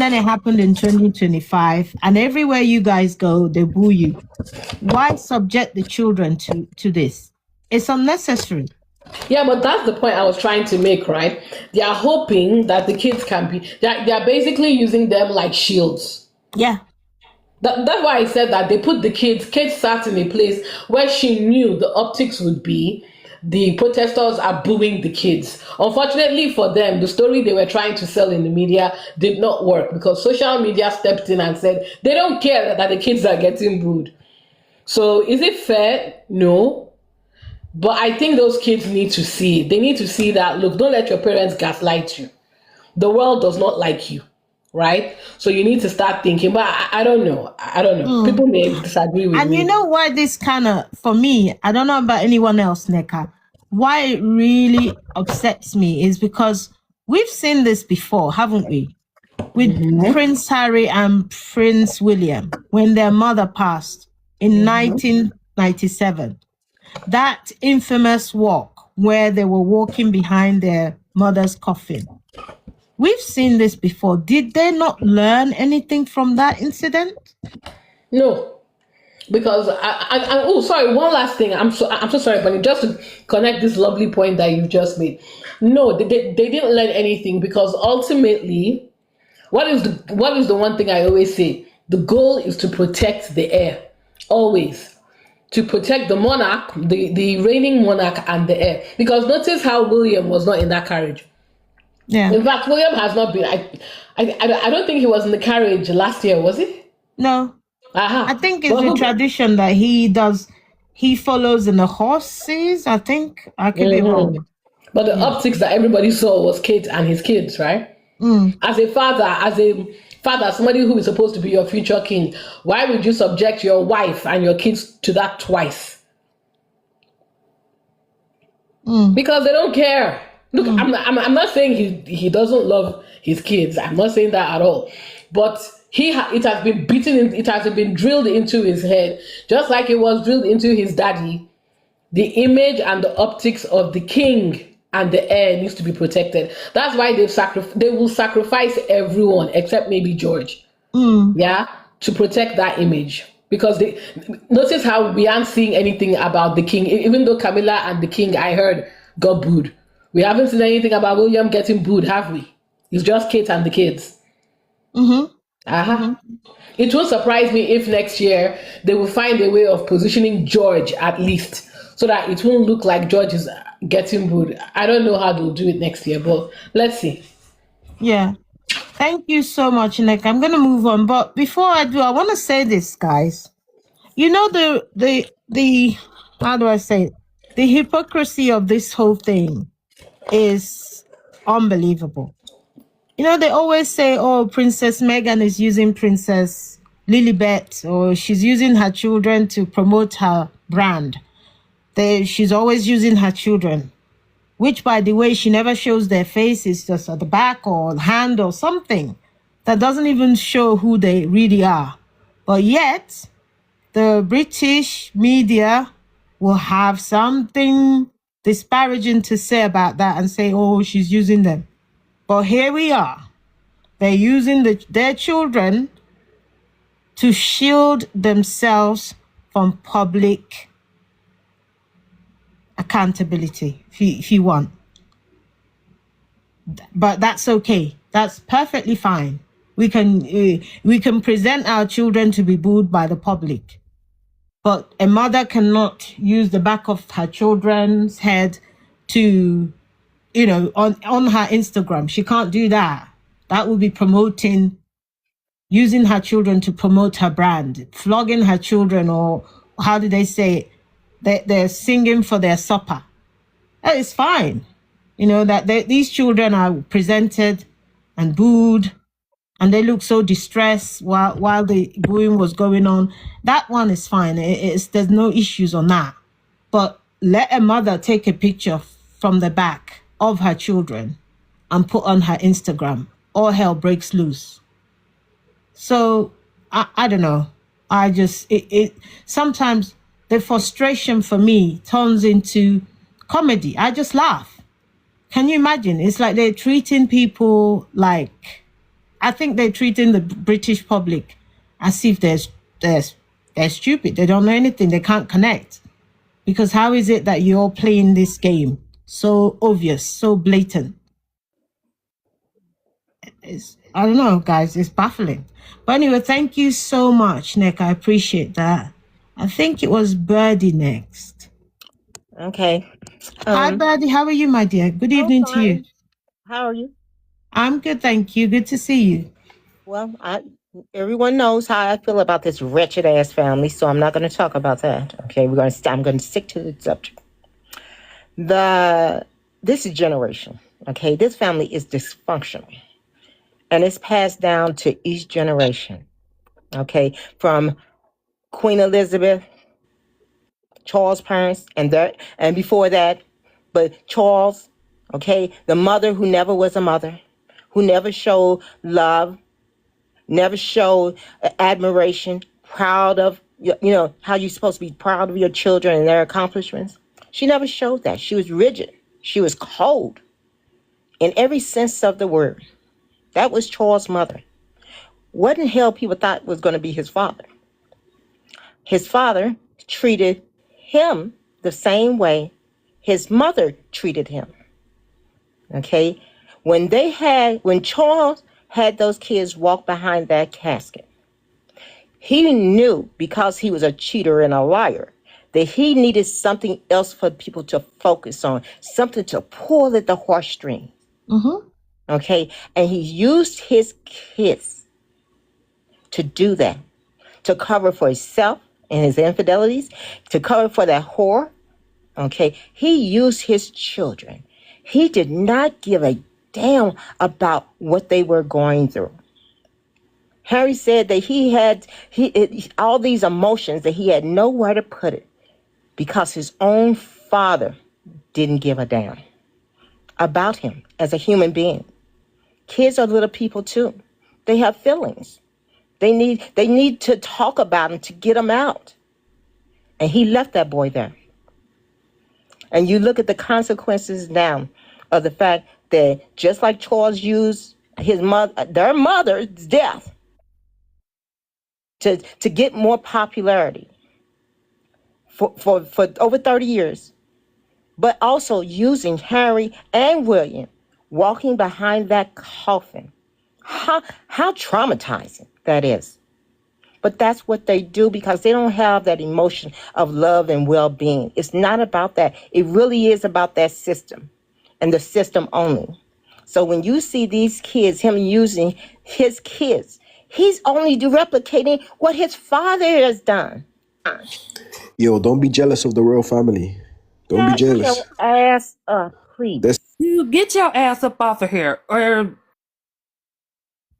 then it happened in 2025, and everywhere you guys go, they boo you. Why subject the children to this? It's unnecessary. Yeah, but that's the point I was trying to make, right? They are hoping that the kids can be, they are basically using them like shields. Yeah. That's why I said that they put the kids, Kate sat in a place where she knew the optics would be the protesters are booing the kids. Unfortunately for them, the story they were trying to sell in the media did not work because social media stepped in and said they don't care that the kids are getting booed. So is it fair? No. But I think those kids need to see. They need to see that, look, don't let your parents gaslight you. The world does not like you, right? So you need to start thinking. But I don't know. I don't know. People may disagree with And me. you know why this kind of, for me, I don't know about anyone else, Neka, why it really upsets me is because we've seen this before, haven't we? With Prince Harry and Prince William, when their mother passed in 1997. That infamous walk where they were walking behind their mother's coffin. We've seen this before. Did they not learn anything from that incident? No, because oh, sorry, one last thing. I'm so sorry, but just to connect this lovely point that you just made. No, they didn't learn anything because ultimately, what is the one thing I always say? The goal is to protect the heir, always. To protect the monarch, the reigning monarch and the heir. Because notice how William was not in that carriage. Yeah. In fact, William has not been. I don't think he was in the carriage last year, was he? No. I think it's a tradition that he follows in the horses, I think. I could be wrong. But the optics that everybody saw was Kate and his kids, right? As a father, somebody who is supposed to be your future king, why would you subject your wife and your kids to that twice? Because they don't care. Look, I'm not saying he doesn't love his kids. I'm not saying that at all. But it has been drilled into his head, just like it was drilled into his daddy. The image and the optics of the king and the heir needs to be protected. That's why they will sacrifice everyone except maybe George. Yeah, to protect that image. Because notice how we aren't seeing anything about the king, even though Camilla and the king, I heard, got booed. We haven't seen anything about William getting booed, have we? It's just Kate and the kids. It won't surprise me if next year they will find a way of positioning George at least, so that it won't look like George is getting booed. I don't know how they'll do it next year, but let's see. Yeah. Thank you so much, Nick. I'm going to move on. But before I do, I want to say this, guys. You know, the how do I say it? The hypocrisy of this whole thing is unbelievable. You know, they always say, oh, Princess Meghan is using Princess Lilibet, or she's using her children to promote her brand. She's always using her children, which, by the way, she never shows their faces, just at the back or hand or something that doesn't even show who they really are. But yet, the British media will have something disparaging to say about that and say, oh, she's using them. But here we are. They're using their children to shield themselves from public accountability, if you want. But that's okay. That's perfectly fine. We can present our children to be booed by the public. But a mother cannot use the back of her children's head to, on her Instagram. She can't do that. That would be using her children to promote her brand, flogging her children, or how do they say it? They're singing for their supper. That is fine. These children are presented and booed, and they look so distressed while the booing was going on. That one is fine. There's no issues on that. But let a mother take a picture from the back of her children and put on her Instagram. All hell breaks loose. So I don't know. Sometimes the frustration for me turns into comedy. I just laugh. Can you imagine? It's like they're treating people like I think they're treating the British public as if they're, they're stupid. They don't know anything. They can't connect. Because how is it that you're playing this game so obvious, so blatant? I don't know, guys. It's baffling. But anyway, thank you so much, Nick. I appreciate that. I think it was Birdie next. Okay. Hi, Birdie. How are you, my dear? Good I'm evening to you. fine. How are you? I'm good, thank you. Good to see you. Well, everyone knows how I feel about this wretched ass family, so I'm not going to talk about that. Okay, I'm going to stick to the subject. This is generational. Okay, this family is dysfunctional, and it's passed down to each generation. Okay, from Queen Elizabeth, Charles' parents, and before that, but Charles. Okay, the mother who never was a mother, who never showed love, never showed admiration, proud of, how you're supposed to be proud of your children and their accomplishments. She never showed that. She was rigid. She was cold in every sense of the word. That was Charles' mother. What in hell people thought was going to be his father? His father treated him the same way his mother treated him. Okay? When Charles had those kids walk behind that casket, he knew, because he was a cheater and a liar, that he needed something else for people to focus on, something to pull at the heartstrings. Mm-hmm. Okay? And he used his kids to do that, to cover for himself and his infidelities, to cover for that whore. Okay? He used his children. He did not give a damn about what they were going through. Harry said that he had all these emotions that he had nowhere to put it because his own father didn't give a damn about him as a human being. Kids are little people too. They have feelings. They need to talk about them to get them out. And he left that boy there. And you look at the consequences now of the fact that just like Charles used their mother's death to get more popularity for over 30 years, but also using Harry and William walking behind that coffin. How traumatizing that is. But that's what they do because they don't have that emotion of love and well-being. It's not about that. It really is about that system and the system only. So when you see these kids, him using his kids, he's only replicating what his father has done. Yo, don't be jealous of the royal family. Don't be Shut jealous. your ass up, please. You get your ass up off of here, or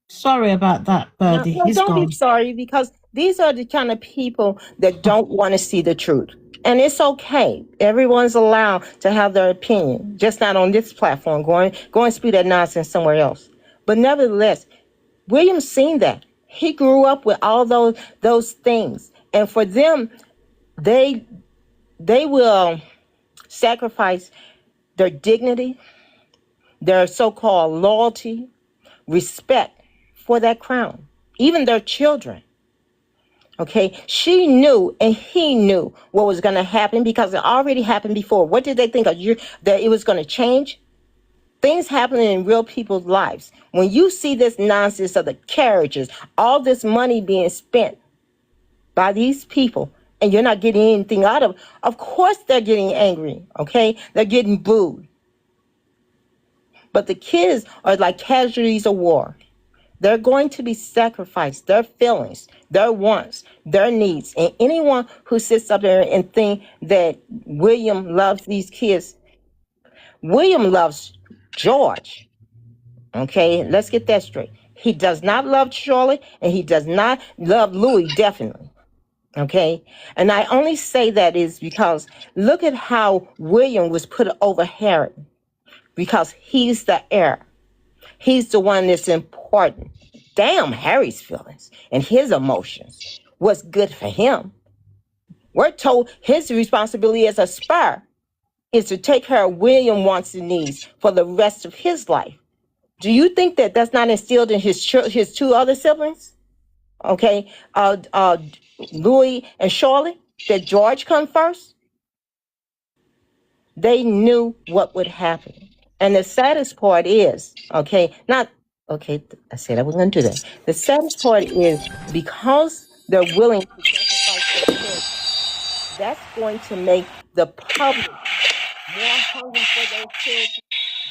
Sorry about that, Birdie. No, He's don't be gone. sorry because these are the kind of people that don't want to see the truth. And it's okay. Everyone's allowed to have their opinion, just not on this platform. Go and spew that nonsense somewhere else. But nevertheless, William's seen that. He grew up with all those things. And for them, they will sacrifice their dignity, their so-called loyalty, respect for that crown, even their children. Okay, she knew and he knew what was going to happen because it already happened before. What did they think that it was going to change? Things happening in real people's lives. When you see this nonsense of the carriages, all this money being spent by these people, and you're not getting anything out of course they're getting angry, okay? They're getting booed. But the kids are like casualties of war. They're going to be sacrificed, their feelings, their wants, their needs. And anyone who sits up there and think that William loves these kids, William loves George. Okay, let's get that straight. He does not love Charlotte and he does not love Louis, definitely. Okay, and I only say that is because look at how William was put over Harry because he's the heir. He's the one that's important. Damn Harry's feelings and his emotions. What's good for him? We're told his responsibility as a spy is to take care of William wants and needs for the rest of his life. Do you think that that's not instilled in his two other siblings? Okay, Louis and Shirley, that George come first. They knew what would happen. And the saddest part is, okay, not, okay, I said I wasn't going to do that. The saddest part is because they're willing to sacrifice their children, that's going to make the public more hungry for their children,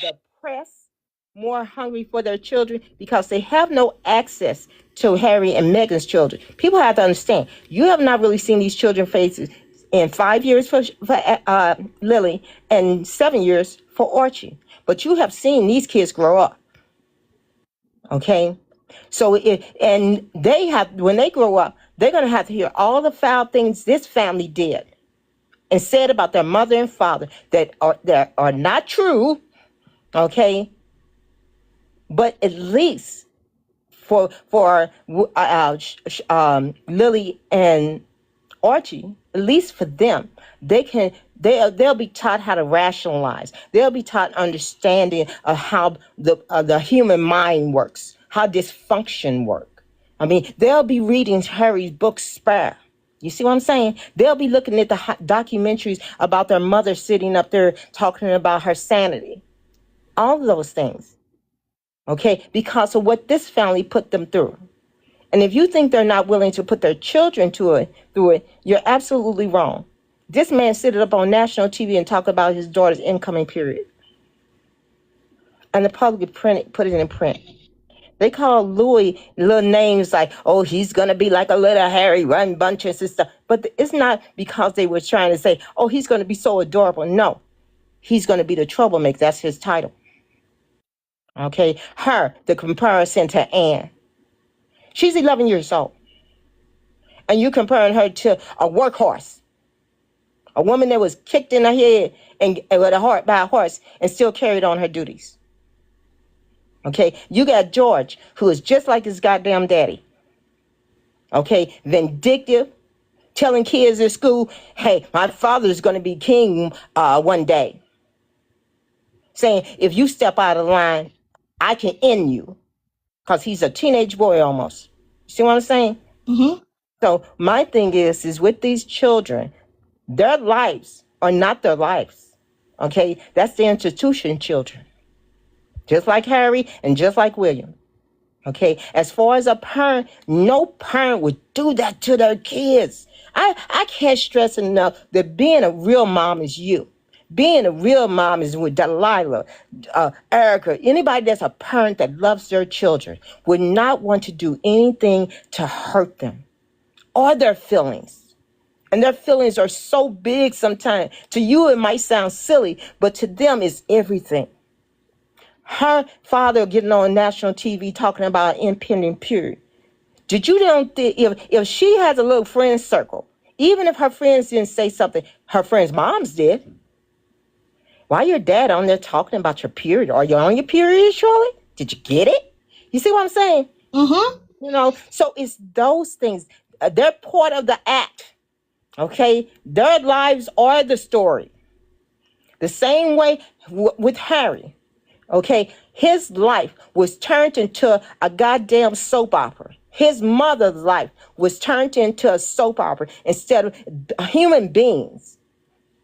the press more hungry for their children because they have no access to Harry and Meghan's children. People have to understand, you have not really seen these children faces in 5 years for Lily and 7 years for Archie. But you have seen these kids grow up. Okay? So and they have, when they grow up, they're going to have to hear all the foul things this family did and said about their mother and father that are not true. Okay? But at least for Lily and Archie, at least for them, they'll be taught how to rationalize. They'll be taught understanding of how the human mind works, how dysfunction work. I mean, they'll be reading Harry's book Spare. You see what I'm saying? They'll be looking at the documentaries about their mother sitting up there talking about her sanity. All of those things. Okay, because of what this family put them through. And if you think they're not willing to put their children through it, you're absolutely wrong. This man stood up on national TV and talked about his daughter's incoming period. And the public put it in print. They call Louis little names like, oh, he's going to be like a little Harry, run bunches and stuff. But it's not because they were trying to say, oh, he's going to be so adorable. No, he's going to be the troublemaker. That's his title. Okay, her, the comparison to Anne. She's 11 years old. And you're comparing her to a workhorse. A woman that was kicked in the head and with a heart by a horse and still carried on her duties. Okay, you got George, who is just like his goddamn daddy. Okay, vindictive, telling kids at school, hey, my father's going to be king one day. Saying, if you step out of line, I can end you. Because he's a teenage boy almost. See what I'm saying? Mm-hmm. So my thing is with these children, their lives are not their lives. Okay? That's the institution children. Just like Harry and just like William. Okay? As far as a parent, no parent would do that to their kids. I can't stress enough that being a real mom is you. Being a real mom is with Delilah, Erica, anybody that's a parent that loves their children would not want to do anything to hurt them or their feelings. And their feelings are so big sometimes. To you, it might sound silly, but to them, it's everything. Her father getting on national TV talking about an impending period. Did you don't think if she has a little friend circle, even if her friends didn't say something, her friends' moms did. Why your dad on there talking about your period? Are you on your period, Shirley? Did you get it? You see what I'm saying? Mm-hmm. You know, so it's those things. They're part of the act. Okay? Their lives are the story. The same way with Harry. Okay? His life was turned into a goddamn soap opera. His mother's life was turned into a soap opera instead of human beings.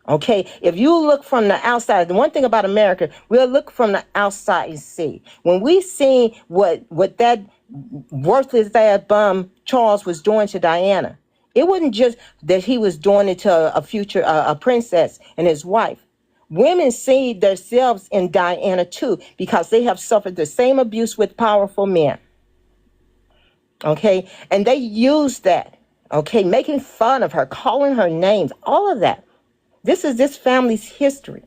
Okay, if you look from the outside, the one thing about America, we'll look from the outside and see. When we see what that worthless ass bum Charles was doing to Diana, it wasn't just that he was doing it to a princess and his wife. Women see themselves in Diana too because they have suffered the same abuse with powerful men. Okay, and they use that. Okay, making fun of her, calling her names, all of that. This is this family's history.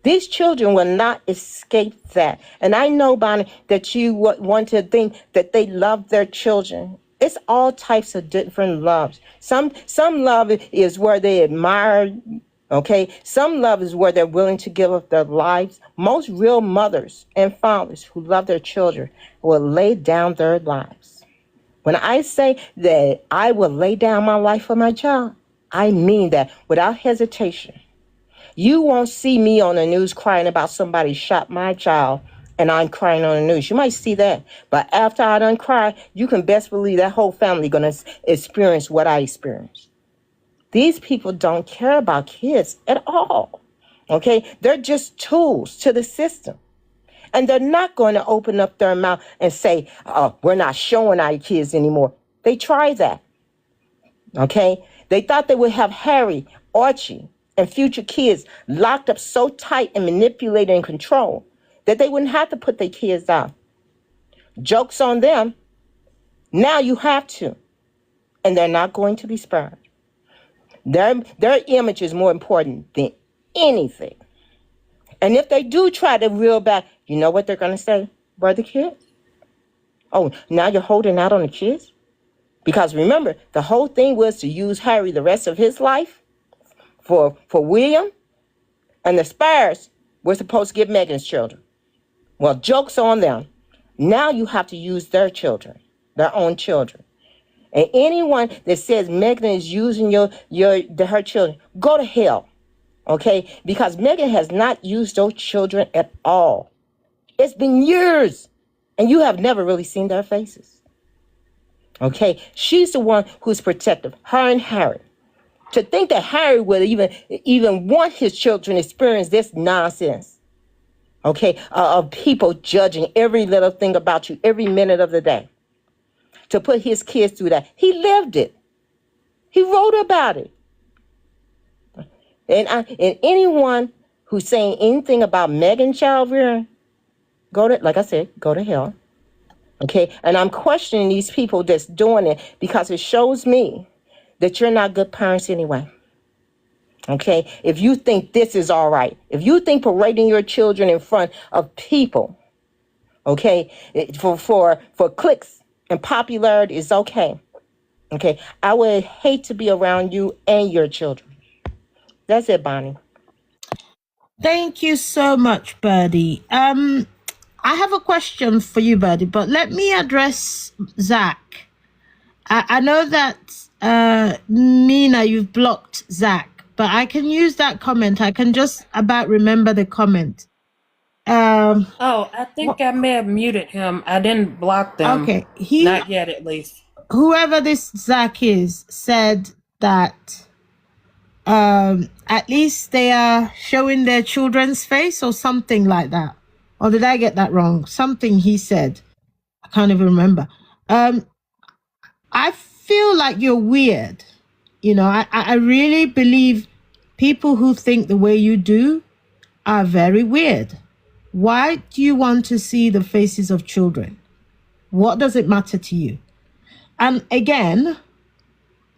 These children will not escape that. And I know, Bonnie, that you want to think that they love their children. It's all types of different loves. Some love is where they admire, okay? Some love is where they're willing to give up their lives. Most real mothers and fathers who love their children will lay down their lives. When I say that I will lay down my life for my child, I mean that without hesitation. You won't see me on the news crying about somebody shot my child and I'm crying on the news. You might see that. But after I done cry, you can best believe that whole family going to experience what I experienced. These people don't care about kids at all. Okay? They're just tools to the system. And they're not going to open up their mouth and say, oh, we're not showing our kids anymore. They tried that. Okay? They thought they would have Harry, Archie, and future kids locked up so tight and manipulated and controlled that they wouldn't have to put their kids out. Joke's on them. Now you have to. And they're not going to be spared. Their image is more important than anything. And if they do try to reel back, you know what they're going to say? Brother kids? Oh, now you're holding out on the kids? Because remember, the whole thing was to use Harry the rest of his life for William. And the Spires were supposed to get Meghan's children. Well, joke's on them. Now you have to use their children, their own children. And anyone that says Meghan is using her children, go to hell. Okay? Because Meghan has not used those children at all. It's been years. And you have never really seen their faces. Okay? She's the one who's protective. Her and Harry. To think that Harry would even want his children to experience this nonsense. Okay? Of people judging every little thing about you every minute of the day. To put his kids through that. He lived it. He wrote about it. And anyone who's saying anything about Meghan child rearing, like I said, go to hell. Okay? And I'm questioning these people that's doing it because it shows me that you're not good parents anyway. Okay? If you think this is all right, if you think parading your children in front of people, okay, for clicks and popularity is okay. Okay? I would hate to be around you and your children. That's it, Bonnie. Thank you so much, Birdie. I have a question for you, Birdie, but let me address Zach. I know that Mina, you've blocked Zach, but I can use that comment. I can just about remember the comment. I think I may have muted him. I didn't block them. Okay, not yet, at least. Whoever this Zach is said that at least they are showing their children's face or something like that. Or did I get that wrong? Something he said. I can't even remember. I feel like you're weird. You know, I really believe people who think the way you do are very weird. Why do you want to see the faces of children? What does it matter to you? And again,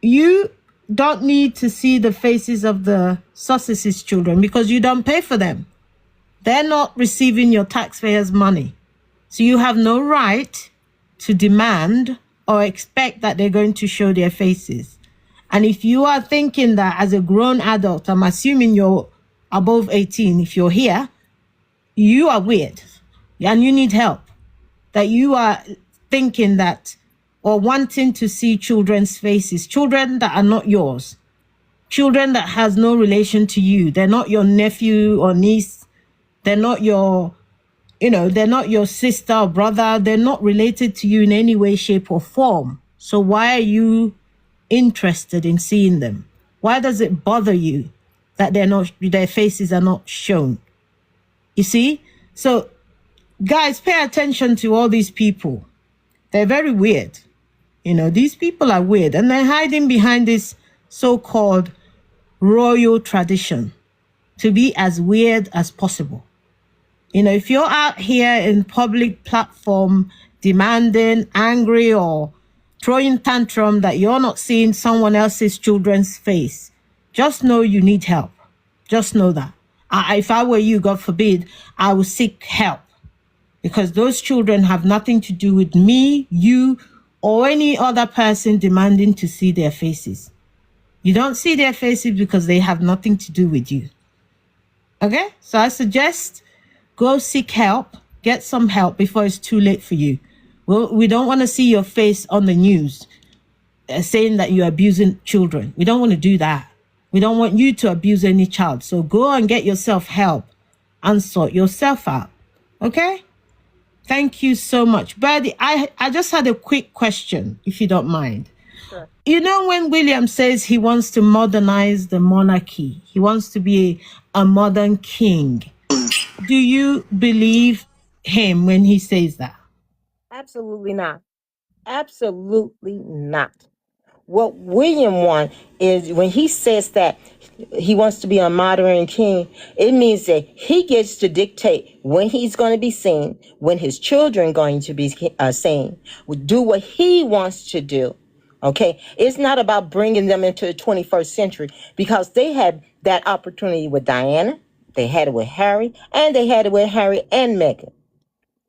you don't need to see the faces of the Sussex's children because you don't pay for them. They're not receiving your taxpayers' money. So you have no right to demand or expect that they're going to show their faces. And if you are thinking that as a grown adult, I'm assuming you're above 18, if you're here, you are weird and you need help. That you are thinking that or wanting to see children's faces, children that are not yours, children that has no relation to you. They're not your nephew or niece. They're not your, they're not your sister or brother. They're not related to you in any way, shape or form. So why are you interested in seeing them? Why does it bother you that their faces are not shown? You see? So guys, pay attention to all these people. They're very weird. These people are weird and they're hiding behind this so-called royal tradition to be as weird as possible. If you're out here in public platform demanding, angry or throwing tantrum that you're not seeing someone else's children's face, just know you need help. Just know that. If I were you, God forbid, I would seek help. Because those children have nothing to do with me, you, or any other person demanding to see their faces. You don't see their faces because they have nothing to do with you. Okay? So I suggest go seek help, get some help before it's too late for you. Well, we don't want to see your face on the news saying that you're abusing children. We don't want to do that. We don't want you to abuse any child. So go and get yourself help and sort yourself out. Okay? Thank you so much. Birdie, I just had a quick question, if you don't mind. Sure. You know, when William says he wants to modernize the monarchy, he wants to be a modern king. Do you believe him when he says that? Absolutely not. Absolutely not. What William wants is when he says that he wants to be a modern king, it means that he gets to dictate when he's going to be seen, when his children are going to be seen, do what he wants to do. Okay, it's not about bringing them into the 21st century because they had that opportunity with Diana, they had it with Harry, and they had it with Harry and Meghan.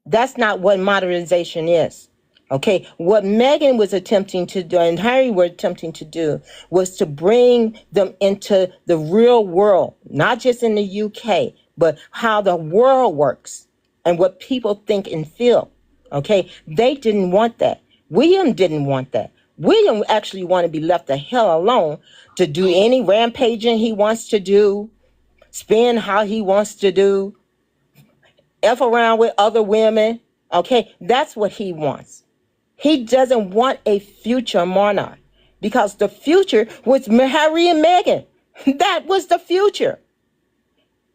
That's not what modernization is. Okay, what Meghan was attempting to do and Harry were attempting to do was to bring them into the real world, not just in the UK, but how the world works and what people think and feel. Okay, they didn't want that. William didn't want that. William actually wanted to be left the hell alone to do any rampaging he wants to do, spin how he wants to do, F around with other women. Okay, that's what he wants. He doesn't want a future monarch because the future was Harry and Meghan. That was the future.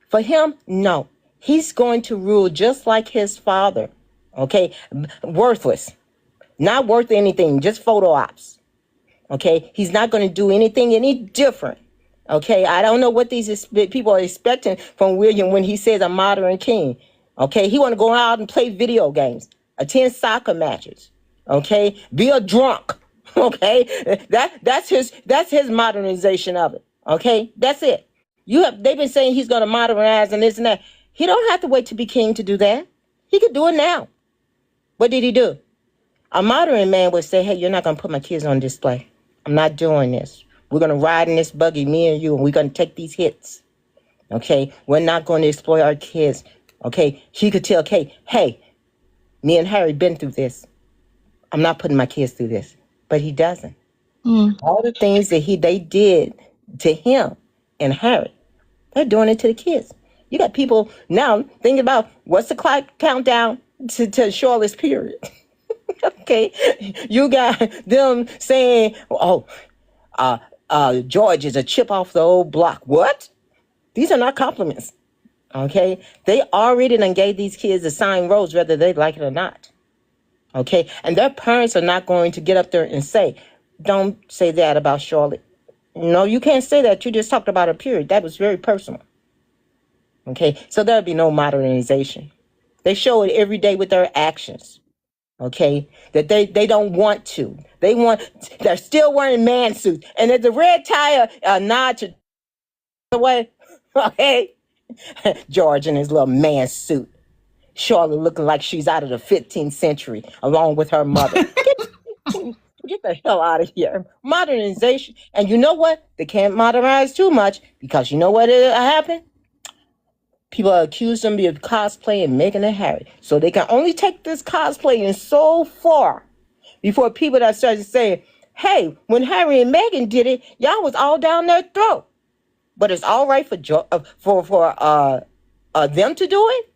For him, no. He's going to rule just like his father. Okay, worthless. Not worth anything, just photo ops. Okay, he's not going to do anything any different. Okay, I don't know what these people are expecting from William when he says a modern king. Okay, he want to go out and play video games, attend soccer matches. Okay, be a drunk. Okay, that's his modernization of it. Okay, that's it. They've been saying he's going to modernize and this and that. He don't have to wait to be king to do that. He could do it now. What did he do? A modern man would say, hey, you're not going to put my kids on display. I'm not doing this. We're going to ride in this buggy, me and you, and we're going to take these hits. Okay, we're not going to exploit our kids. Okay, he could tell Kate, hey, me and Harry been through this. I'm not putting my kids through this. But he doesn't. All the things that they did to him and Harry, they're doing it to the kids. You got people now thinking about what's the clock countdown to Charlotte's period. Okay, you got them saying, oh, George is a chip off the old block. What? These are not compliments. Okay, they already done gave these kids assigned roles whether they like it or not. Okay, and their parents are not going to get up there and say, don't say that about Charlotte. No, you can't say that. You just talked about a period. That was very personal. Okay, so there'll be no modernization. They show it every day with their actions. Okay, that they don't want to. They're still wearing man suits. And there's a red tie, a nod to the way. Okay, George in his little man suit. Charlotte looking like she's out of the 15th century, along with her mother. Get the hell out of here. Modernization. And you know what? They can't modernize too much because you know what happened? People accuse them of cosplaying Meghan and Harry. So they can only take this cosplaying so far before people that started saying, hey, when Harry and Meghan did it, y'all was all down their throat. But it's all right for them to do it?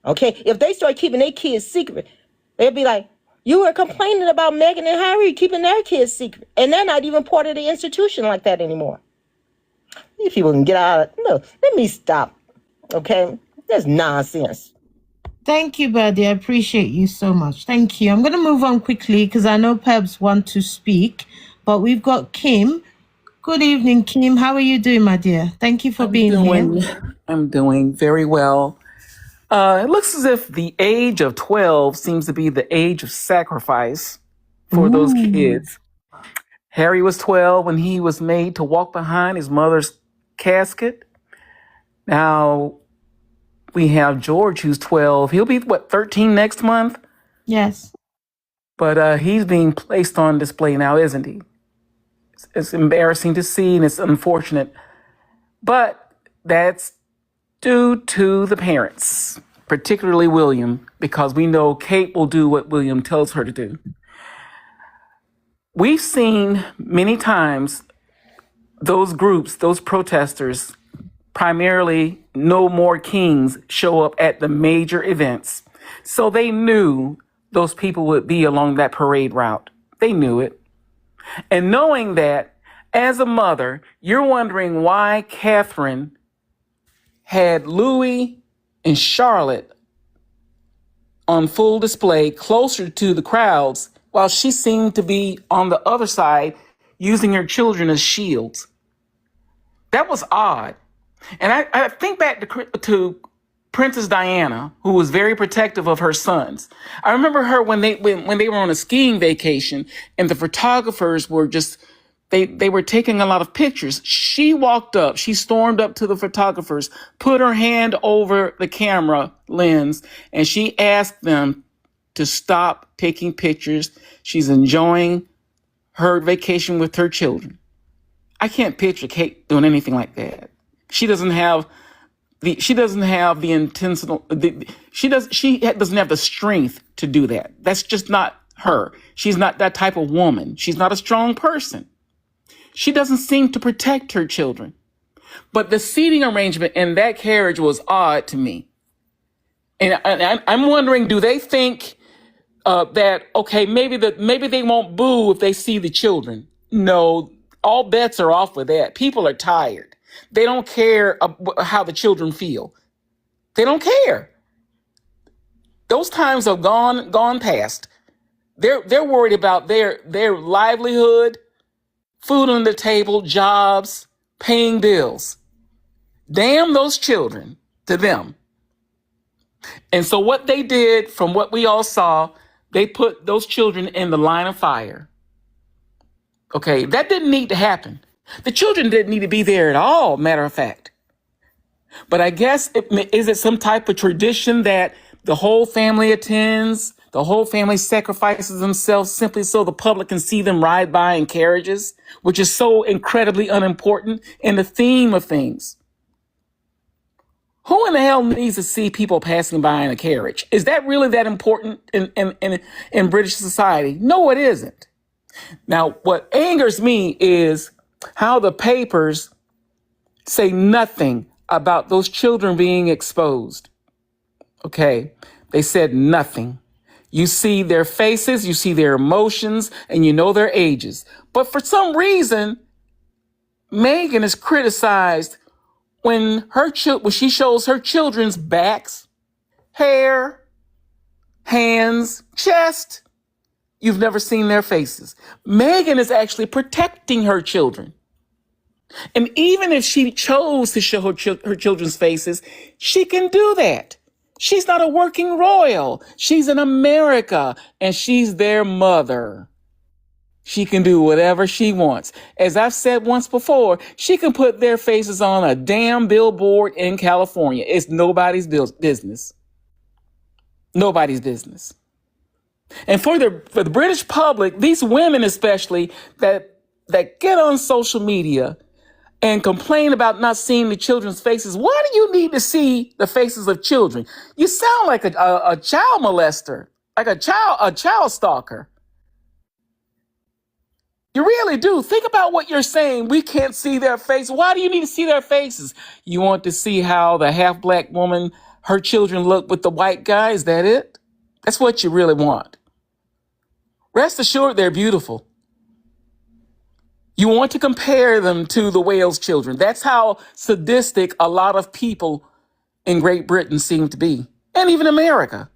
Okay, if they start keeping their kids secret, they'll be like, you were complaining about Meghan and Harry keeping their kids secret. And they're not even part of the institution like that anymore. These people can get out of it. No, let me stop. Okay, that's nonsense. Thank you, Birdie. I appreciate you so much. Thank you. I'm going to move on quickly because I know Pebs want to speak. But we've got Kim. Good evening, Kim. How are you doing, my dear? Thank you for being here. I'm doing very well. It looks as if the age of 12 seems to be the age of sacrifice for those kids. Harry was 12 when he was made to walk behind his mother's casket. Now we have George, who's 12. He'll be, 13 next month? Yes. But he's being placed on display now, isn't he? It's embarrassing to see and it's unfortunate. But that's due to the parents, particularly William, because we know Kate will do what William tells her to do. We've seen many times those groups, those protesters, primarily No More Kings, show up at the major events. So they knew those people would be along that parade route. They knew it. And knowing that, as a mother, you're wondering why Catherine had Louis and Charlotte on full display closer to the crowds while she seemed to be on the other side using her children as shields. That was odd. And I think back to Princess Diana, who was very protective of her sons. I remember her when they were on a skiing vacation and the photographers were just they were taking a lot of pictures. She stormed up to the photographers, put her hand over the camera lens, and she asked them to stop taking pictures. She's enjoying her vacation with her children. I can't picture Kate doing anything like that. She doesn't have the intentional. She doesn't have the strength to do that. That's just not her. She's not that type of woman. She's not a strong person. She doesn't seem to protect her children. But the seating arrangement in that carriage was odd to me. And I'm wondering, do they think that, okay, maybe they won't boo if they see the children? No, all bets are off with that. People are tired. They don't care how the children feel. They don't care. Those times have gone past. They're worried about their livelihood, food on the table, jobs, paying bills. Damn those children to them. And so what they did, from what we all saw, they put those children in the line of fire. Okay, that didn't need to happen. The children didn't need to be there at all, matter of fact. But I guess, is it some type of tradition that the whole family attends? The whole family sacrifices themselves simply so the public can see them ride by in carriages, which is so incredibly unimportant in the theme of things. Who in the hell needs to see people passing by in a carriage? Is that really that important in British society? No, it isn't. Now, what angers me is how the papers say nothing about those children being exposed. Okay, they said nothing. You see their faces, you see their emotions, and you know their ages. But for some reason, Meghan is criticized when she shows her children's backs, hair, hands, chest. You've never seen their faces. Meghan is actually protecting her children. And even if she chose to show her children's faces, she can do that. She's not a working royal. She's in America, and she's their mother. She can do whatever she wants. As I've said once before, she can put their faces on a damn billboard in California. It's nobody's business. Nobody's business. And for the British public, these women especially that get on social media and complain about not seeing the children's faces, why do you need to see the faces of children? You sound like a child molester, like a child stalker. You really do. Think about what you're saying. We can't see their face. Why do you need to see their faces? You want to see how the half-black woman, her children look with the white guy? Is that it? That's what you really want. Rest assured, they're beautiful. You want to compare them to the Wales children. That's how sadistic a lot of people in Great Britain seem to be, and even America.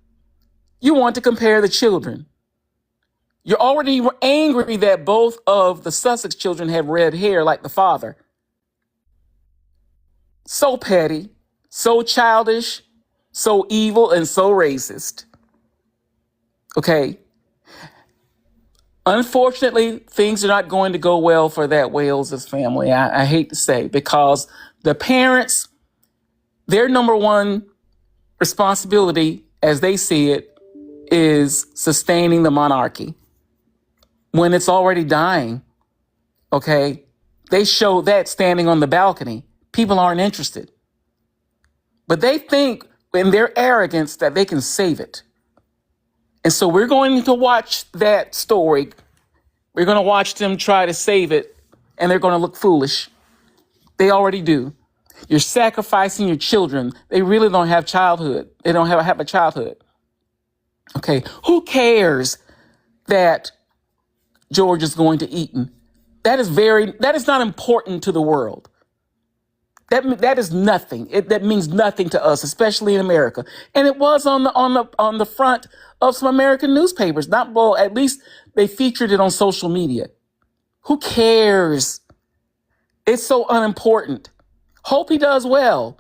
You want to compare the children. You're already angry that both of the Sussex children have red hair like the father. So petty, so childish, so evil, and so racist. Okay. Unfortunately, things are not going to go well for that Wales' family. I hate to say, because the parents, their number one responsibility, as they see it, is sustaining the monarchy when it's already dying. Okay. They show that standing on the balcony. People aren't interested. But they think in their arrogance that they can save it. And so we're going to watch that story. We're going to watch them try to save it, and they're going to look foolish. They already do. You're sacrificing your children. They really don't have childhood. They don't have a childhood. Okay, who cares that George is going to Eton? That is not important to the world. That is nothing. That means nothing to us, especially in America. And it was on the front of some American newspapers. Not well, at least they featured it on social media. Who cares? It's so unimportant. Hope he does well.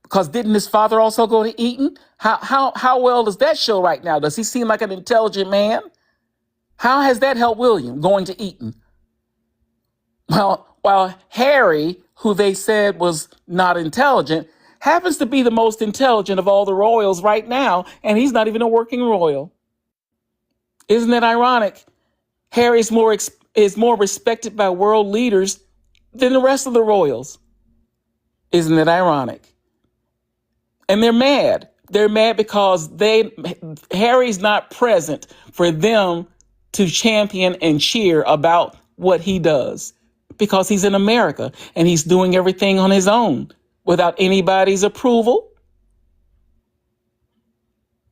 Because didn't his father also go to Eton? How well does that show right now? Does he seem like an intelligent man? How has that helped William going to Eton? Well, while Harry, who they said was not intelligent, happens to be the most intelligent of all the royals right now, and he's not even a working royal. Isn't it ironic? Harry is more respected by world leaders than the rest of the royals. Isn't it ironic? And they're mad. They're mad because Harry's not present for them to champion and cheer about what he does, because he's in America and he's doing everything on his own without anybody's approval.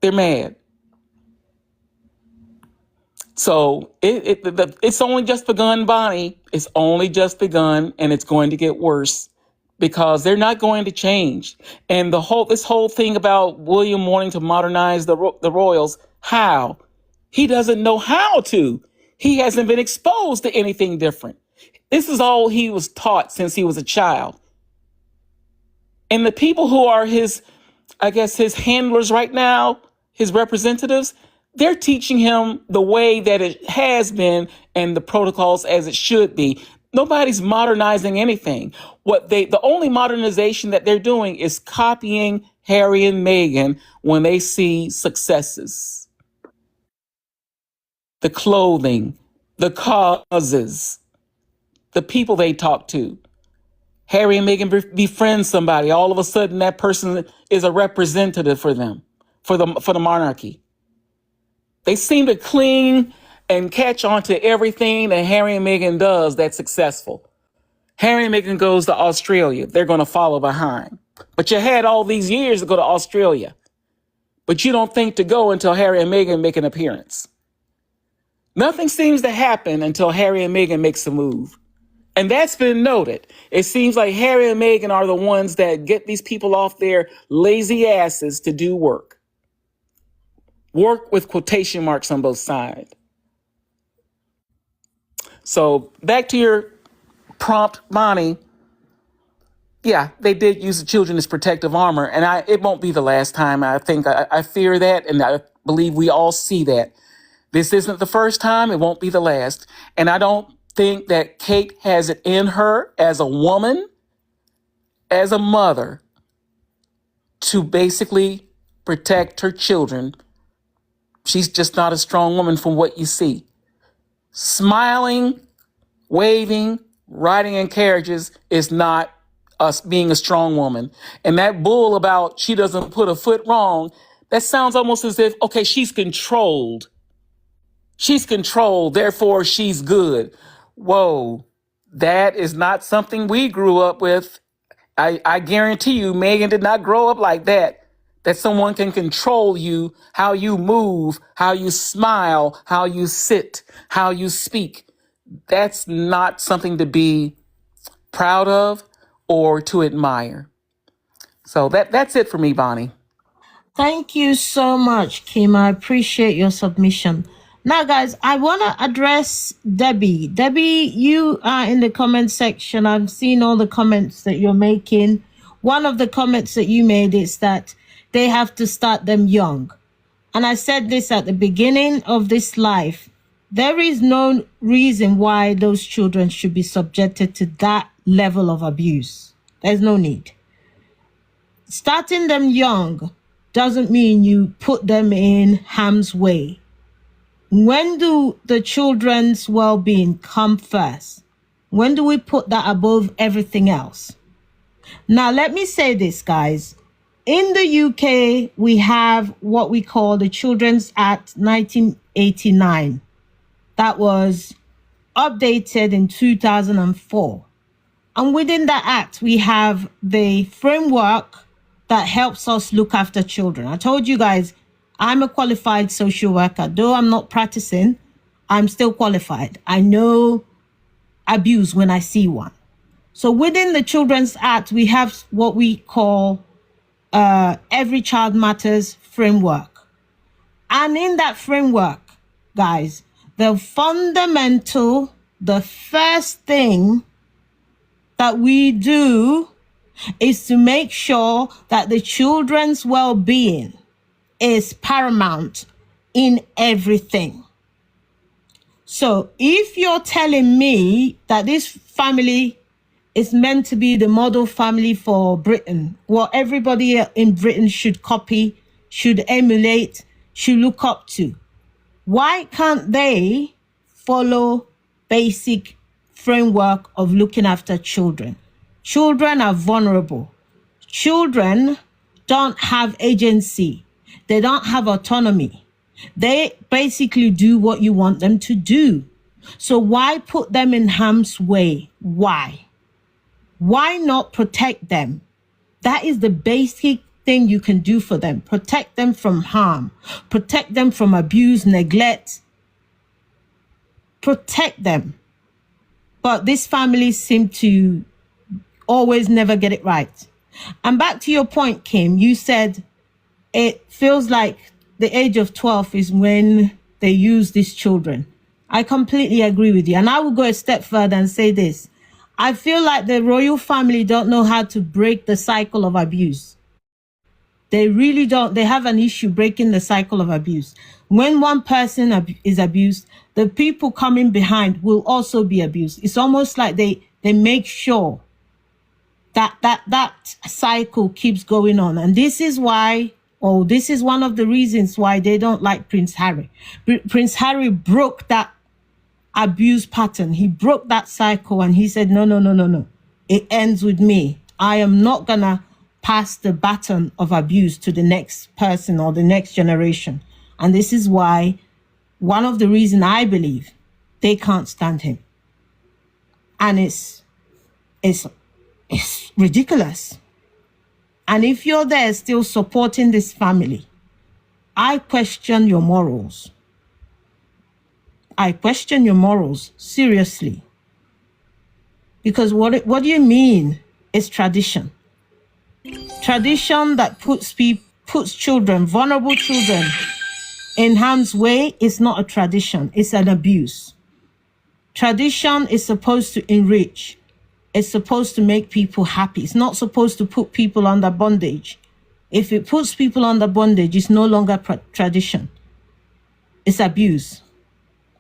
They're mad. So it's only just begun, Bonnie. It's only just begun, and it's going to get worse because they're not going to change. And this whole thing about William wanting to modernize the royals, how? He doesn't know how to. He hasn't been exposed to anything different. This is all he was taught since he was a child. And the people who are his handlers right now, his representatives, they're teaching him the way that it has been and the protocols as it should be. Nobody's modernizing anything. The only modernization that they're doing is copying Harry and Meghan when they see successes. The clothing, the causes, the people they talk to. Harry and Meghan befriend somebody. All of a sudden, that person is a representative for them, for the monarchy. They seem to cling and catch on to everything that Harry and Meghan does that's successful. Harry and Meghan goes to Australia. They're going to follow behind. But you had all these years to go to Australia. But you don't think to go until Harry and Meghan make an appearance. Nothing seems to happen until Harry and Meghan makes a move. And that's been noted. It seems like Harry and Meghan are the ones that get these people off their lazy asses to do work. Work with quotation marks on both sides. So back to your prompt, Bonnie. Yeah, they did use the children as protective armor, and it won't be the last time. I fear that, and I believe we all see that. This isn't the first time. It won't be the last. And I don't think that Kate has it in her as a woman, as a mother, to basically protect her children. She's just not a strong woman from what you see. Smiling, waving, riding in carriages is not us being a strong woman. And that bull about she doesn't put a foot wrong, that sounds almost as if, okay, she's controlled. She's controlled, therefore she's good. Whoa, that is not something we grew up with. I guarantee you, Meghan did not grow up like that. That someone can control you, how you move, how you smile, how you sit, how you speak. That's not something to be proud of or to admire. So that's it for me, Bonnie. Thank you so much, Kim. I appreciate your submission. Now, guys, I want to address Debbie. Debbie, you are in the comment section. I've seen all the comments that you're making. One of the comments that you made is that they have to start them young. And I said this at the beginning of this life. There is no reason why those children should be subjected to that level of abuse. There's no need. Starting them young doesn't mean you put them in harm's way. When do the children's well-being come first? When do we put that above everything else? Now, let me say this, guys. In the UK, we have what we call the Children's Act 1989. That was updated in 2004. And within that act, we have the framework that helps us look after children. I told you guys, I'm a qualified social worker. Though I'm not practicing, I'm still qualified. I know abuse when I see one. So within the Children's Act, we have what we call Every Child Matters framework. And in that framework, guys, the first thing that we do is to make sure that the children's well-being is paramount in everything. So if you're telling me that this family is meant to be the model family for Britain, what everybody in Britain should copy, should emulate, should look up to, why can't they follow basic framework of looking after children? Children are vulnerable. Children don't have agency. They don't have autonomy. They basically do what you want them to do. So why put them in harm's way? Why? Why not protect them? That is the basic thing you can do for them. Protect them from harm. Protect them from abuse, neglect. Protect them. But these families seem to always never get it right. And back to your point, Kim, you said it feels like the age of 12 is when they use these children. I completely agree with you. And I will go a step further and say this. I feel like the royal family don't know how to break the cycle of abuse. They really don't. They have an issue breaking the cycle of abuse. When one person is abused, the people coming behind will also be abused. It's almost like they make sure that cycle keeps going on. And this is why, this is one of the reasons why they don't like Prince Harry. Prince Harry broke that abuse pattern. He broke that cycle and he said, no. It ends with me. I am not gonna pass the baton of abuse to the next person or the next generation. And this is why, one of the reasons I believe they can't stand him. And it's ridiculous. And if you're there still supporting this family, I question your morals. I question your morals, seriously. Because what do you mean it's tradition? Tradition that puts children, vulnerable children, in harm's way is not a tradition, it's an abuse. Tradition is supposed to enrich. It's supposed to make people happy. It's not supposed to put people under bondage. If it puts people under bondage, it's no longer tradition. It's abuse.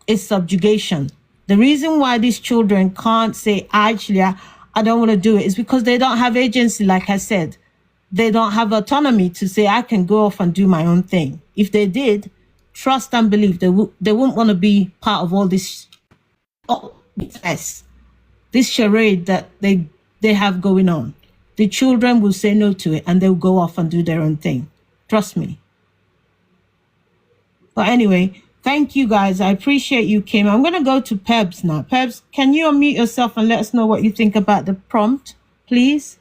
It's subjugation. The reason why these children can't say, actually, I don't want to do it is because they don't have agency, like I said. They don't have autonomy to say, I can go off and do my own thing. If they did, trust and believe, they wouldn't want to be part of all this mess, this charade that they have going on. The children will say no to it and they'll go off and do their own thing. Trust me. But anyway, thank you guys. I appreciate you, Kim. I'm going to go to Pebs now. Pebs, can you unmute yourself and let us know what you think about the prompt, please?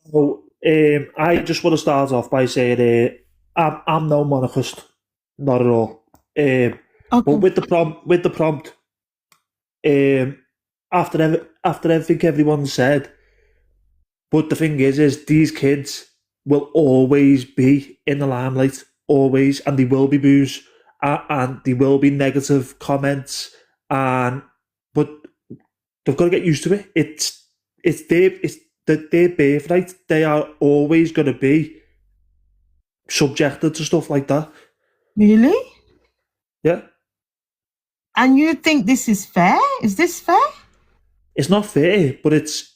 Well, I just want to start off by saying I'm no monarchist, not at all. Okay. But with the prompt, after everything everyone said, but the thing is these kids will always be in the limelight, always, and they will be booze, and there will be negative comments, but they've got to get used to it. It's their birthright. They are always going to be subjected to stuff like that. Really? Yeah. And you think this is fair? Is this fair? It's not fair, but it's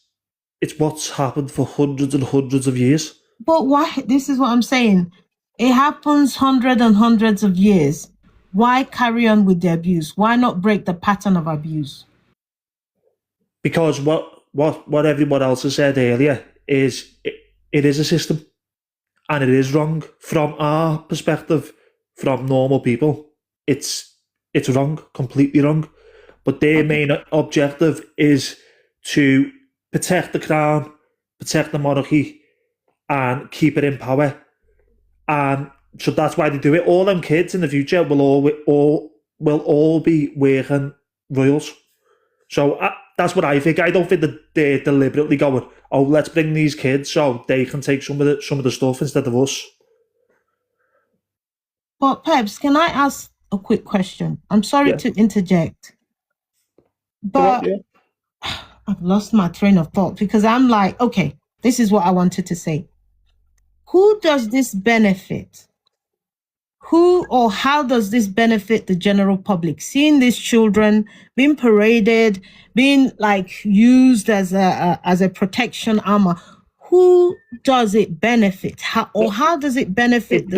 what's happened for hundreds and hundreds of years. But why? This is what I'm saying. It happens hundreds and hundreds of years. Why carry on with the abuse? Why not break the pattern of abuse? Because what everyone else has said earlier is it is a system, and it is wrong from our perspective, from normal people. It's wrong, completely wrong. But their main objective is to protect the crown, protect the monarchy, and keep it in power. And So that's why they do it. All them kids in the future will all be wearing royals. So that's what I think. I don't think that they're deliberately going, oh, let's bring these kids so they can take some of the stuff instead of us. But Peps, can I ask a quick question? I'm sorry Yeah. to interject, but Yeah. I've lost my train of thought because I'm like, okay, this is what I wanted to say. Who does this benefit? Who or how does this benefit the general public? Seeing these children being paraded, being like used as a protection armor. Who does it benefit? How does it benefit the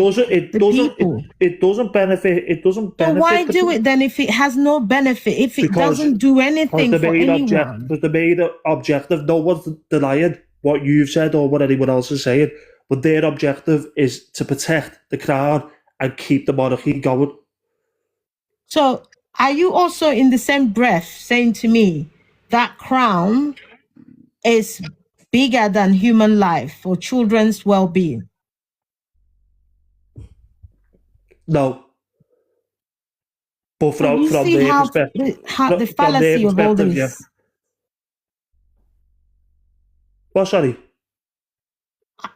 people? It doesn't benefit. So why do it then if it has no benefit? If it Because doesn't do anything for anyone? Because the main objective, no one's denying what you've said or what anyone else is saying, but their objective is to protect the crown and keep the monarchy going. So are you also in the same breath saying to me that crown is bigger than human life or children's well-being? No. But So you from see their how perspective, the fallacy of all this. yeah. Well, sorry.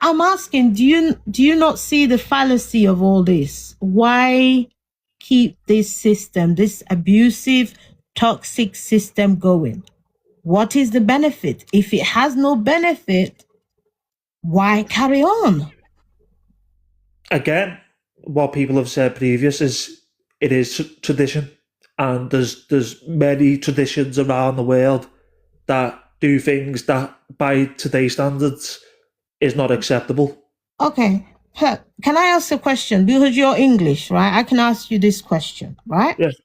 I'm asking, do you not see the fallacy of all this? Why keep this system, this abusive, toxic system going? What is the benefit? If it has no benefit, why carry on? Again, what people have said previous is it is tradition, and there's many traditions around the world that do things that by today's standards is not acceptable. Okay, Pep, can I ask a question? Because you're English, right? I can ask you this question, right? Yes.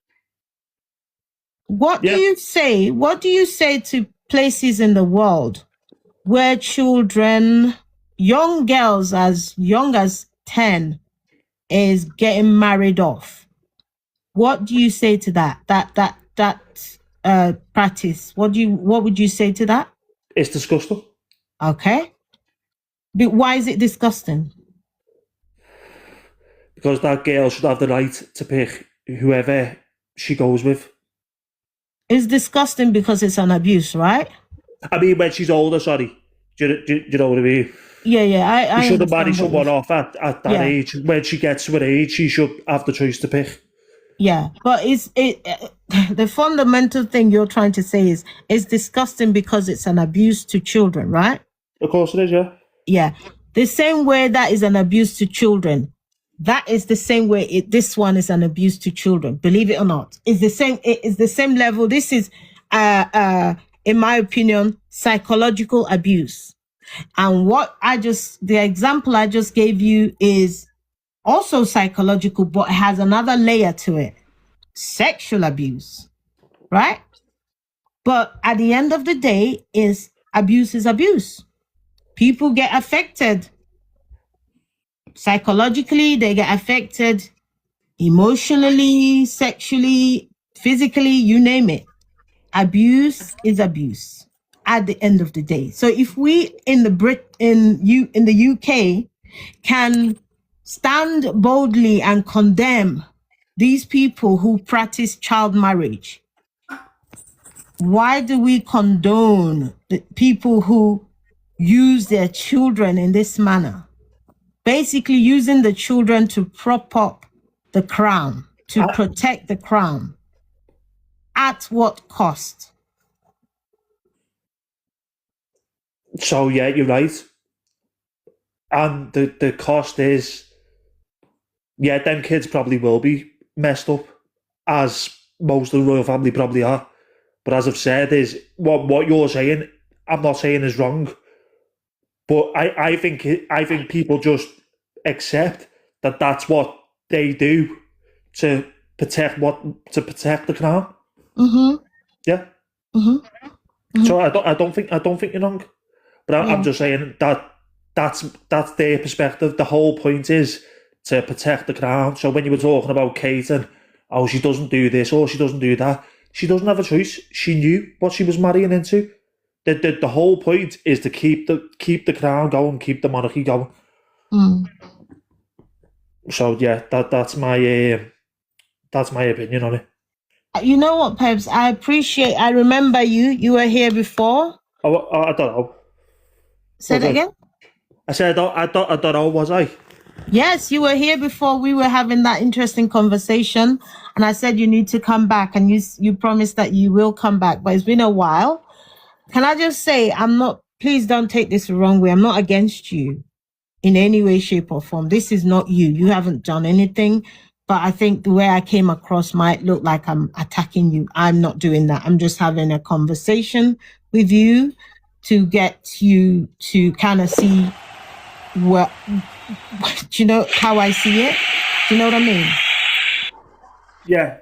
What do you say? What do you say to places in the world where children, young girls as young as 10, is getting married off? What do you say to that? That practice. What would you say to that? It's disgusting. Okay. But why is it disgusting? Because that girl should have the right to pick whoever she goes with. It's disgusting because it's an abuse, right? I mean, when she's older, sorry. Do you know what I mean? Yeah. I You shouldn't marry understand someone off at that age. When she gets to an age, she should have the choice to pick. Yeah, but the fundamental thing you're trying to say is it's disgusting because it's an abuse to children, right? Of course it is, yeah. Yeah. The same way that is an abuse to children, that is the same way this one is an abuse to children. Believe it or not, it's the same. It's the same level. This is, in my opinion, psychological abuse. And the example I just gave you is also psychological, but it has another layer to it. Sexual abuse, right? But at the end of the day, abuse is abuse. People get affected psychologically, they get affected emotionally, sexually, physically, you name it. Abuse is abuse at the end of the day. So if we in the UK can stand boldly and condemn these people who practice child marriage, why do we condone the people who use their children in this manner? Basically using the children to prop up the crown, to protect the crown. At what cost? So, yeah, you're right. And the cost is, yeah, them kids probably will be messed up, as most of the royal family probably are. But as I've said, is what you're saying, I'm not saying is wrong. But I think people just accept that that's what they do to protect the crown. Mm-hmm. Yeah. Mm-hmm. Mm-hmm. So I don't think you're wrong. But I'm just saying that's their perspective. The whole point is to protect the crown. So when you were talking about Kate and she doesn't do this or she doesn't do that, she doesn't have a choice. She knew what she was marrying into. The whole point is to keep the crown going, keep the monarchy going. Mm. So yeah, that's my opinion on it. You know what, Peps? I remember you. You were here before. I don't know. Say that again? I said I don't know. Was I? Yes, you were here before. We were having that interesting conversation, and I said you need to come back, and you promised that you will come back. But it's been a while. Can I just say, please don't take this the wrong way. I'm not against you in any way, shape, or form. This is not you. You haven't done anything. But I think the way I came across might look like I'm attacking you. I'm not doing that. I'm just having a conversation with you to get you to kind of see what, do you know how I see it? Do you know what I mean? Yeah.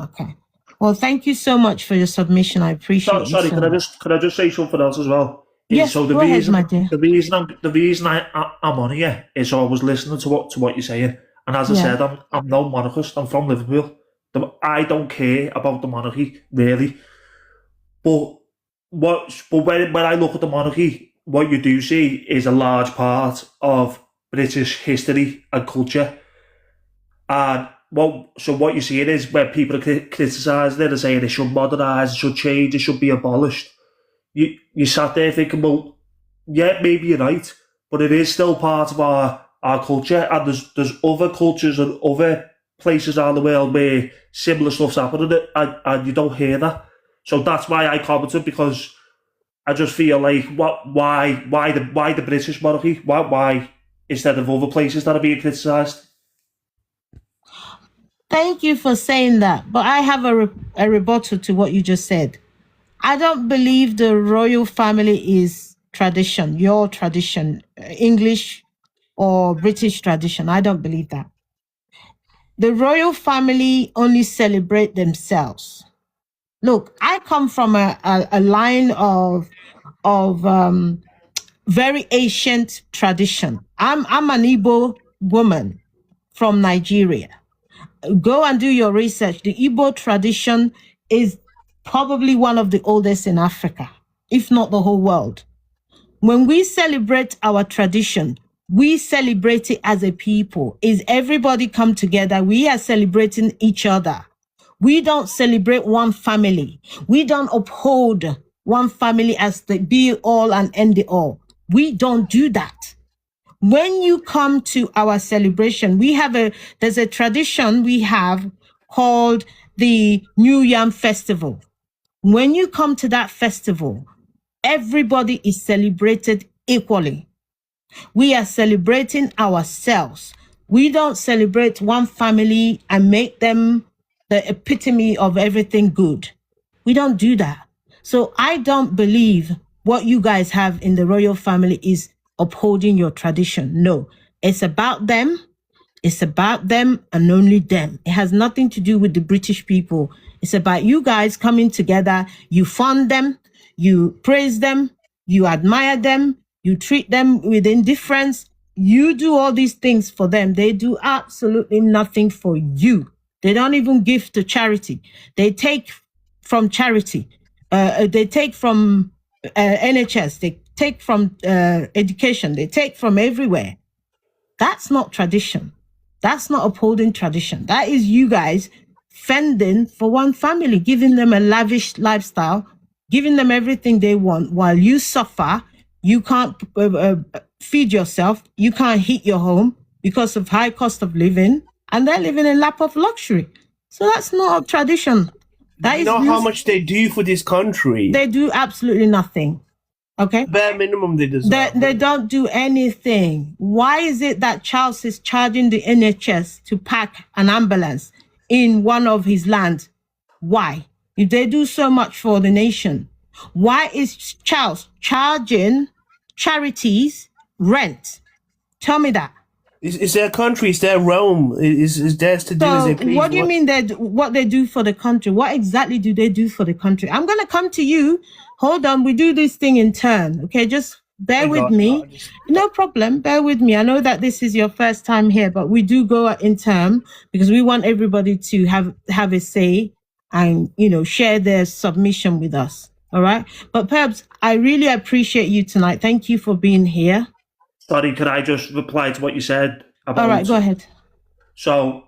Okay. Well, thank you so much for your submission. I appreciate it. Sorry, could I just say something else as well? Yes, so go ahead, my dear. The reason I'm on here is I was listening to what you're saying, and as I said, I'm no monarchist. I'm from Liverpool. I don't care about the monarchy really, but when I look at the monarchy, what you do see is a large part of British history and culture, and what you see it is where people are criticising it and saying it should modernise, it should change, it should be abolished. You sat there thinking, well, yeah, maybe you're right, but it is still part of our culture, and there's other cultures and other places around the world where similar stuff's happening, and you don't hear that. So that's why I commented, because I just feel like why the British monarchy? Why instead of other places that are being criticised? Thank you for saying that, but I have a rebuttal to what you just said. I don't believe the royal family is tradition, your tradition, English or British tradition. I don't believe that. The royal family only celebrate themselves. Look, I come from a line of very ancient tradition. I'm an Igbo woman from Nigeria. Go and do your research. The Igbo tradition is probably one of the oldest in Africa, if not the whole world. When we celebrate our tradition, we celebrate it as a people. Is everybody come together? We are celebrating each other. We don't celebrate one family. We don't uphold one family as the be all and end all. We don't do that. When you come to our celebration, there's a tradition we have called the New Yam Festival. When you come to that festival, everybody is celebrated equally. We are celebrating ourselves. We don't celebrate one family and make them the epitome of everything good. We don't do that. So I don't believe what you guys have in the royal family is upholding your tradition. No, it's about them. It's about them and only them. It has nothing to do with the British people. It's about you guys coming together. You fund them, you praise them, you admire them, you treat them with indifference. You do all these things for them. They do absolutely nothing for you. They don't even give to charity. They take from charity. They take from NHS. They take from education. They take from everywhere. That's not tradition. That's not upholding tradition. That is you guys fending for one family, giving them a lavish lifestyle, giving them everything they want while you suffer. You can't feed yourself. You can't heat your home because of high cost of living, and they're living in lap of luxury. So that's not a tradition. That you know how much they do for this country? They do absolutely nothing. Okay. Bare minimum they deserve. They don't do anything. Why is it that Charles is charging the NHS to pack an ambulance in one of his lands? Why? If they do so much for the nation, why is Charles charging charities rent? Tell me that. It's their country, it's their realm. It's theirs to do as they please. What do you mean what they do for the country? What exactly do they do for the country? I'm going to come to you. Hold on, we do this thing in turn, okay? Just bear with me. No problem, bear with me. I know that this is your first time here, but we do go in turn because we want everybody to have a say and, share their submission with us, all right? But perhaps I really appreciate you tonight. Thank you for being here. Sorry, can I just reply to what you said All right, go ahead. So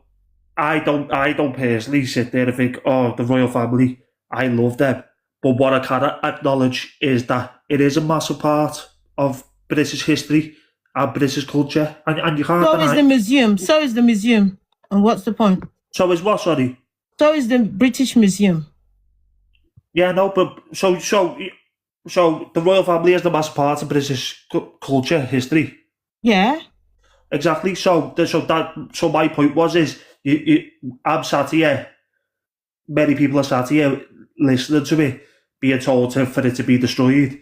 I don't personally sit there and think, oh, the royal family, I love them. But what I can acknowledge is that it is a massive part of British history and British culture, and you can't So deny. is the museum. So is the museum. And what's the point? So is what? Sorry. So is the British Museum. Yeah, no, but so the royal family is the massive part of British culture history. Yeah. Exactly. So my point was I'm sat here. Many people are sat here listening to me, being told for it to be destroyed.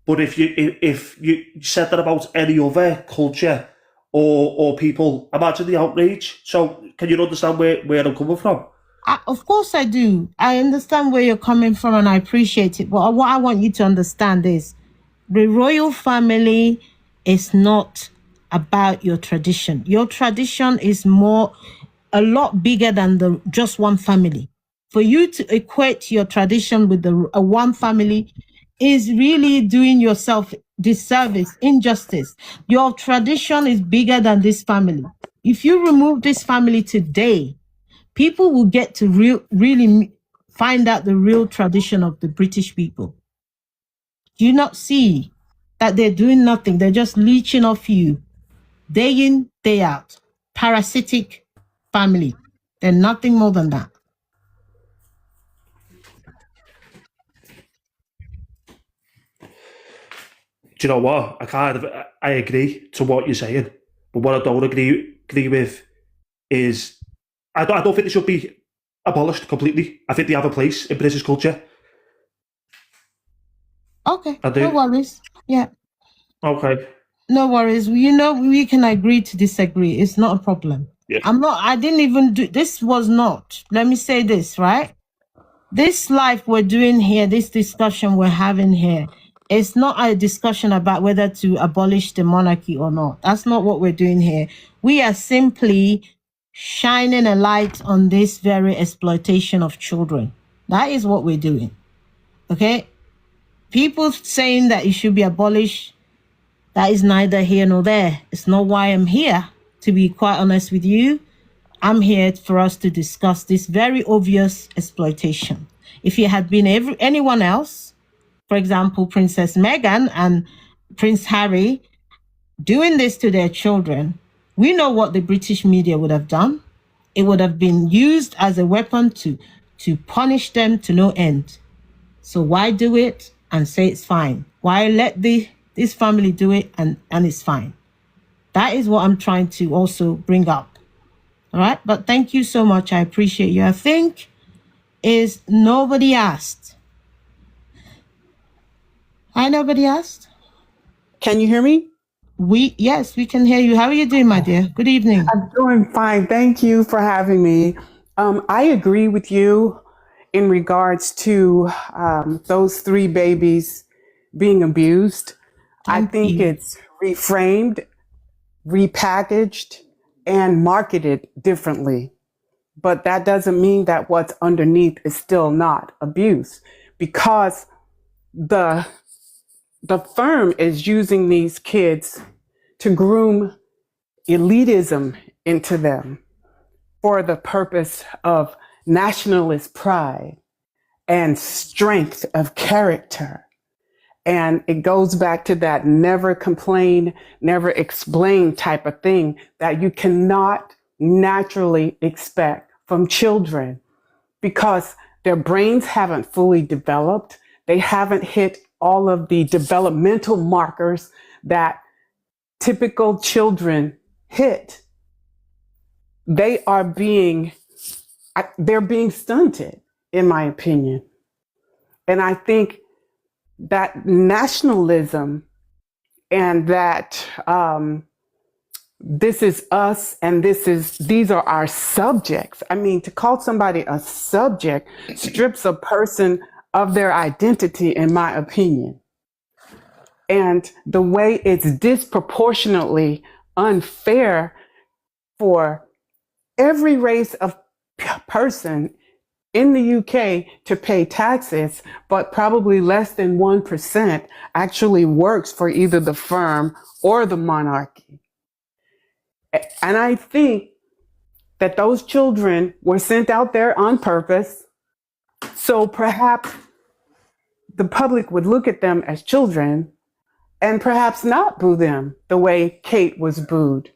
But if you said that about any other culture or people, imagine the outrage. So can you understand where I'm coming from? Of course I do. I understand where you're coming from and I appreciate it. But what I want you to understand is the royal family is not about your tradition. Your tradition is a lot bigger than just one family. For you to equate your tradition with the one family is really doing yourself disservice, injustice. Your tradition is bigger than this family. If you remove this family today, people will get to really find out the real tradition of the British people. Do you not see that they're doing nothing? They're just leeching off you day in, day out. Parasitic family. They're nothing more than that. Do you know what? I agree to what you're saying, but what I don't agree with is I don't think they should be abolished completely. I think they have a place in British culture. Okay, no worries. Yeah. Okay. No worries. You know, we can agree to disagree. It's not a problem. Yeah. I didn't even this was not, let me say this, right? This life we're doing here, this discussion we're having here, it's not a discussion about whether to abolish the monarchy or not. That's not what we're doing here. We are simply shining a light on this very exploitation of children. That is what we're doing. Okay? People saying that it should be abolished, that is neither here nor there. It's not why I'm here, to be quite honest with you. I'm here for us to discuss this very obvious exploitation. If it had been anyone else, for example, Princess Meghan and Prince Harry, doing this to their children, we know what the British media would have done. It would have been used as a weapon to punish them to no end. So why do it and say it's fine? Why let this family do it and it's fine? That is what I'm trying to also bring up. All right, but thank you so much. I appreciate you. I think is nobody asked. Hi, nobody asked. Can you hear me? Yes, we can hear you. How are you doing, my dear? Good evening. I'm doing fine. Thank you for having me. I agree with you in regards to those 3 babies being abused. I think it's reframed, repackaged, and marketed differently. But that doesn't mean that what's underneath is still not abuse, because the firm is using these kids to groom elitism into them for the purpose of nationalist pride and strength of character. And it goes back to that never complain, never explain type of thing that you cannot naturally expect from children, because their brains haven't fully developed. They haven't hit all of the developmental markers that typical children hit. They're being stunted, in my opinion. And I think that nationalism and that this is us and these are our subjects. I mean, to call somebody a subject strips a person of their identity, in my opinion. And the way it's disproportionately unfair for every race of person in the UK to pay taxes, but probably less than 1% actually works for either the firm or the monarchy. And I think that those children were sent out there on purpose. So perhaps the public would look at them as children and perhaps not boo them the way Kate was booed.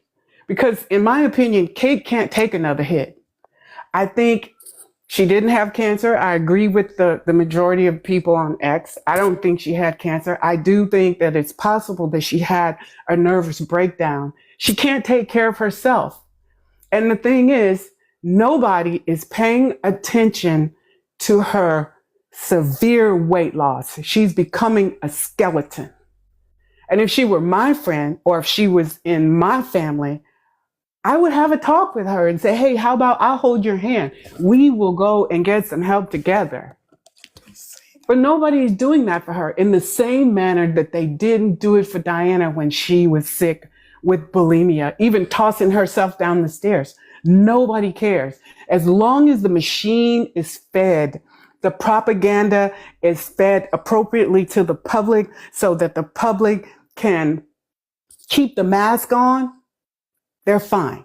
Because in my opinion, Kate can't take another hit. I think she didn't have cancer. I agree with the majority of people on X. I don't think she had cancer. I do think that it's possible that she had a nervous breakdown. She can't take care of herself. And the thing is, nobody is paying attention to her severe weight loss. She's becoming a skeleton. And if she were my friend, or if she was in my family, I would have a talk with her and say, hey, how about I'll hold your hand? We will go and get some help together. But nobody is doing that for her in the same manner that they didn't do it for Diana when she was sick with bulimia, even tossing herself down the stairs. Nobody cares. As long as the machine is fed, the propaganda is fed appropriately to the public so that the public can keep the mask on, they're fine.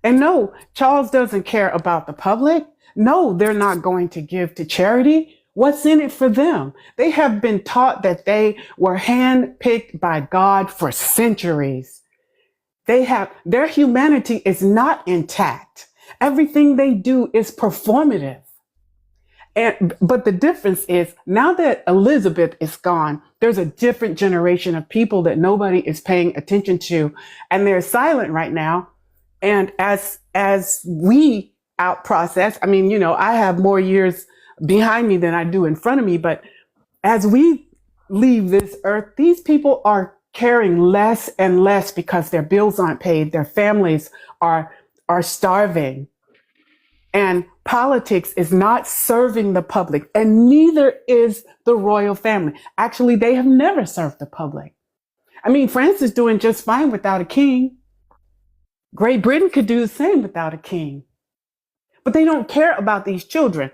And no, Charles doesn't care about the public. No, they're not going to give to charity. What's in it for them? They have been taught that they were handpicked by God for centuries. Their humanity is not intact. Everything they do is performative. But the difference is now that Elizabeth is gone, there's a different generation of people that nobody is paying attention to, and they're silent right now. And as we out process, I mean, I have more years behind me than I do in front of me, but as we leave this earth, these people are caring less and less because their bills aren't paid, their families are starving. And politics is not serving the public, and neither is the royal family. Actually, they have never served the public. I mean, France is doing just fine without a king. Great Britain could do the same without a king. But they don't care about these children.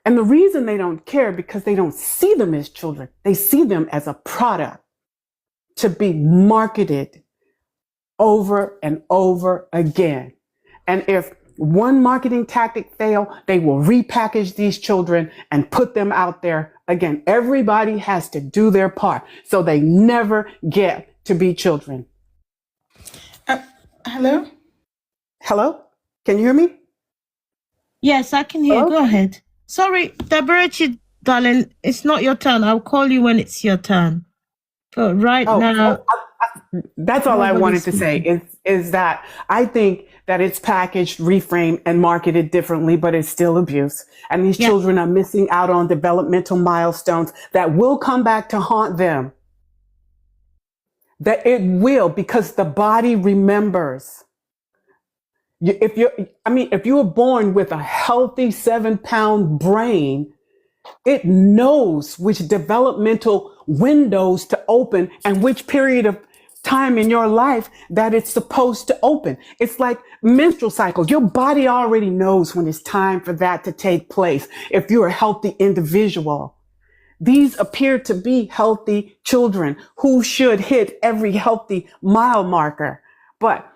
And the reason they don't care, because they don't see them as children. They see them as a product to be marketed over and over again. And if one marketing tactic fail, they will repackage these children and put them out there again. Everybody has to do their part, so they never get to be children. Hello? Hello? Can you hear me? Yes, I can hear. Hello? Go ahead. Sorry, Daberechi, darling, it's not your turn. I'll call you when it's your turn. But right now... That's all I wanted to say is that I think that it's packaged, reframed, and marketed differently, but it's still abuse. And these children are missing out on developmental milestones that will come back to haunt them. That it will, because the body remembers. If you were born with a healthy 7-pound brain, it knows which developmental windows to open and which period of time in your life that it's supposed to open. It's like menstrual cycle. Your body already knows when it's time for that to take place. If you're a healthy individual, these appear to be healthy children who should hit every healthy mile marker. But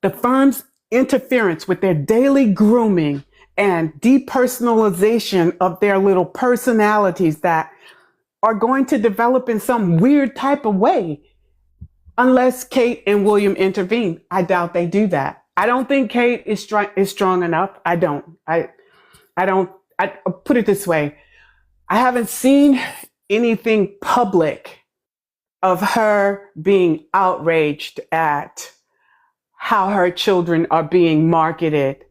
the firm's interference with their daily grooming and depersonalization of their little personalities that are going to develop in some weird type of way, unless Kate and William intervene. I doubt they do that. I don't think Kate is strong enough. I don't. I put it this way. I haven't seen anything public of her being outraged at how her children are being marketed.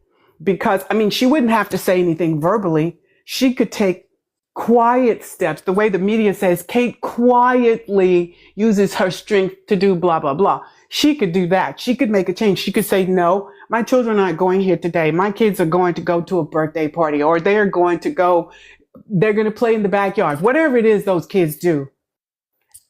Because, she wouldn't have to say anything verbally. She could take quiet steps. The way the media says Kate quietly uses her strength to do blah, blah, blah. She could do that. She could make a change. She could say, no, my children aren't going here today. My kids are going to go to a birthday party, or they're going to play in the backyard. Whatever it is those kids do.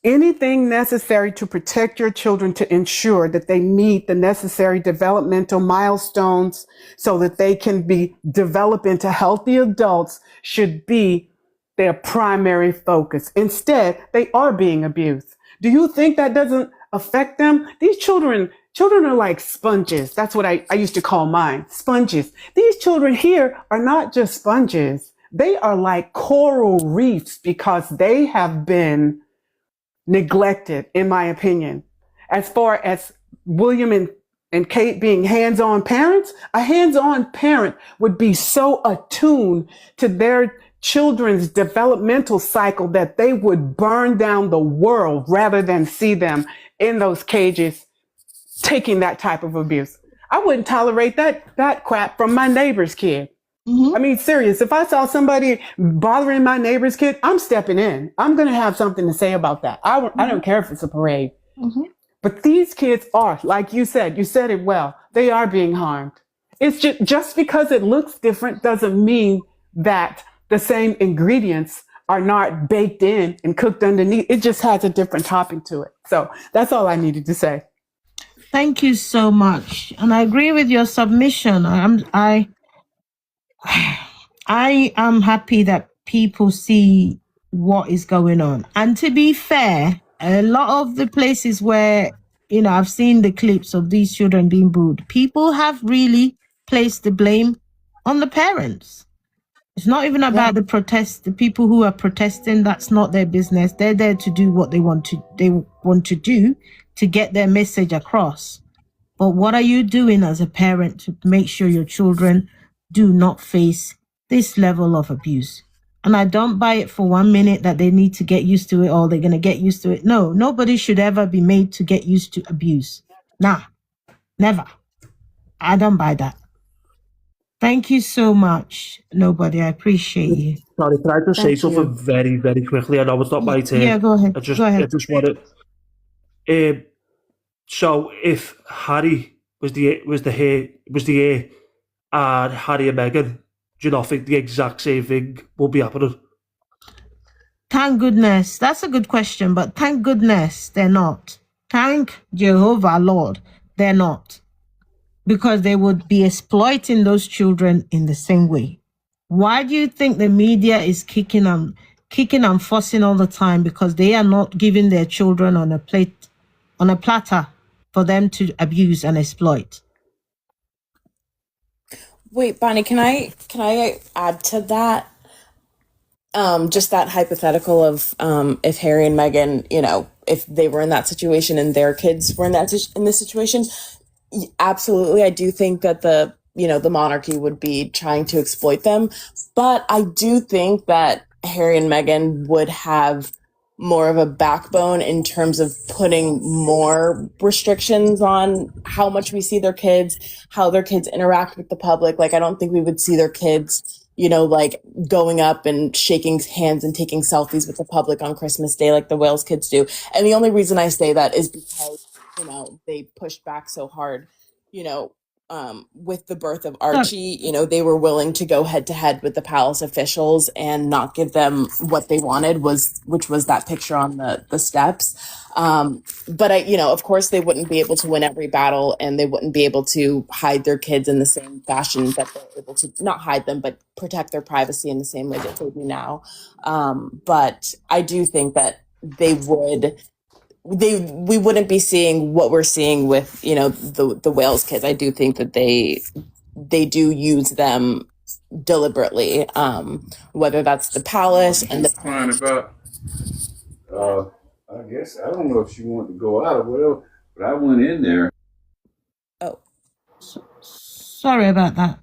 Anything necessary to protect your children, to ensure that they meet the necessary developmental milestones so that they can develop into healthy adults, should be their primary focus. Instead, they are being abused. Do you think that doesn't affect them. These children are like sponges. That's what I used to call mine, sponges. These children here are not just sponges. They are like coral reefs because they have been neglected, in my opinion. As far as William and Kate being hands-on parents, a hands-on parent would be so attuned to their children's developmental cycle that they would burn down the world rather than see them in those cages taking that type of abuse. I wouldn't tolerate that crap from my neighbor's kid. I mean, serious. If I saw somebody bothering my neighbor's kid, I'm stepping in. I'm going to have something to say about that. I don't care if it's a parade. But these kids are, like you said it well, they are being harmed. It's just because it looks different doesn't mean that the same ingredients are not baked in and cooked underneath. It just has a different topping to it. So that's all I needed to say. Thank you so much. And I agree with your submission. I am happy that people see what is going on. And to be fair, a lot of the places where, I've seen the clips of these children being booed, people have really placed the blame on the parents. It's not even about the protest. The people who are protesting, that's not their business. They're there to do what they want to do to get their message across. But what are you doing as a parent to make sure your children do not face this level of abuse? And I don't buy it for 1 minute that they need to get used to it or they're going to get used to it. No, nobody should ever be made to get used to abuse. Nah, never. I don't buy that. Thank you so much, Nobody. I appreciate you. Sorry, can I just say something very, very quickly? I know it's not my turn. Yeah, go ahead. I just want to. So if Harry was the heir, and Harry and Meghan, do you not think the exact same thing will be happening? Thank goodness. That's a good question, but thank goodness they're not. Thank Jehovah Lord, they're not. Because they would be exploiting those children in the same way. Why do you think the media is kicking and fussing all the time? Because they are not giving their children on a platter for them to abuse and exploit. Wait, Bonnie, can I add to that? Just that hypothetical of if Harry and Meghan, if they were in that situation and their kids were in this situation, absolutely, I do think that the monarchy would be trying to exploit them. But I do think that Harry and Meghan would have more of a backbone in terms of putting more restrictions on how much we see their kids, how their kids interact with the public. Like, I don't think we would see their kids, like going up and shaking hands and taking selfies with the public on Christmas Day like the Wales kids do. And the only reason I say that is because, they pushed back so hard, with the birth of Archie, they were willing to go head to head with the palace officials and not give them what they wanted, which was that picture on the steps. But of course they wouldn't be able to win every battle, and they wouldn't be able to hide their kids in the same fashion that they're able to, not hide them, but protect their privacy in the same way that they do now. But I do think that we wouldn't be seeing what we're seeing with the Wales kids. I do think that they do use them deliberately, whether that's the palace and the crying about. I guess I don't know if she wanted to go out or whatever, but I went in there. Oh, sorry about that.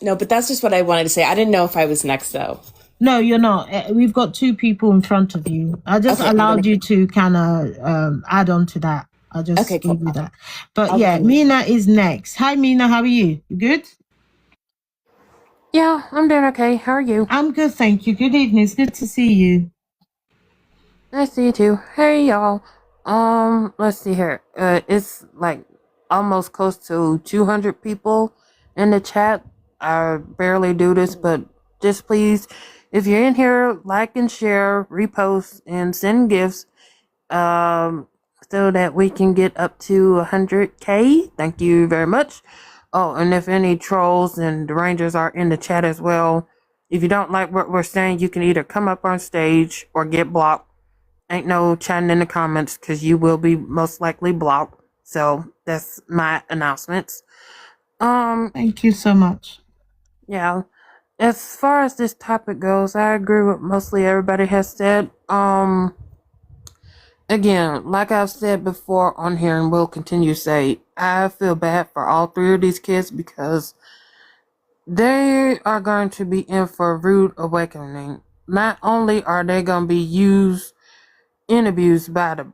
No, but that's just what I wanted to say. I didn't know if I was next though. No, you're not. We've got two people in front of you. I just allowed you to kind of add on to that. I'll just give you that. But Mina is next. Hi, Mina. How are you? You good? Yeah, I'm doing okay. How are you? I'm good, thank you. Good evening. It's good to see you. Nice to see you too. Hey, y'all. Let's see here. It's like almost close to 200 people in the chat. I barely do this, but just please, if you're in here, like and share, repost, and send gifts, so that we can get up to 100K. Thank you very much. Oh, and if any trolls and derangers are in the chat as well, if you don't like what we're saying, you can either come up on stage or get blocked. ain't no chatting in the comments because you will be most likely blocked. So that's my announcements. Thank you so much. Yeah. As far as this topic goes, I agree with mostly everybody has said. Again, like I've said before on here and will continue to say, I feel bad for all three of these kids because they are going to be in for a rude awakening. Not only are they going to be used and abused by the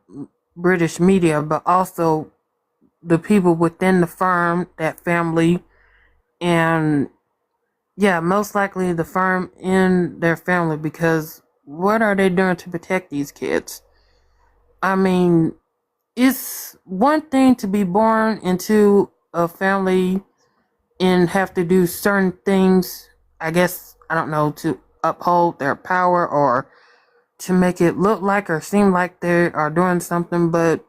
British media, but also the people within the firm, that family, and yeah, most likely the firm and their family, because what are they doing to protect these kids? I mean, it's one thing to be born into a family and have to do certain things, I guess, I don't know, to uphold their power or to make it look like or seem like they are doing something, but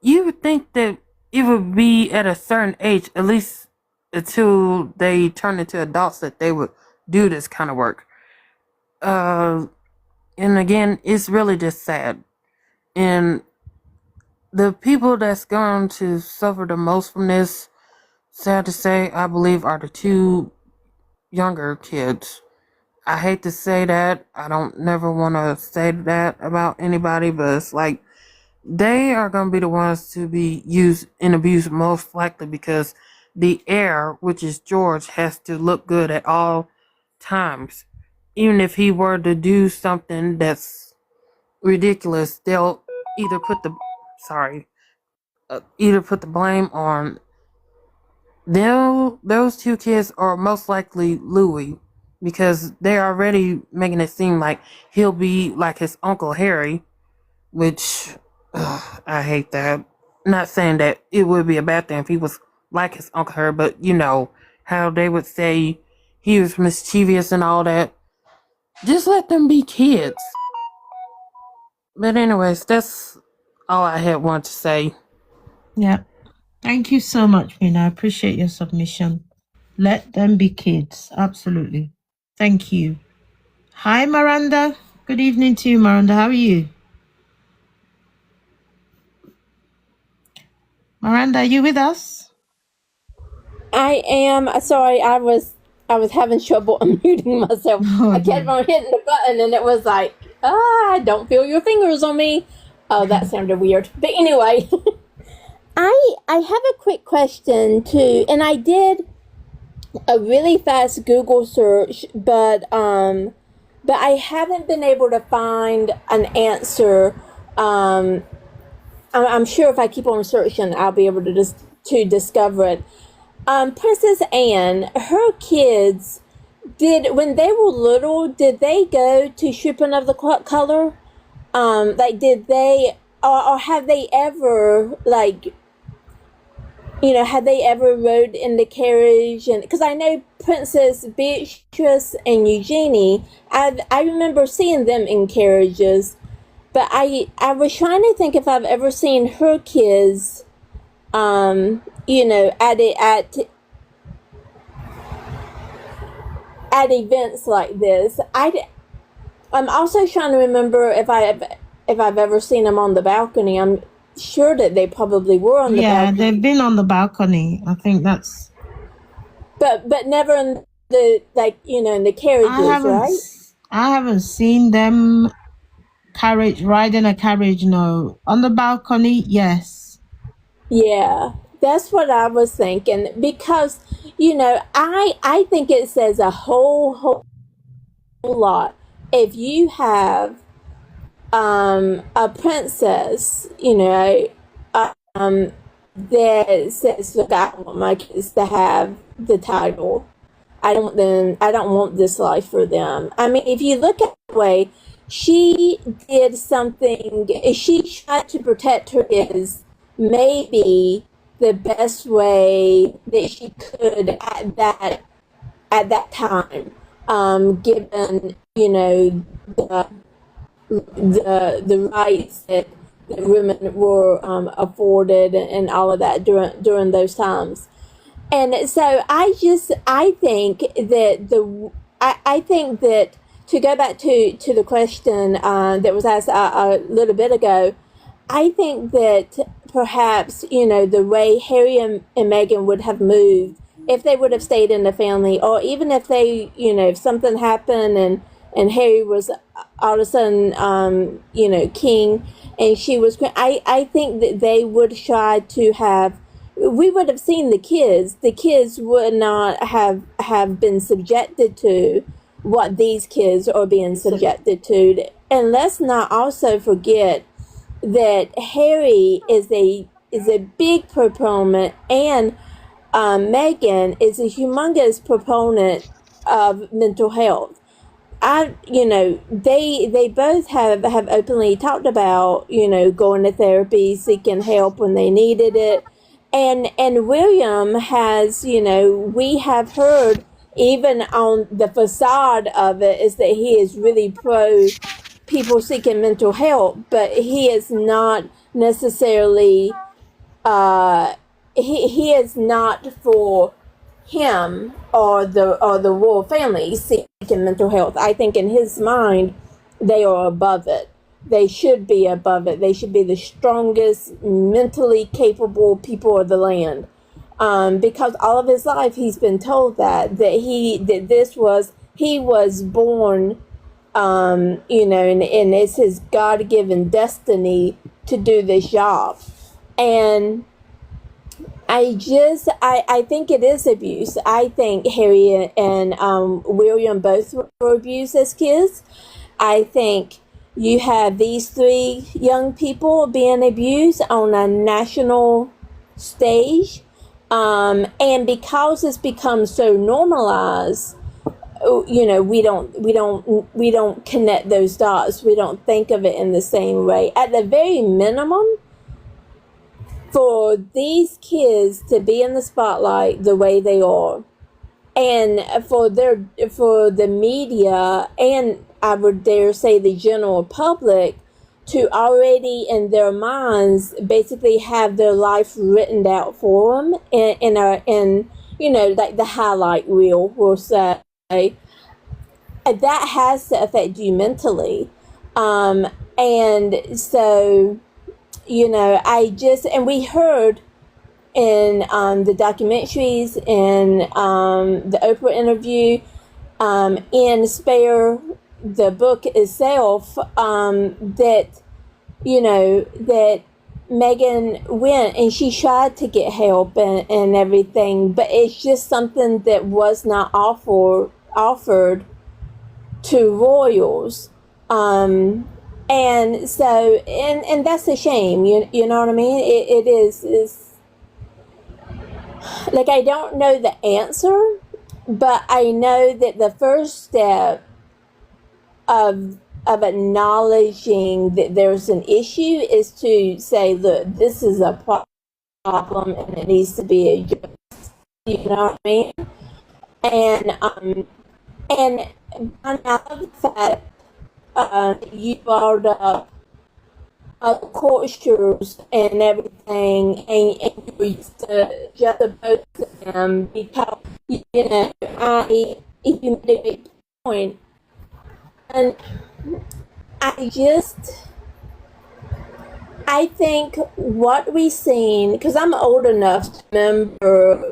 you would think that it would be at a certain age, at least until they turn into adults, that they would do this kind of work. And again, it's really just sad. And the people that's going to suffer the most from this, sad to say, I believe, are the two younger kids. I hate to say that. I don't never want to say that about anybody, but it's like they are going to be the ones to be used and abused most likely because the heir, which is George, has to look good at all times. Even if he were to do something that's ridiculous, they'll either put the blame on those two kids or most likely Louis, because they're already making it seem like he'll be like his Uncle Harry, which I hate that. Not saying that it would be a bad thing if he was like his Uncle Harry, but you know how they would say he was mischievous and all that. Just let them be kids. But anyways, that's all I had wanted to say. Yeah. Thank you so much, Mina. I appreciate your submission. Let them be kids. Absolutely. Thank you. Hi, Miranda. Good evening to you, Miranda. How are you? Miranda, are you with us? I am. Sorry, I was having trouble unmuting myself. I kept on hitting the button, and it was like, don't feel your fingers on me. Oh, that sounded weird. But anyway, I have a quick question too, and I did a really fast Google search, but I haven't been able to find an answer. I'm sure if I keep on searching, I'll be able to discover it. Princess Anne, her kids, when they were little, did they go to Shipping of the Color? Did they, or have they ever, had they ever rode in the carriage? And because I know Princess Beatrice and Eugenie, I remember seeing them in carriages, but I was trying to think if I've ever seen her kids, at events like this. I'm also trying to remember if I've ever seen them on the balcony. I'm sure that they probably were on the balcony. Yeah, they've been on the balcony. I think that's. But never in the in the carriages, right? I haven't seen them riding a carriage. No, on the balcony, yes. Yeah, that's what I was thinking, because I think it says a whole lot if you have a princess, that says, look, I want my kids to have the title. I don't want this life for them. I mean, if you look at the way she did something, she tried to protect her kids maybe the best way that she could at that time, given the rights that women were afforded and all of that during those times. And so I think that to go back to the question that was asked a little bit ago, I think that perhaps, the way Harry and Meghan would have moved if they would have stayed in the family, or even if they, if something happened and Harry was all of a sudden, king and she was queen, I think that they would try to have, we would have seen the kids would not have been subjected to what these kids are being subjected to. And let's not also forget that Harry is a big proponent, and Meghan is a humongous proponent of mental health. They both have openly talked about, going to therapy, seeking help when they needed it. And William has, we have heard even on the facade of it is that he is really pro people seeking mental help, but he is not necessarily he is not for him or the royal family seeking mental health. I think in his mind they are above it. They should be above it. They should be the strongest, mentally capable people of the land. Because all of his life he's been told that he was born, and it's his God-given destiny to do this job. And I think it is abuse. I think Harry and William both were abused as kids. I think you have these three young people being abused on a national stage. And because it's become so normalized, we don't connect those dots. We don't think of it in the same way. At the very minimum, for these kids to be in the spotlight the way they are, and for the media, and I would dare say the general public, to already in their minds basically have their life written out for them in like the highlight reel, we'll say, that has to affect you mentally. And so, and we heard in the documentaries and the Oprah interview, in Spare, the book itself, that Meghan went and she tried to get help and everything, but it's just something that was not offered to royals. And so, and that's a shame, you know what I mean? It's like, I don't know the answer, but I know that the first step of acknowledging that there's an issue is to say, look, this is a problem and it needs to be addressed, you know what I mean? And I love the fact you brought up cultures and everything, and you used to juxtapose them because, you made a big point. And I think what we've seen, because I'm old enough to remember,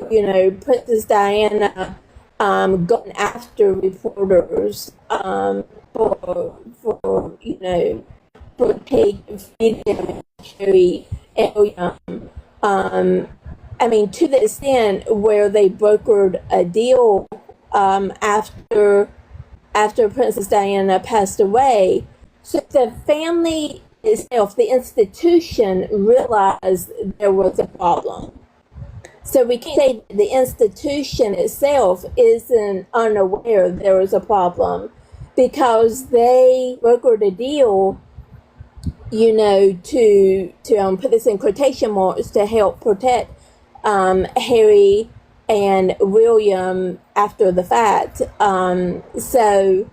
Princess Diana going after reporters for taking freedom Harry and William. I mean, to the extent where they brokered a deal after Princess Diana passed away. So the family itself, the institution, realized there was a problem. So we can't say the institution itself isn't unaware there was a problem, because they brokered a deal, to put this in quotation marks, to help protect Harry and William after the fact. So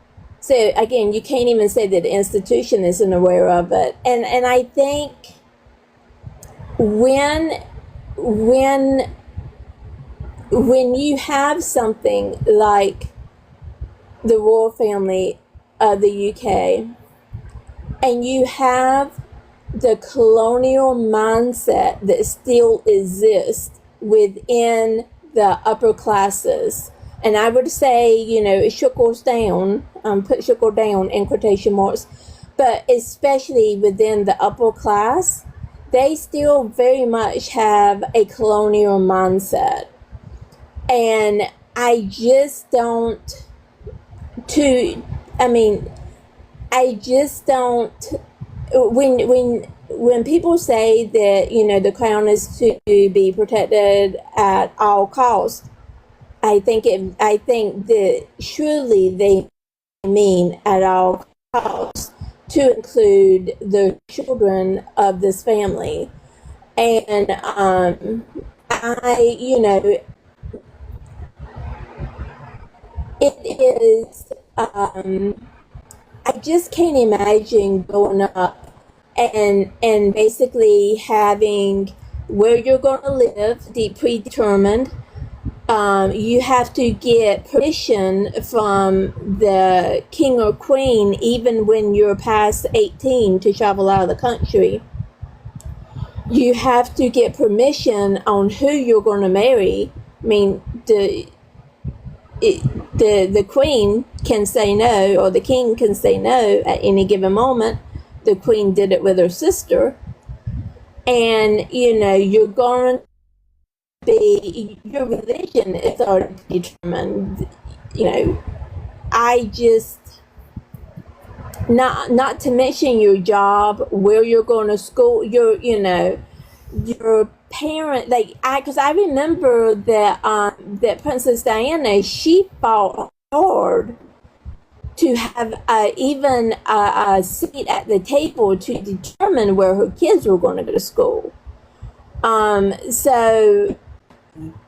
again, you can't even say that the institution isn't aware of it. And I think when you have something like the royal family of the UK, and you have the colonial mindset that still exists within the upper classes. And I would say, it trickles down, put trickle down in quotation marks, but especially within the upper class, they still very much have a colonial mindset. And I just don't, I just don't, when people say that, the crown is to be protected at all costs, I think that surely they mean at all costs to include the children of this family. And it is, I just can't imagine growing up and basically having where you're going to live predetermined. You have to get permission from the king or queen even when you're past 18 to travel out of the country. You have to get permission on who you're going to marry. I mean, the queen can say no, or the king can say no at any given moment. The queen did it with her sister. And, you're going to be, your religion is already determined. I just, not to mention your job, where you're going to school, your parent, because I remember that Princess Diana, she fought hard to have even a seat at the table to determine where her kids were going to go to school. So,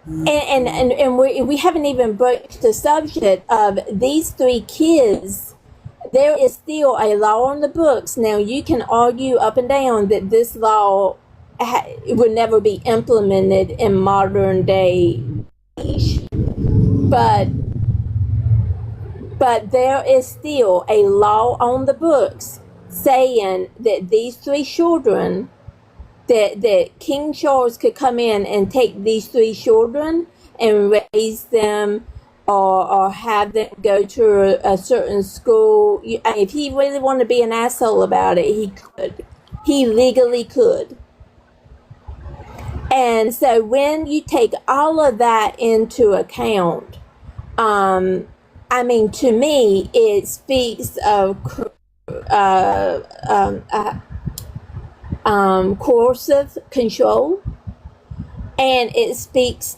and we haven't even broached the subject of these 3 kids. There is still a law on the books. Now, you can argue up and down that this law would never be implemented in modern day, but there is still a law on the books saying that these 3 children, that King Charles could come in and take these 3 children and raise them, or have them go to a certain school. If he really wanted to be an asshole about it, he could. He legally could. And so when you take all of that into account, to me, it speaks of coercive control, and it just speaks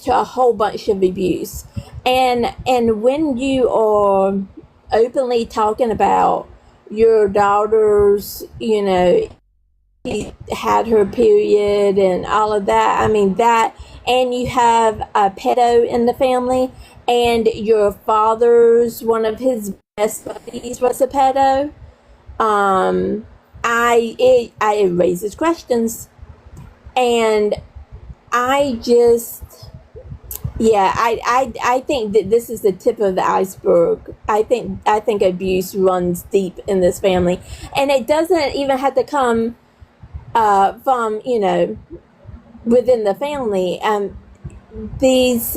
to a whole bunch of abuse. And when you are openly talking about your daughter's, she had her period and all of that, and you have a pedo in the family, and your father's, one of his best buddies was a pedo, it raises questions. And I think that this is the tip of the iceberg. I think abuse runs deep in this family, and it doesn't even have to come from within the family. These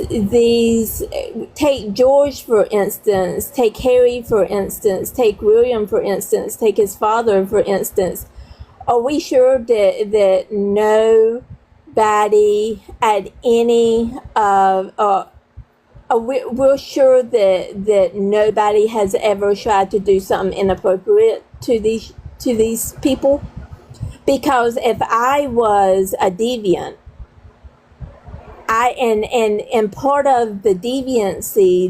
take George for instance, take Harry for instance, take William for instance, take his father for instance. Are we sure that nobody at any we're sure that nobody has ever tried to do something inappropriate to these people? Because if I was a deviant, and part of the deviancy,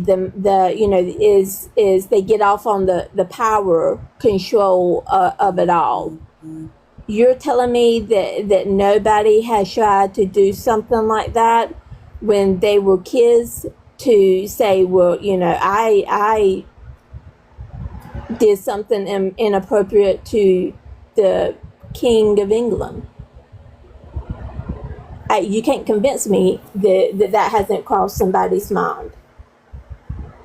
is they get off on the power control of it all. You're telling me that nobody has tried to do something like that when they were kids, to say, well, I did something inappropriate to the King of England. You can't convince me that hasn't crossed somebody's mind.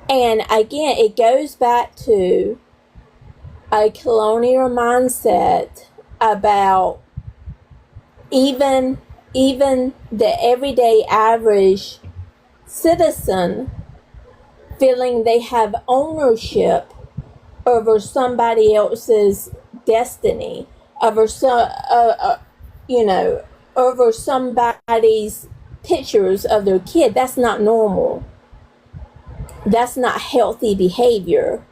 And again, it goes back to a colonial mindset about even the everyday average citizen feeling they have ownership over somebody else's destiny, over over somebody's pictures of their kid. That's not normal. That's not healthy behavior.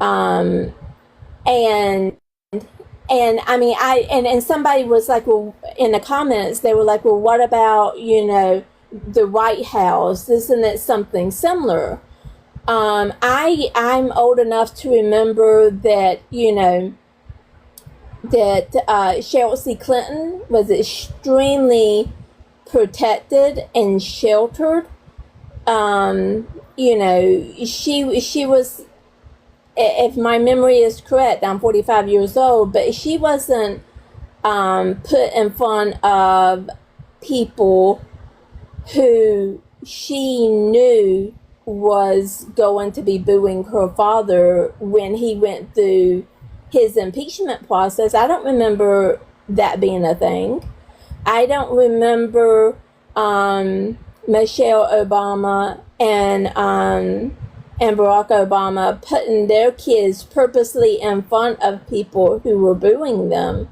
And I mean, and somebody was like, well, in the comments, they were like, well, what about, the White House? Isn't it something similar? I'm old enough to remember that, that Chelsea Clinton was extremely protected and sheltered. She was, if my memory is correct, I'm 45 years old, but she wasn't put in front of people who she knew was going to be booing her father when he went through his impeachment process. I don't remember that being a thing. I don't remember Michelle Obama and Barack Obama putting their kids purposely in front of people who were booing them.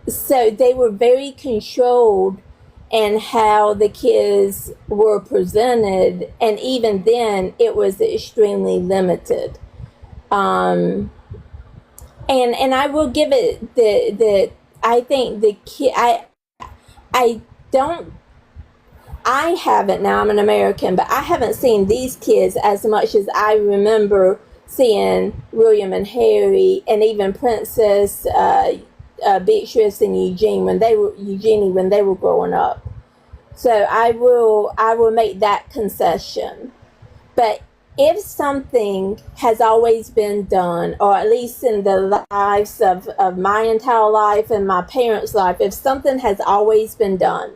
So they were very controlled in how the kids were presented, and even then it was extremely limited. And I will give it the I think the kid I haven't, now I'm an American, but I haven't seen these kids as much as I remember seeing William and Harry, and even Princess Beatrice and Eugenie when they were growing up. So I will make that concession. But if something has always been done, or at least in the lives of my entire life and my parents' life, if something has always been done,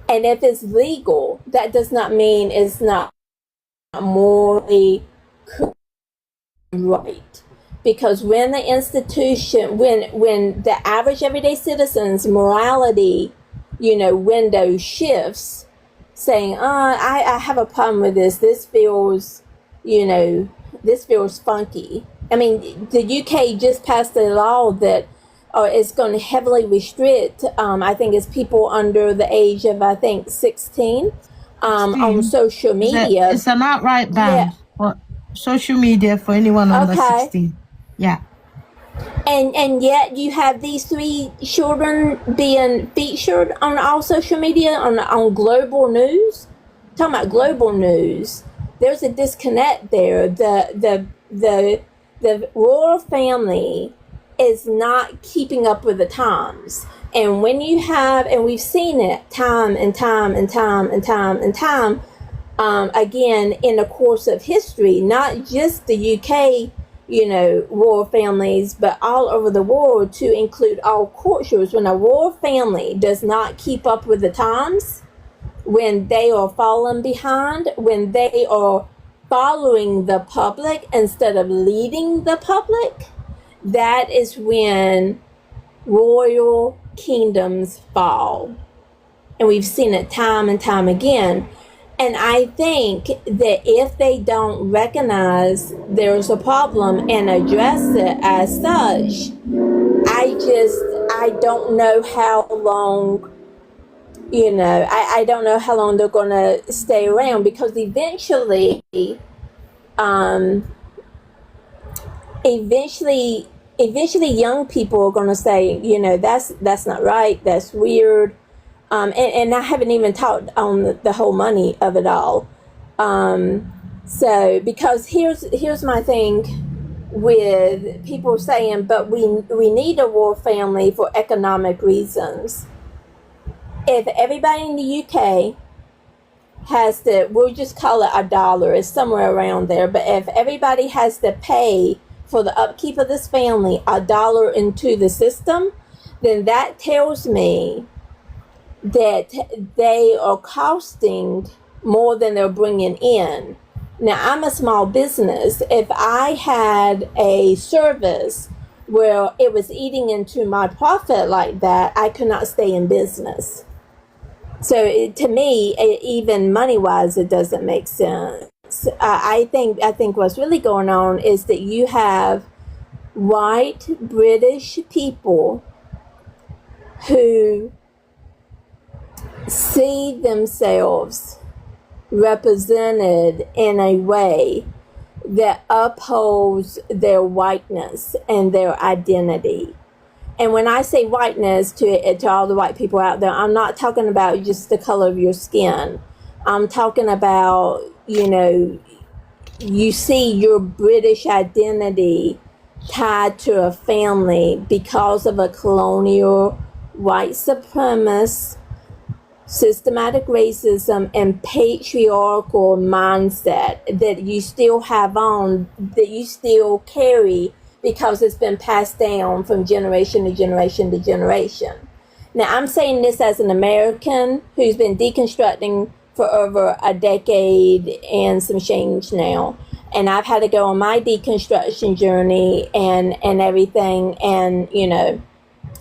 and if it's legal, that does not mean it's not morally right. Because when the institution, when the average everyday citizen's morality, window shifts, saying, I have a problem with this. This feels funky. I mean, the UK just passed a law that is going to heavily restrict, I think it's people under the age of, 16, on social media. It's an outright ban for social media for anyone under 16. Yeah. And yet you have these 3 children being featured on all social media, on global news. Talking about global news, there's a disconnect there. The royal family is not keeping up with the times. And when you have, and we've seen it time and time, again, in the course of history, not just the UK, royal families, but all over the world, to include all cultures. When a royal family does not keep up with the times, when they are falling behind, when they are following the public instead of leading the public, that is when royal kingdoms fall. And we've seen it time and time again. And I think that if they don't recognize there's a problem and address it as such, I don't know how long, I don't know how long they're going to stay around, because eventually young people are going to say, that's not right, that's weird. And I haven't even talked on the whole money of it all. So, because here's my thing with people saying, but we need a royal family for economic reasons. If everybody in the UK has to, we'll just call it $1, it's somewhere around there, but if everybody has to pay for the upkeep of this family $1 into the system, then that tells me that they are costing more than they're bringing in. Now, I'm a small business. If I had a service where it was eating into my profit like that, I could not stay in business. So to me, even money-wise, it doesn't make sense. I think what's really going on is that you have white British people who see themselves represented in a way that upholds their whiteness and their identity. And when I say whiteness to all the white people out there, I'm not talking about just the color of your skin. I'm talking about, you see your British identity tied to a family because of a colonial white supremacist, systematic racism, and patriarchal mindset that you still have on, that you still carry because it's been passed down from generation to generation to generation. Now, I'm saying this as an American who's been deconstructing for over a decade and some change now. And I've had to go on my deconstruction journey and everything. And,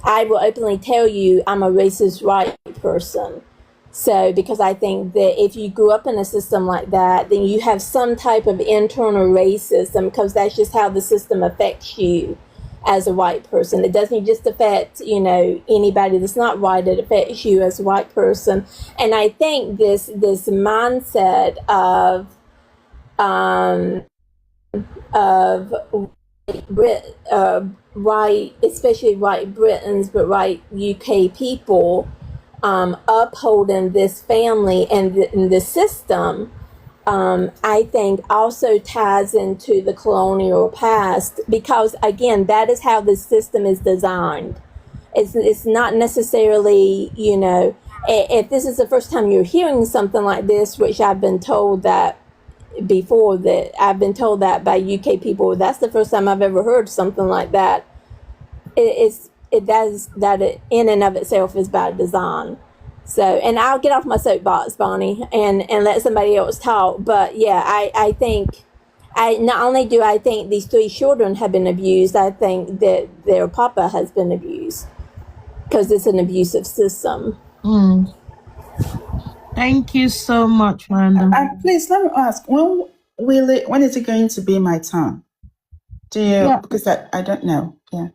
I will openly tell you I'm a racist white person. So, because I think that if you grew up in a system like that, then you have some type of internal racism, because that's just how the system affects you as a white person. It doesn't just affect, anybody that's not white. It affects you as a white person. And I think this mindset of white, especially white Britons, but white UK people, upholding this family and the system, I think also ties into the colonial past, because again, that is how the system is designed. It's not necessarily, if this is the first time you're hearing something like this, which I've been told that before, that I've been told that by UK people, that's the first time I've ever heard something like that. That in and of itself is by design. So, and I'll get off my soapbox, Bonnie, and let somebody else talk. But yeah, I think, not only do I think these 3 children have been abused, I think that their papa has been abused, because it's an abusive system. Thank you so much, Miranda. Please let me ask, when is it going to be my turn? Do you? Yeah. Because I don't know. Yeah.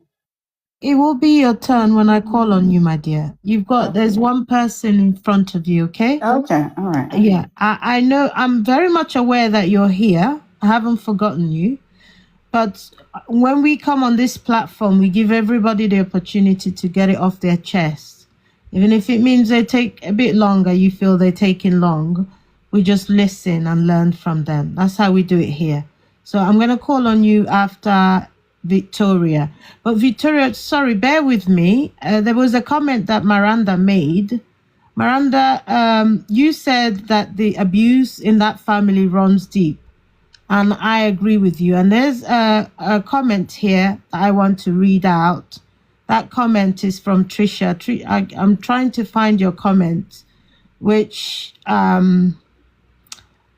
It will be your turn when I call on you, my dear. There's one person in front of you, okay? Okay, all right. Yeah, I know, I'm very much aware that you're here. I haven't forgotten you. But when we come on this platform, we give everybody the opportunity to get it off their chest. Even if it means they take a bit longer, you feel they're taking long, we just listen and learn from them. That's how we do it here. So I'm going to call on you after Victoria. But Victoria, sorry, bear with me. There was a comment that Miranda made. Miranda, you said that the abuse in that family runs deep. And I agree with you. And there's a comment here that I want to read out. That comment is from Trisha. I'm trying to find your comment, which I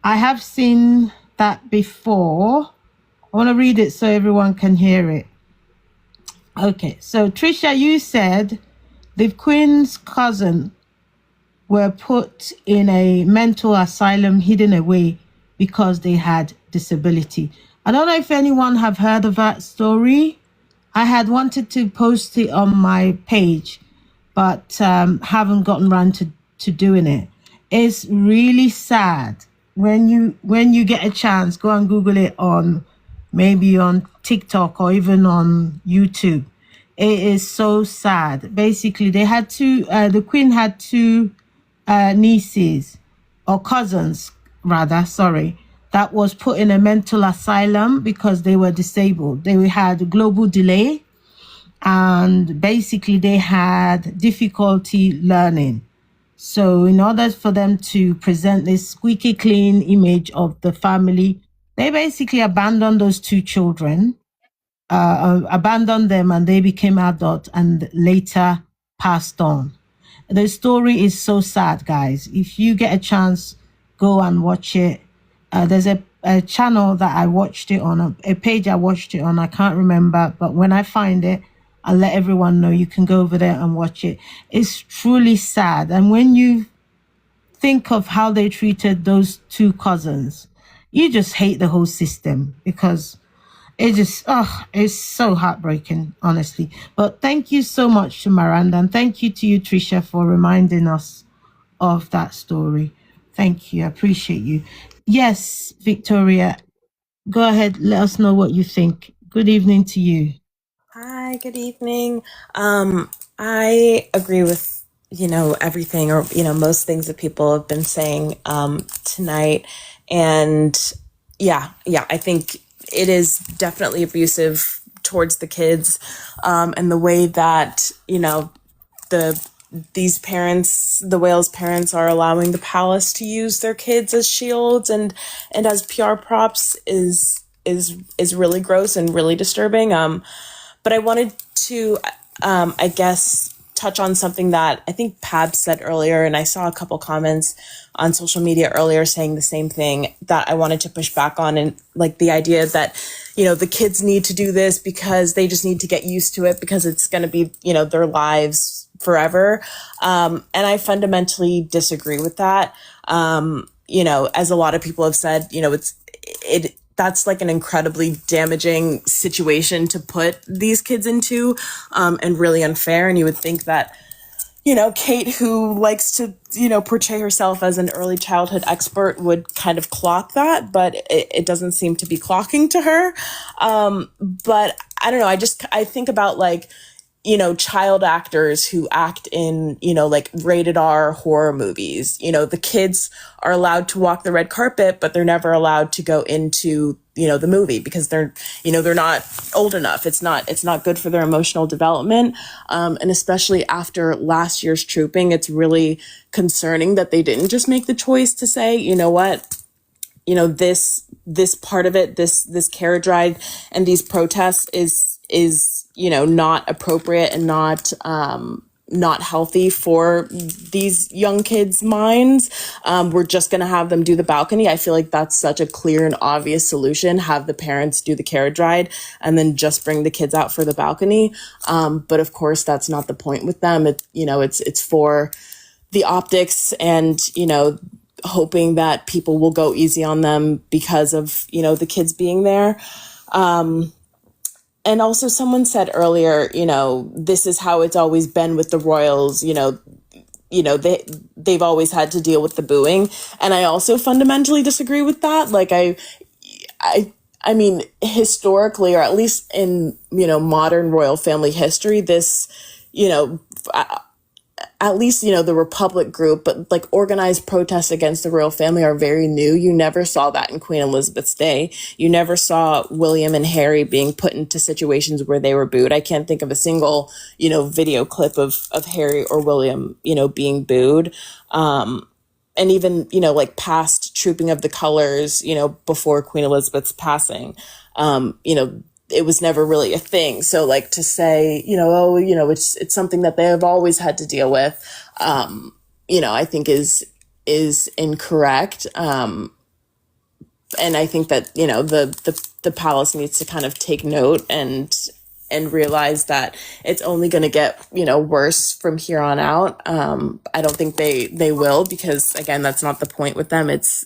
have seen that before. I want to read it so everyone can hear it. Okay, so Trisha, you said the Queen's cousin were put in a mental asylum hidden away because they had disability. I don't know if anyone have heard of that story. I had wanted to post it on my page, but haven't gotten around to doing it. It's really sad. When you get a chance, go and Google it maybe on TikTok or even on YouTube. It is so sad. Basically, they had the Queen had 2 nieces, or cousins rather, sorry, that was put in a mental asylum because they were disabled. They had global delay, and basically they had difficulty learning. So in order for them to present this squeaky clean image of the family, they basically abandoned those 2 children, abandoned them, and they became adults and later passed on. The story is so sad, guys. If you get a chance, go and watch it. There's a channel that I watched it on, a page I watched it on. I can't remember, but when I find it, I'll let everyone know. You can go over there and watch it. It's truly sad. And when you think of how they treated those two cousins, you just hate the whole system, because it's so heartbreaking, honestly. But thank you so much to Miranda, and thank you to you, Trisha, for reminding us of that story. Thank you. I appreciate you. Yes, Victoria, go ahead. Let us know what you think. Good evening to you. Hi, good evening. I agree with, everything, or, most things that people have been saying tonight. And I think it is definitely abusive towards the kids. And the way that, these parents, the Wales parents, are allowing the palace to use their kids as shields and as PR props is really gross and really disturbing. But I wanted to, I guess, touch on something that I think Pab said earlier, and I saw a couple comments on social media earlier saying the same thing that I wanted to push back on, and like the idea that, the kids need to do this because they just need to get used to it because it's going to be, their lives forever. And I fundamentally disagree with that. As a lot of people have said, that's like an incredibly damaging situation to put these kids into, and really unfair. And you would think that, Kate, who likes to, portray herself as an early childhood expert, would kind of clock that, but it doesn't seem to be clocking to her. But I don't know. I think about like, child actors who act in, like rated R horror movies. The kids are allowed to walk the red carpet, but they're never allowed to go into, the movie because they're not old enough. It's not good for their emotional development. And especially after last year's trooping, it's really concerning that they didn't just make the choice to say, you know what, this part of it, this carriage ride and these protests is not appropriate and not healthy for these young kids' minds. We're just going to have them do the balcony. I feel like that's such a clear and obvious solution. Have the parents do the carriage ride and then just bring the kids out for the balcony. But of course, that's not the point with them. It's for the optics and, hoping that people will go easy on them because of, the kids being there. And also someone said earlier, this is how it's always been with the royals, they've always had to deal with the booing. And I also fundamentally disagree with that. Like I mean, historically, or at least in, modern royal family history, this, at least, the Republic group, but like organized protests against the royal family are very new. You never saw that in Queen Elizabeth's day. You never saw William and Harry being put into situations where they were booed. I can't think of a single, video clip of Harry or William, being booed. And even, like past Trooping of the Colors, before Queen Elizabeth's passing, it was never really a thing. So like to say, it's something that they have always had to deal with, I think is incorrect. And I think that, the palace needs to kind of take note and realize that it's only going to get, worse from here on out. I don't think they will, because again, that's not the point with them. It's,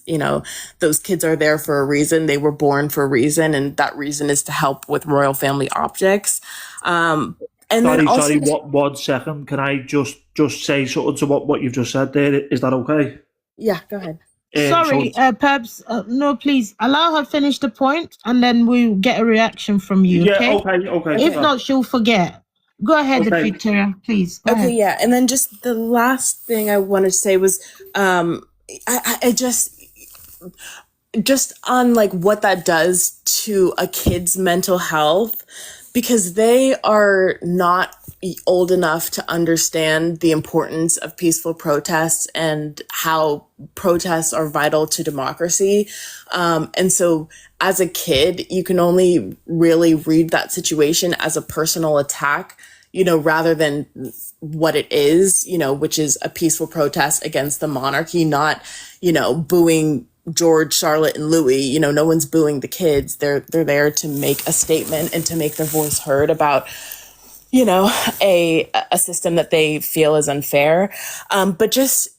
those kids are there for a reason. They were born for a reason. And that reason is to help with royal family objects. And sorry, one second. Can I just say something to what you've just said there? Is that okay? Yeah, go ahead. Sorry, Pabs, no, please allow her finish the point, and then we'll get a reaction from you. Yeah, okay. If not, she'll forget. Go ahead, Victoria, please. Go ahead. Yeah, and then just the last thing I wanted to say was, I just on like what that does to a kid's mental health, because they are not old enough to understand the importance of peaceful protests and how protests are vital to democracy. And so as a kid, you can only really read that situation as a personal attack, rather than what it is, which is a peaceful protest against the monarchy, not, booing George, Charlotte, and Louis. No one's booing the kids. They're there to make a statement and to make their voice heard about, a system that they feel is unfair. But just,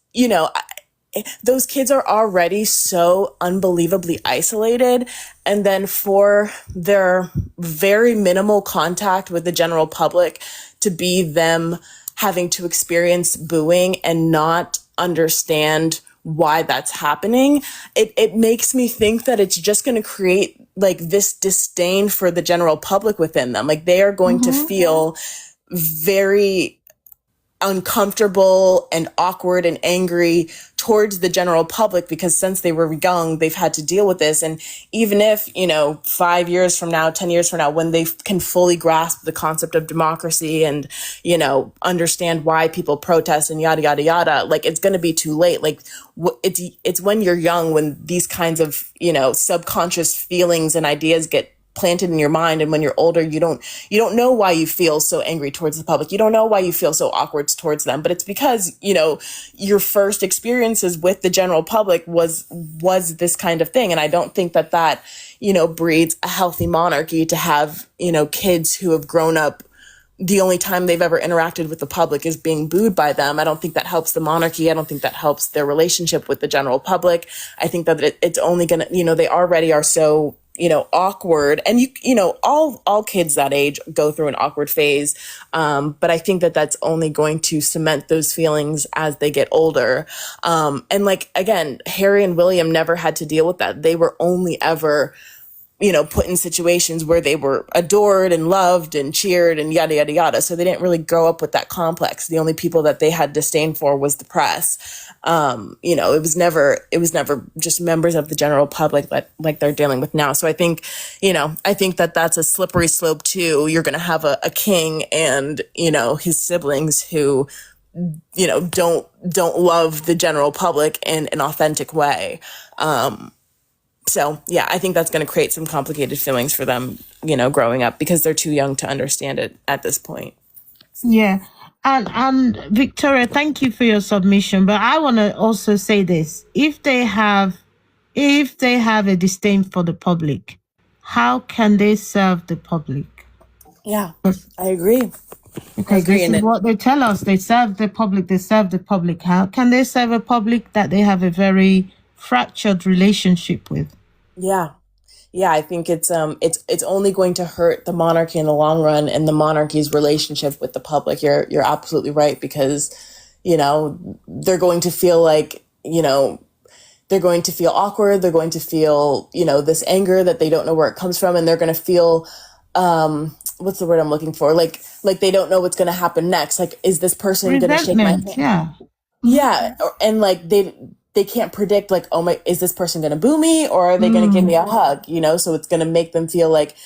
those kids are already so unbelievably isolated. And then for their very minimal contact with the general public to be them having to experience booing and not understand why that's happening, it makes me think that it's just going to create like this disdain for the general public within them. Like they are going to feel very uncomfortable and awkward and angry towards the general public because since they were young, they've had to deal with this. And even if, 5 years from now, 10 years from now, when they can fully grasp the concept of democracy and, understand why people protest and yada, yada, yada, like it's going to be too late. Like it's when you're young, when these kinds of, subconscious feelings and ideas get planted in your mind, and when you're older you don't know why you feel so angry towards the public, you don't know why you feel so awkward towards them, but it's because your first experiences with the general public was this kind of thing. And I don't think that breeds a healthy monarchy to have kids who have grown up the only time they've ever interacted with the public is being booed by them. I don't think that helps the monarchy. I don't think that helps their relationship with the general public. I think that it's only gonna, they already are so awkward, and all kids that age go through an awkward phase. But I think that that's only going to cement those feelings as they get older. And like, again, Harry and William never had to deal with that. They were only ever, put in situations where they were adored and loved and cheered and yada, yada, yada. So they didn't really grow up with that complex. The only people that they had disdain for was the press. It was never just members of the general public like they're dealing with now. So I think that that's a slippery slope too. You're going to have a king and, his siblings who, don't love the general public in an authentic way. So yeah, I think that's going to create some complicated feelings for them, growing up because they're too young to understand it at this point. Yeah. And Victoria, thank you for your submission. But I want to also say this. If they have a disdain for the public, how can they serve the public? Yeah, I agree. Because this is what they tell us. They serve the public. How can they serve a public that they have a very fractured relationship with? Yeah. Yeah, I think it's only going to hurt the monarchy in the long run and the monarchy's relationship with the public. You're absolutely right, because, they're going to feel like, they're going to feel awkward. They're going to feel, this anger that they don't know where it comes from. And they're going to feel, what's the word I'm looking for? Like they don't know what's going to happen next. Like, is this person going to shake my hand? Yeah. Yeah. And like, they can't predict, like, oh my, is this person going to boo me or are they going to give me a hug? So it's going to make them feel like,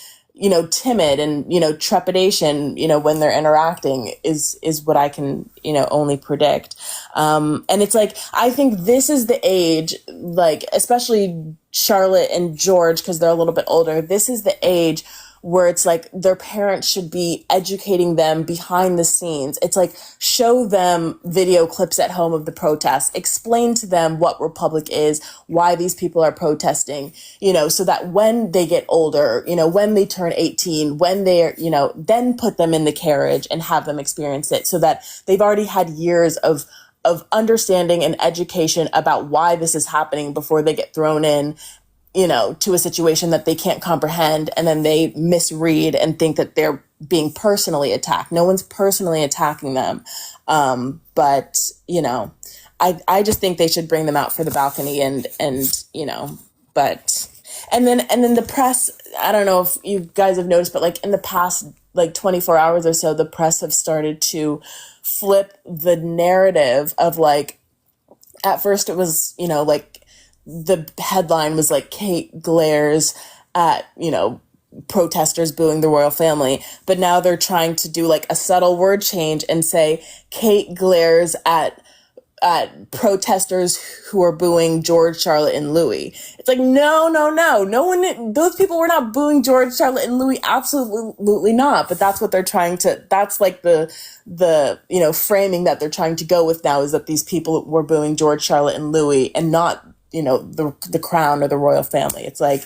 timid and, trepidation, when they're interacting is what I can, only predict. And it's like, I think this is the age, like, especially Charlotte and George, because they're a little bit older. This is the age where it's like their parents should be educating them behind the scenes. It's like, show them video clips at home of the protests, explain to them what Republic is, why these people are protesting, so that when they get older, when they turn 18, when they're, then put them in the carriage and have them experience it, so that they've already had years of understanding and education about why this is happening before they get thrown in, to a situation that they can't comprehend, and then they misread and think that they're being personally attacked. No one's personally attacking them. But, I just think they should bring them out for the balcony and then the press, I don't know if you guys have noticed, but like in the past, like 24 hours or so, the press have started to flip the narrative of like, at first it was, like, the headline was like, Kate glares at, protesters booing the royal family. But now they're trying to do like a subtle word change and say, Kate glares at protesters who are booing George, Charlotte, and Louis. It's like, no one, those people were not booing George, Charlotte, and Louis. Absolutely not. But that's what they're trying to, that's like the framing that they're trying to go with now, is that these people were booing George, Charlotte, and Louis, and not, the crown or the royal family. It's like,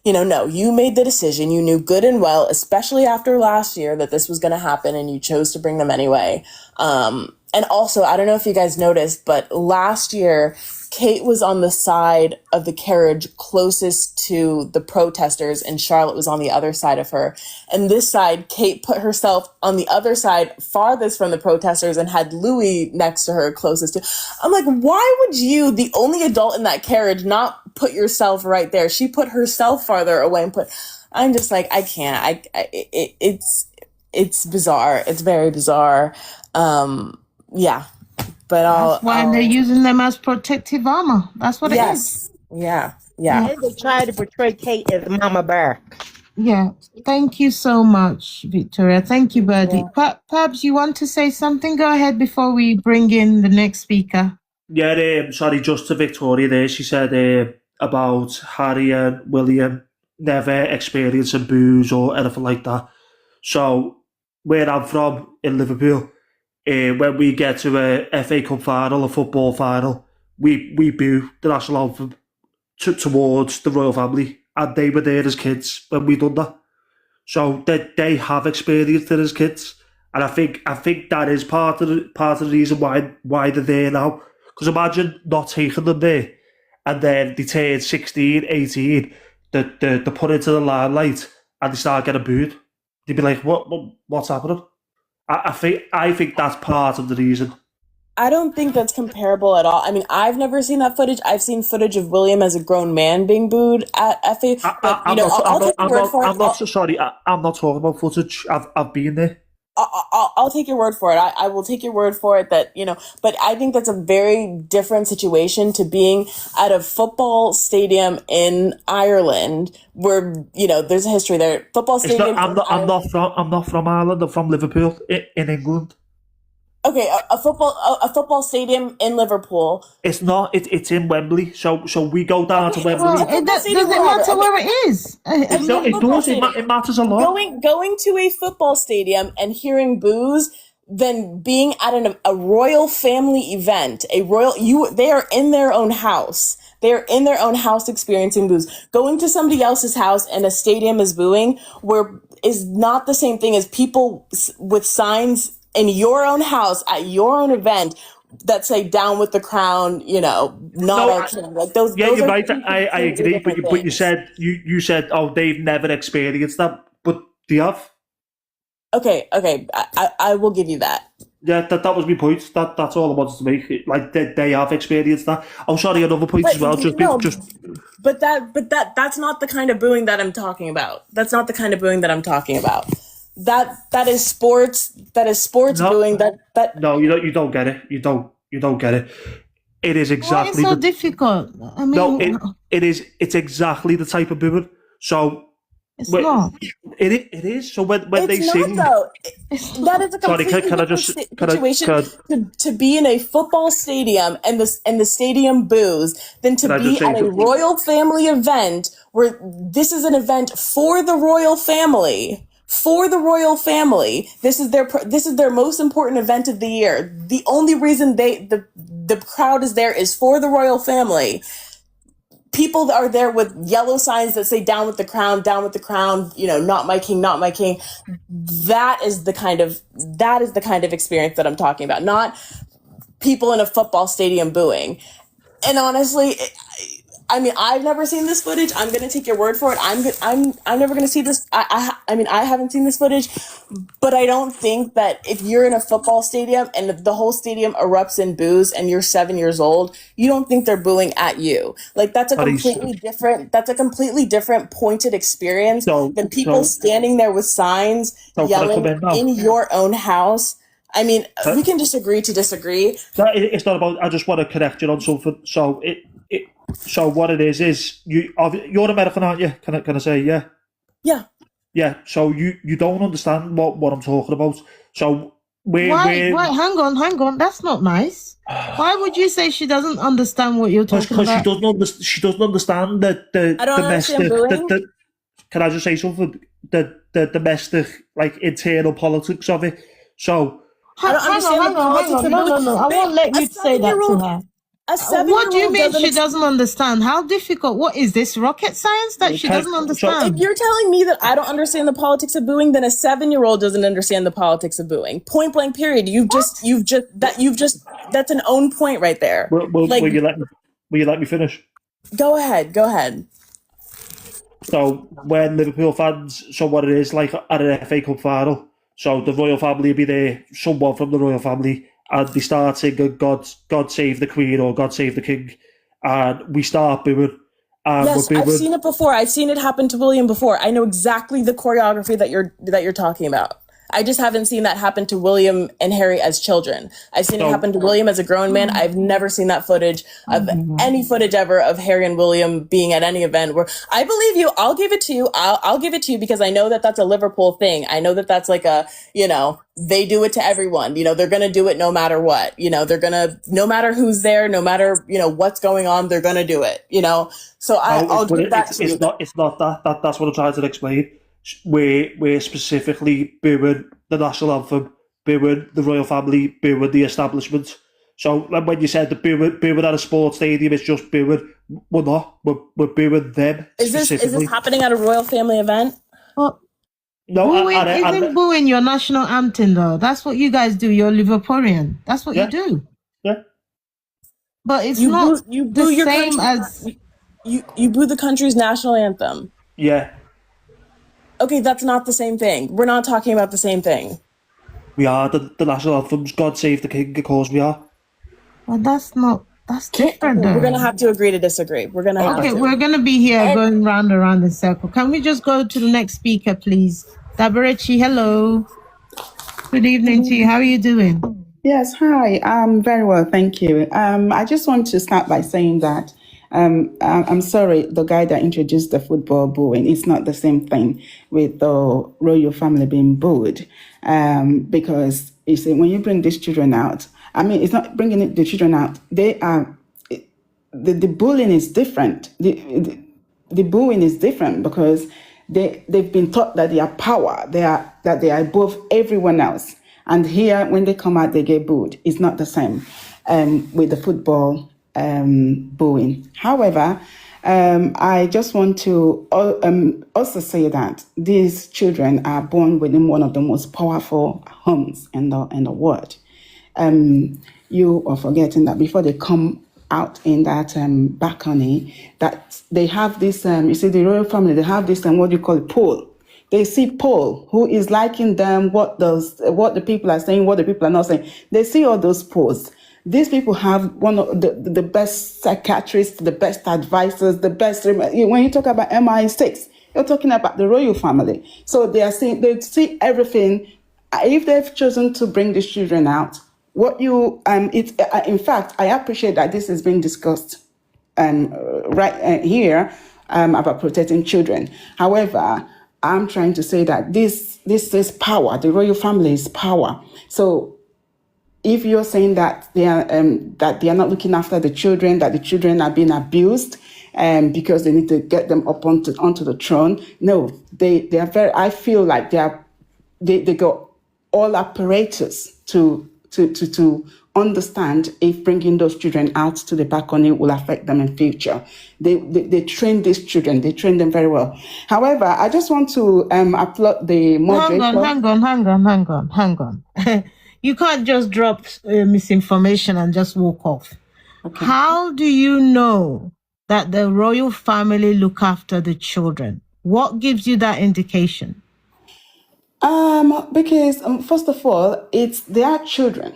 no, you made the decision. You knew good and well, especially after last year, that this was going to happen, and you chose to bring them anyway. And also, I don't know if you guys noticed, but last year, Kate was on the side of the carriage closest to the protesters, and Charlotte was on the other side of her. And this side, Kate put herself on the other side, farthest from the protesters, and had Louis next to her, closest to. I'm like, why would you, the only adult in that carriage, not put yourself right there? She put herself farther away and I'm just like, I can't. It's bizarre. It's very bizarre. Yeah, but that's why they're using them as protective armor. That's what it is. Yeah. And they try to portray Kate as Mama Bear. Yeah. Thank you so much, Victoria. Thank you, Birdie. Pabs, you want to say something? Go ahead before we bring in the next speaker. Yeah, sorry, just to Victoria there. She said about Harry and William never experiencing booze or anything like that. So, where I'm from in Liverpool, when we get to a FA Cup final, a football final, we boo the national anthem towards the royal family, and they were there as kids when we done that. So they have experienced it as kids, and I think that is part of the reason why they're there now. Because imagine not taking them there, and then they turn 16, 18, they're put into the limelight, and they start getting booed. They'd be like, what's happening? I think that's part of the reason. I don't think that's comparable at all. I mean, I've never seen that footage. I've seen footage of William as a grown man being booed at FA. But I'm not talking about footage. I've been there. I'll take your word for it. I will take your word for it that, but I think that's a very different situation to being at a football stadium in Ireland where, there's a history there. Football stadium. I'm not from Ireland. I'm from Liverpool in England. Okay, a football stadium in Liverpool. It's not. It's in Wembley. So we go down to Wembley. Well, does it matter where it is? It does. It matters a lot. Going to a football stadium and hearing boos, than being at a royal family event. They are in their own house. They are in their own house experiencing boos. Going to somebody else's house and a stadium is booing is not the same thing as people with signs in your own house at your own event that say "Down with the Crown," not our king. Like those. Yeah, those you're are right. I agree, but you said you said, oh, they've never experienced that, but they have. Okay, I will give you that. Yeah, that was my point. That's all I wanted to make. Like they have experienced that. Oh, sorry, another point as well. But that's not the kind of booing that I'm talking about. That's not the kind of booing that I'm talking about. That is sports. That is sports booing. No, you don't get it. You don't get it. It is exactly. Why is so difficult? I mean, no, it is. It's exactly the type of booing. So. It's not. It is. So when they sing, though. That is a completely different situation to be in a football stadium and the stadium boos than to be at a royal family event where this is an event for the royal family. For the royal family, this is their most important event of the year. The only reason the crowd is there is for the royal family. People are there with yellow signs that say "Down with the crown, down with the crown." Not my king, not my king. That is the kind of experience that I'm talking about. Not people in a football stadium booing. And honestly, I mean, I've never seen this footage. I'm going to take your word for it. I'm never going to see this. I haven't seen this footage, but I don't think that if you're in a football stadium and the whole stadium erupts in boos and you're 7 years old, you don't think they're booing at you. Like that's a completely different pointed experience than people standing there with signs yelling in your own house. I mean, we can just agree to disagree. It's not about. I just want to correct you on something. So what it is you're American, aren't you? Can I say yeah? Yeah. Yeah. So you don't understand what I'm talking about. So Why? Hang on. That's not nice. Why would you say she doesn't understand what you're talking Because about? she doesn't understand that the I don't understand bullying. can I just say something? The domestic, like, internal politics of it. So I don't understand the politics of bullying. No. I won't let you say that to her. What do you mean she doesn't understand? How difficult? What is this, rocket science that she doesn't understand? If you're telling me that I don't understand the politics of booing, then a 7-year-old doesn't understand the politics of booing. Point blank. Period. That's an own point right there. will you let me finish? Go ahead. So when Liverpool fans, so what it is like at an FA Cup final, so the royal family will be there, someone from the royal family, and they start singing God Save the Queen or God Save the King, and we start booing. Yes, I've seen it before. I've seen it happen to William before. I know exactly the choreography that you're talking about. I just haven't seen that happen to William and Harry as children. I've seen it happen to William as a grown man. I've never seen that footage of any footage ever of Harry and William being at any event where I believe you. I'll give it to you. I'll give it to you because I know that that's a Liverpool thing. I know that that's like they do it to everyone. They're going to do it no matter what. They're going to, no matter who's there, no matter, what's going on, they're going to do it, So I'll give that to you. It's not that. That's what I'm trying to explain. We're specifically booing the national anthem, booing the royal family, booing the establishment. So when you said the booing at a sports stadium, it's just booing. We're not. We're booing them. Is this happening at a royal family event? Well, no, isn't booing your national anthem though? That's what you guys do. You're Liverpoolian. That's what you do. Yeah. But it's not the same as you boo the country's national anthem. Yeah. Okay, that's not the same thing. We're not talking about the same thing. We are. The national anthem's God Save the King, of course we are. Well, that's different though. We're going to have to agree to disagree. We're going to have to. Okay, we're going to be here going round and round in circle. Can we just go to the next speaker, please? Dabarechi, hello. Good evening to you. How are you doing? Yes, hi. I'm very well, thank you. I just want to start by saying that I'm sorry, the guy that introduced the football booing, it's not the same thing with the royal family being booed. Because you see, when you bring these children out, I mean, it's not bringing the children out. They are, the bullying is different. The booing is different because they've been taught that they are power, that they are above everyone else. And here, when they come out, they get booed. It's not the same with the football booing. However, I just want to also say that these children are born within one of the most powerful homes in the world. You are forgetting that before they come out in that balcony, that they have this, you see, the royal family, they have this, what you call it, poll. They see Paul, who is liking them, what the people are saying, what the people are not saying. They see all those polls. These people have one of the best psychiatrists, the best advisors, the best. When you talk about MI6, you're talking about the royal family. So they see everything. If they've chosen to bring these children out, in fact, I appreciate that this is being discussed right here about protecting children. However, I'm trying to say that this is power. The royal family is power. So if you're saying that they are not looking after the children, that the children are being abused, because they need to get them up onto the throne, no, they are very. I feel like they got all apparatus to understand if bringing those children out to the balcony will affect them in future. They train these children. They train them very well. However, I just want to applaud the moderator. Hang on. You can't just drop misinformation and just walk off. Okay. How do you know that the royal family look after the children? What gives you that indication? Because first of all, they are children.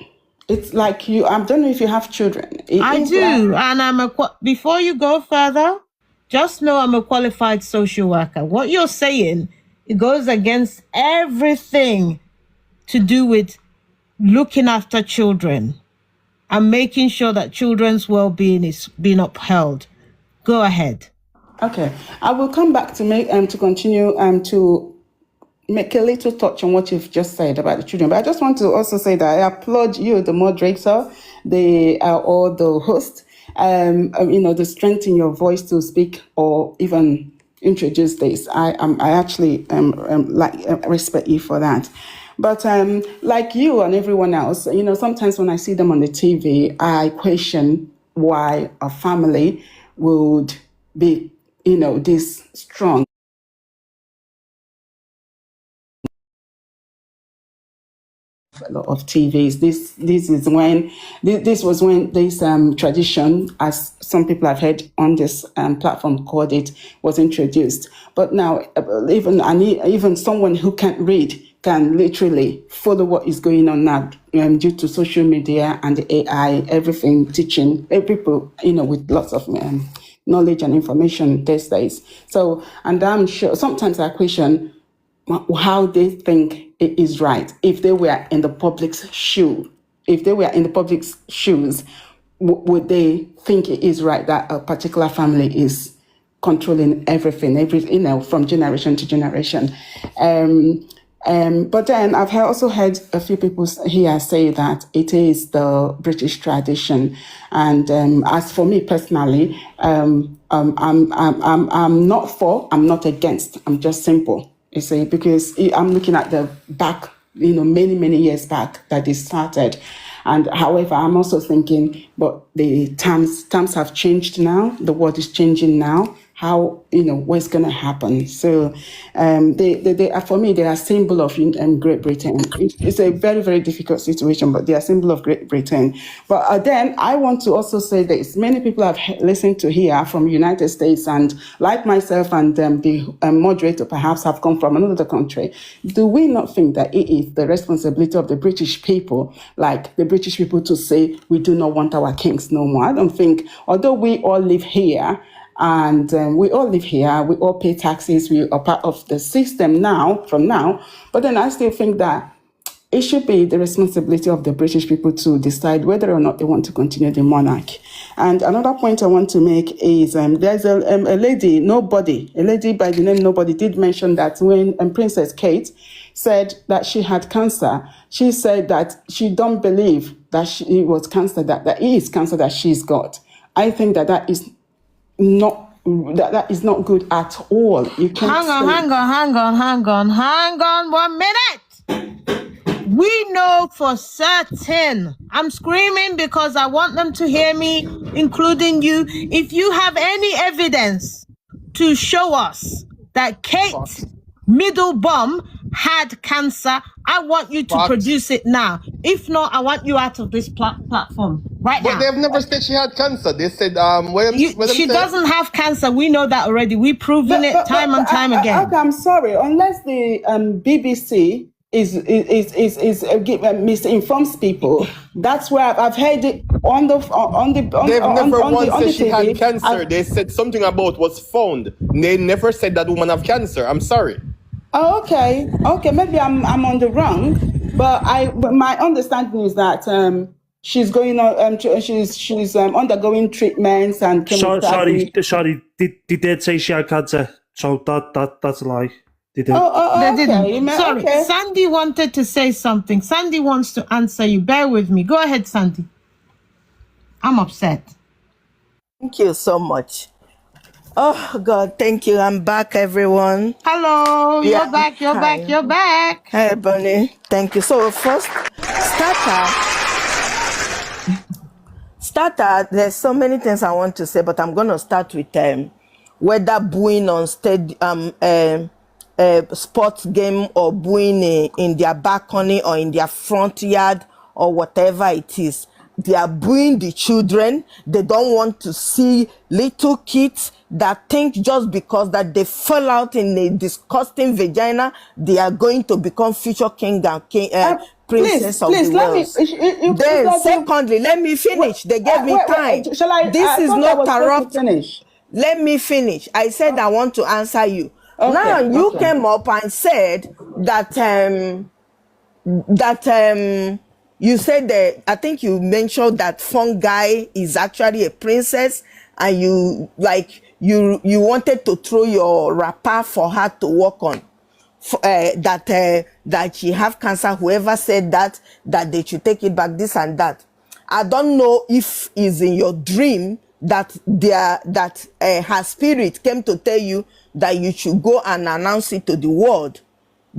It's like you. I don't know if you have children. I do, and before you go further, just know I'm a qualified social worker. What you're saying, it goes against everything to do with looking after children and making sure that children's well-being is being upheld. Go ahead. Okay, I will come back to continue to make a little touch on what you've just said about the children. But I just want to also say that I applaud you, the moderator, or the host, the strength in your voice to speak or even introduce this. I actually respect you for that. But like you and everyone else, sometimes when I see them on the TV, I question why a family would be, this strong. A lot of TVs. This was when this tradition, as some people have heard on this platform called it, was introduced. But now, even someone who can't read can literally follow what is going on now due to social media and the AI, everything teaching people, with lots of knowledge and information these days. So, and I'm sure sometimes I question how they think it is right. If they were in the public's shoes, would they think it is right that a particular family is controlling everything, from generation to generation? But then I've also heard a few people here say that it is the British tradition, and as for me personally, I'm not for, I'm not against. I'm just simple. You see, because I'm looking at the back, many, many years back that this started. And however, I'm also thinking, but the times have changed now. The world is changing now. How, what's going to happen? So they for me, they are a symbol of Great Britain. It's a very, very difficult situation, but they are a symbol of Great Britain. But then I want to also say this. Many people have listened to here from the United States, and like myself and the moderator perhaps have come from another country. Do we not think that it is the responsibility of the British people, like the British people, to say we do not want our kings no more? I don't think, although we all live here, and we all pay taxes, we are part of the system from now, but then I still think that it should be the responsibility of the British people to decide whether or not they want to continue the monarchy. And another point I want to make is there's a lady by the name Nobody did mention that when Princess Kate said that she had cancer, she said that she don't believe that it was cancer, that it is cancer that she's got. I think that is not good at all. You can't hang on 1 minute. We know for certain. I'm screaming because I want them to hear me, including you. If you have any evidence to show us that Kate Middlebum had cancer, I want you to produce it now. If not, I want you out of this platform right now. But they've never said she had cancer. They said she doesn't have cancer. We know that already. We've proven it time and time again. Okay, I'm sorry. Unless the BBC is misinforms people. That's where I've heard it on the They've never once said she TV. had cancer. They said something about was found. They never said that woman have cancer. I'm sorry. Oh, okay. Maybe I'm on the wrong, but my understanding is that she's going on. She's undergoing treatments and chemotherapy. Sorry. They did say she had cancer, so that's a lie. They did. They didn't. Sorry, okay. Sandy wanted to say something. Sandy wants to answer you. Bear with me. Go ahead, Sandy. I'm upset. Thank you so much. Oh, God, thank you. I'm back, everyone. Hello. Yeah. You're back. Hey, Bonnie. Thank you. So first, starter, there's so many things I want to say, but I'm going to start with whether booing on sports game or booing in their balcony or in their front yard or whatever it is. They are booing the children. They don't want to see little kids that think just because that they fell out in a disgusting vagina, they are going to become future king and princess of the world. Then, secondly, let me finish. They gave me time. This is not corrupt. Let me finish. I said I want to answer you. Okay, now you came up and said that you said that, I think you mentioned that fungi is actually a princess, and you wanted to throw your wrapper for her to walk on. that she have cancer. Whoever said that they should take it back, this and that. I don't know if it's in your dream that her spirit came to tell you that you should go and announce it to the world,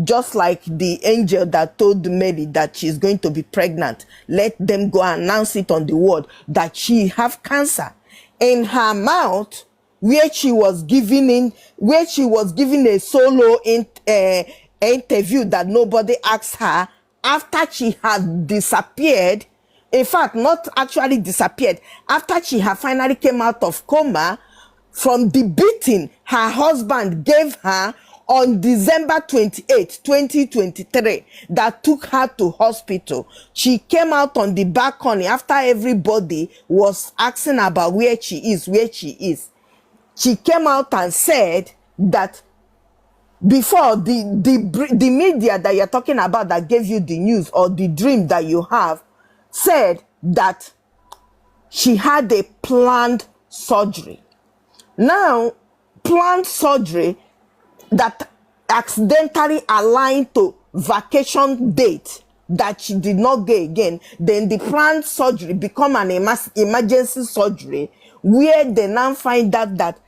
just like the angel that told Mary that she's going to be pregnant. Let them go and announce it on the world that she have cancer. In her mouth, where she was giving a solo interview that nobody asked her after she had disappeared. In fact, not actually disappeared. After she had finally came out of coma from the beating her husband gave her on December 28, 2023, that took her to hospital. She came out on the balcony after everybody was asking about where she is. She came out and said that before the media that you're talking about that gave you the news or the dream that you have said that she had a planned surgery. Now, planned surgery that accidentally aligned to vacation date that she did not go again, then the planned surgery become an emergency surgery where they now find out that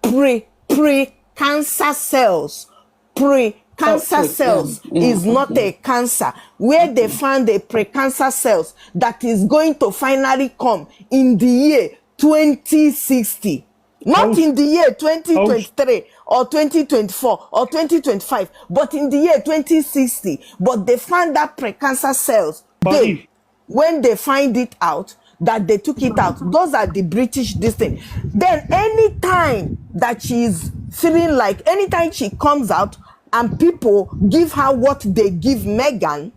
pre-cancer cells is not a cancer, where they found a pre-cancer cells that is going to finally come in the year 2060, not in the year 2023 or 2024 or 2025, but in the year 2060. But they found that pre-cancer cells. When they find it out, that they took it out, those are the British this thing. Then anytime that she's feeling like, anytime she comes out and people give her what they give Meghan,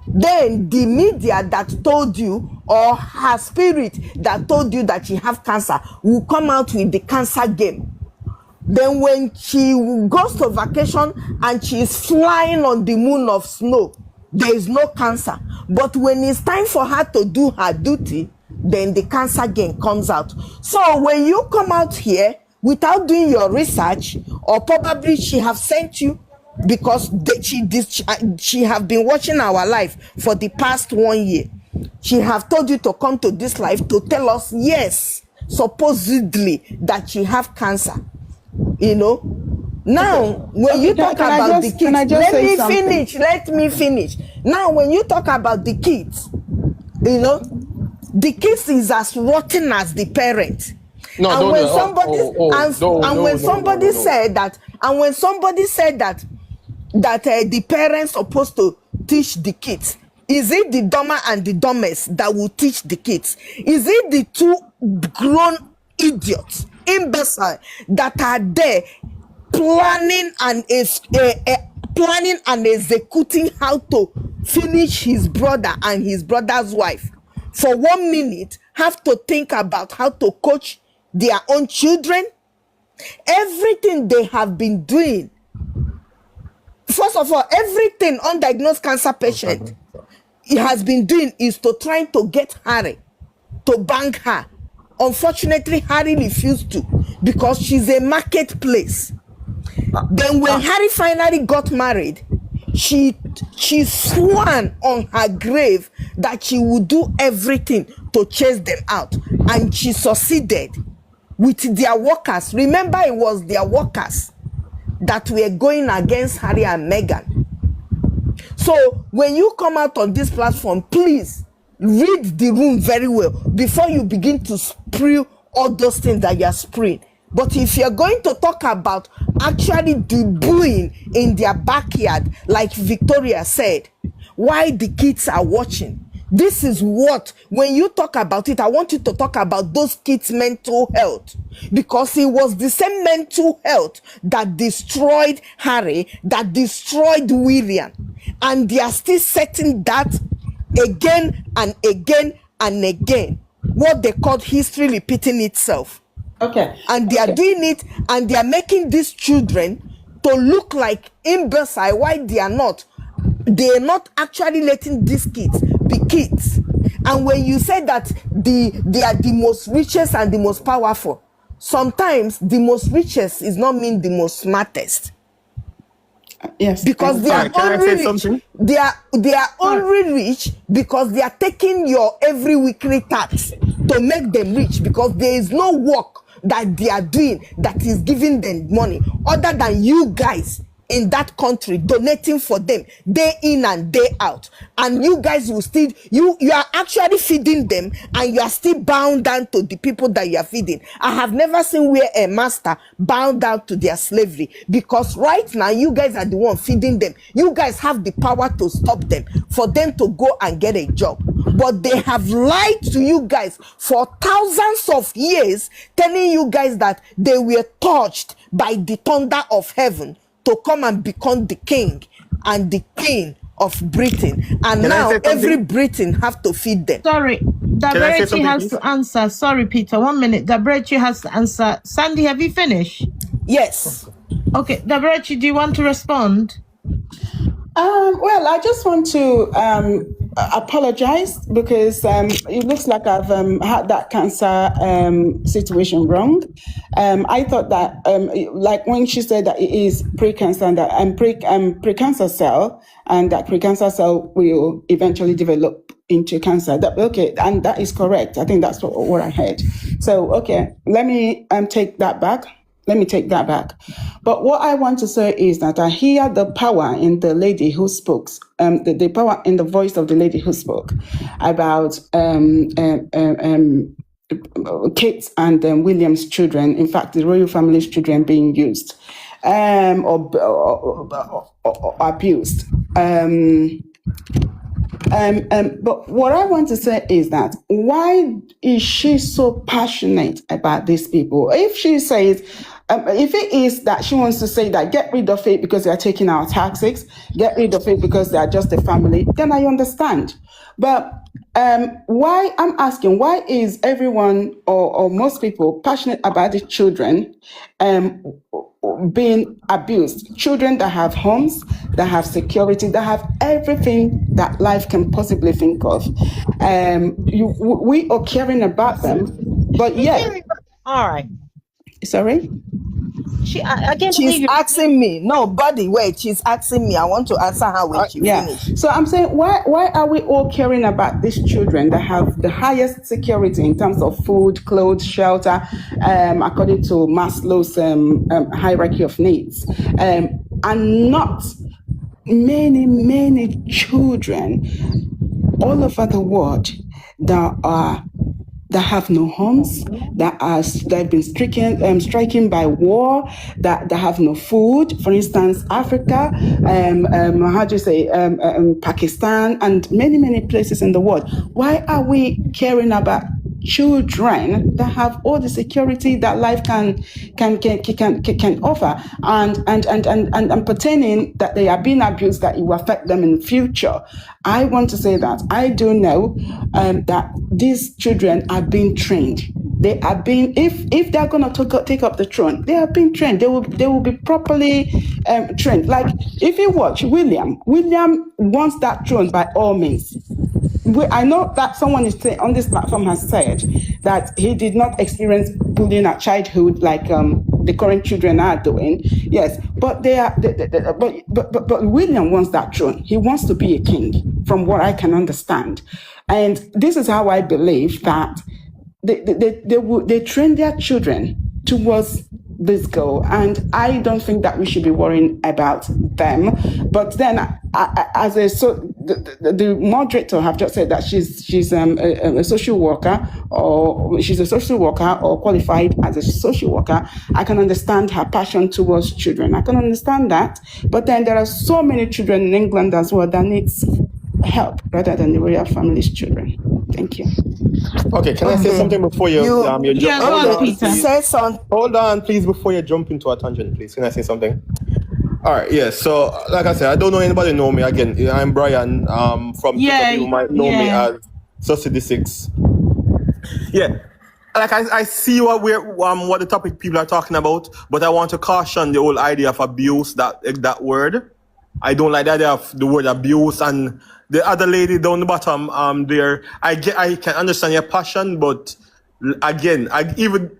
then the media that told you, or her spirit that told you that she have cancer, will come out with the cancer game. Then when she goes to vacation and she is flying on the moon of snow, there is no cancer. But when it's time for her to do her duty, then the cancer game comes out. So when you come out here without doing your research, or probably she have sent you because she have been watching our life for the past 1 year. She have told you to come to this life to tell us, yes, supposedly that she have cancer. You know, now when you talk about the kids, let me finish. Now when you talk about the kids, you know, the kids is as rotten as the parent. And when somebody said that the parents supposed to teach the kids, is it the dumber and the dumbest that will teach the kids? Is it the two grown idiots, imbecile, that are there planning and executing how to finish his brother and his brother's wife? For 1 minute, have to think about how to coach their own children. Everything they have been doing. First of all, everything undiagnosed cancer patient he has been doing is to try to get Harry to bang her. Unfortunately, Harry refused to because she's a marketplace. Then when Harry finally got married, she sworn on her grave that she would do everything to chase them out, and she succeeded with their workers. Remember, it was their workers that were going against Harry and Meghan. So when you come out on this platform, please read the room very well before you begin to spew all those things that you're spewing. But if you're going to talk about actually debuting in their backyard, like Victoria said, why the kids are watching, this is what, when you talk about it, I want you to talk about those kids' mental health, because it was the same mental health that destroyed Harry, that destroyed William, and they are still setting that again and again and again. What they call history repeating itself. Okay. And they are doing it, and they are making these children to look like imbecile. Why they are not? They are not actually letting these kids be kids. And when you say that they are the most richest and the most powerful, sometimes the most richest is not mean the most smartest. Yes. Because they are Can I only say rich. something? They are only rich because they are taking your every weekly tax to make them rich, because there is no work that they are doing that is giving them money other than you guys in that country donating for them day in and day out. And you guys will still, you are actually feeding them, and you are still bound down to the people that you are feeding. I have never seen where a master bound down to their slavery, because right now you guys are the one feeding them. You guys have the power to stop them, for them to go and get a job. But they have lied to you guys for thousands of years, telling you guys that they were touched by the thunder of heaven to come and become the king and the queen of Britain. And Can I now say something? every Britain have to feed them. Sorry, Can I say Daberechi something, has please? to answer. Sorry, Peter, 1 minute. Daberechi has to answer. Sandy, have you finished? Yes. Okay, Daberechi, do you want to respond? Well, I just want to apologize because it looks like I've had that cancer situation wrong. I thought that, like when she said that it is pre-cancer and that pre-cancer cell, and that pre-cancer cell will eventually develop into cancer. Okay, and that is correct. I think that's what I heard. So, okay, let me take that back. But what I want to say is that I hear the power in the lady who spoke, the power in the voice of the lady who spoke about Kate and William's children, in fact, the royal family's children being used or abused. But what I want to say is that why is she so passionate about these people? If she says, if it is that she wants to say that get rid of it because they are taking our taxes, get rid of it because they are just a family, then I understand. But why I'm asking, why is everyone or most people passionate about the children being abused? Children that have homes, that have security, that have everything that life can possibly think of. We are caring about them, but yet. All right. Sorry? She's asking me. No, buddy, wait. She's asking me. I want to answer her when she finishes. So I'm saying, why are we all caring about these children that have the highest security in terms of food, clothes, shelter, according to Maslow's hierarchy of needs, and not many children all over the world that have no homes, that have been stricken by war, that have no food. For instance, Africa, Pakistan, and many places in the world. Why are we caring about children that have all the security that life can offer, and pertaining that they are being abused, that it will affect them in the future? I want to say that I do know that these children are being trained. They are being, if they're going to take up the throne, they are being trained. They will be properly trained. Like if you watch William wants that throne by all means. I know that someone on this platform has said that he did not experience bullying at childhood like the current children are doing. Yes, but but William wants that throne. He wants to be a king, from what I can understand, and this is how I believe that they train their children towards this goal, and I don't think that we should be worrying about them. But then, the moderator have just said that she's a social worker, or she's a social worker or qualified as a social worker. I can understand her passion towards children. I can understand that. But then there are so many children in England as well that needs help rather than the royal family's children. Thank you. Okay, can I say something before you jump? Say something. Hold on, please, before you jump into a tangent, please. Can I say something? All right, yes. So, like I said, I don't know anybody know me. Again, I'm Brian from Twitter. You might know me as Sussie6. Yeah. Like I see what the topic people are talking about, but I want to caution the whole idea of abuse, that word. I don't like the idea of the word abuse. And the other lady down the bottom there, I can understand your passion, but again,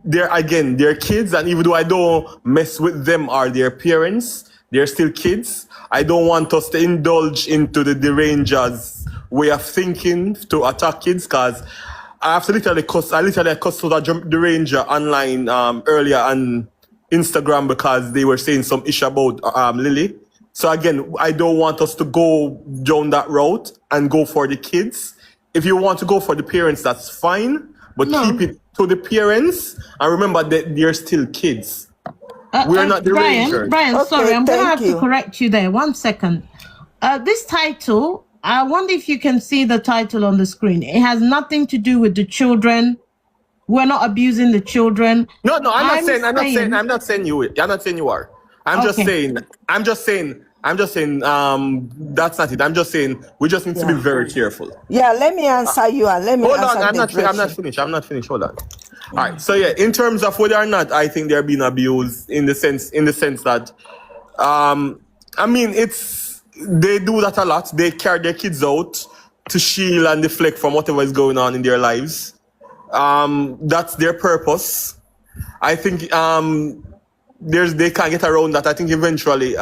they're kids, and even though I don't mess with them or their parents, They're still kids. I don't want us to indulge into the derangers way of thinking to attack kids, because I have to literally cuss the ranger online earlier on Instagram because they were saying some issue about Lily. So again, I don't want us to go down that route and go for the kids. If you want to go for the parents, that's fine, but keep it to the parents and remember that they're still kids. We're not the rangers. Brian, sorry, I'm going to have to correct you there. 1 second. This title, I wonder if you can see the title on the screen. It has nothing to do with the children. We're not abusing the children. No, I'm not saying you are. I'm just saying, that's not it. I'm just saying we just need to be very careful. Yeah, let me answer you and let me hold answer on, I'm not finished. Hold on. All right. So yeah, in terms of whether or not I think they're being abused in the sense that I mean they do that a lot. They carry their kids out to shield and deflect from whatever is going on in their lives. That's their purpose. I think they can't get around that. I think eventually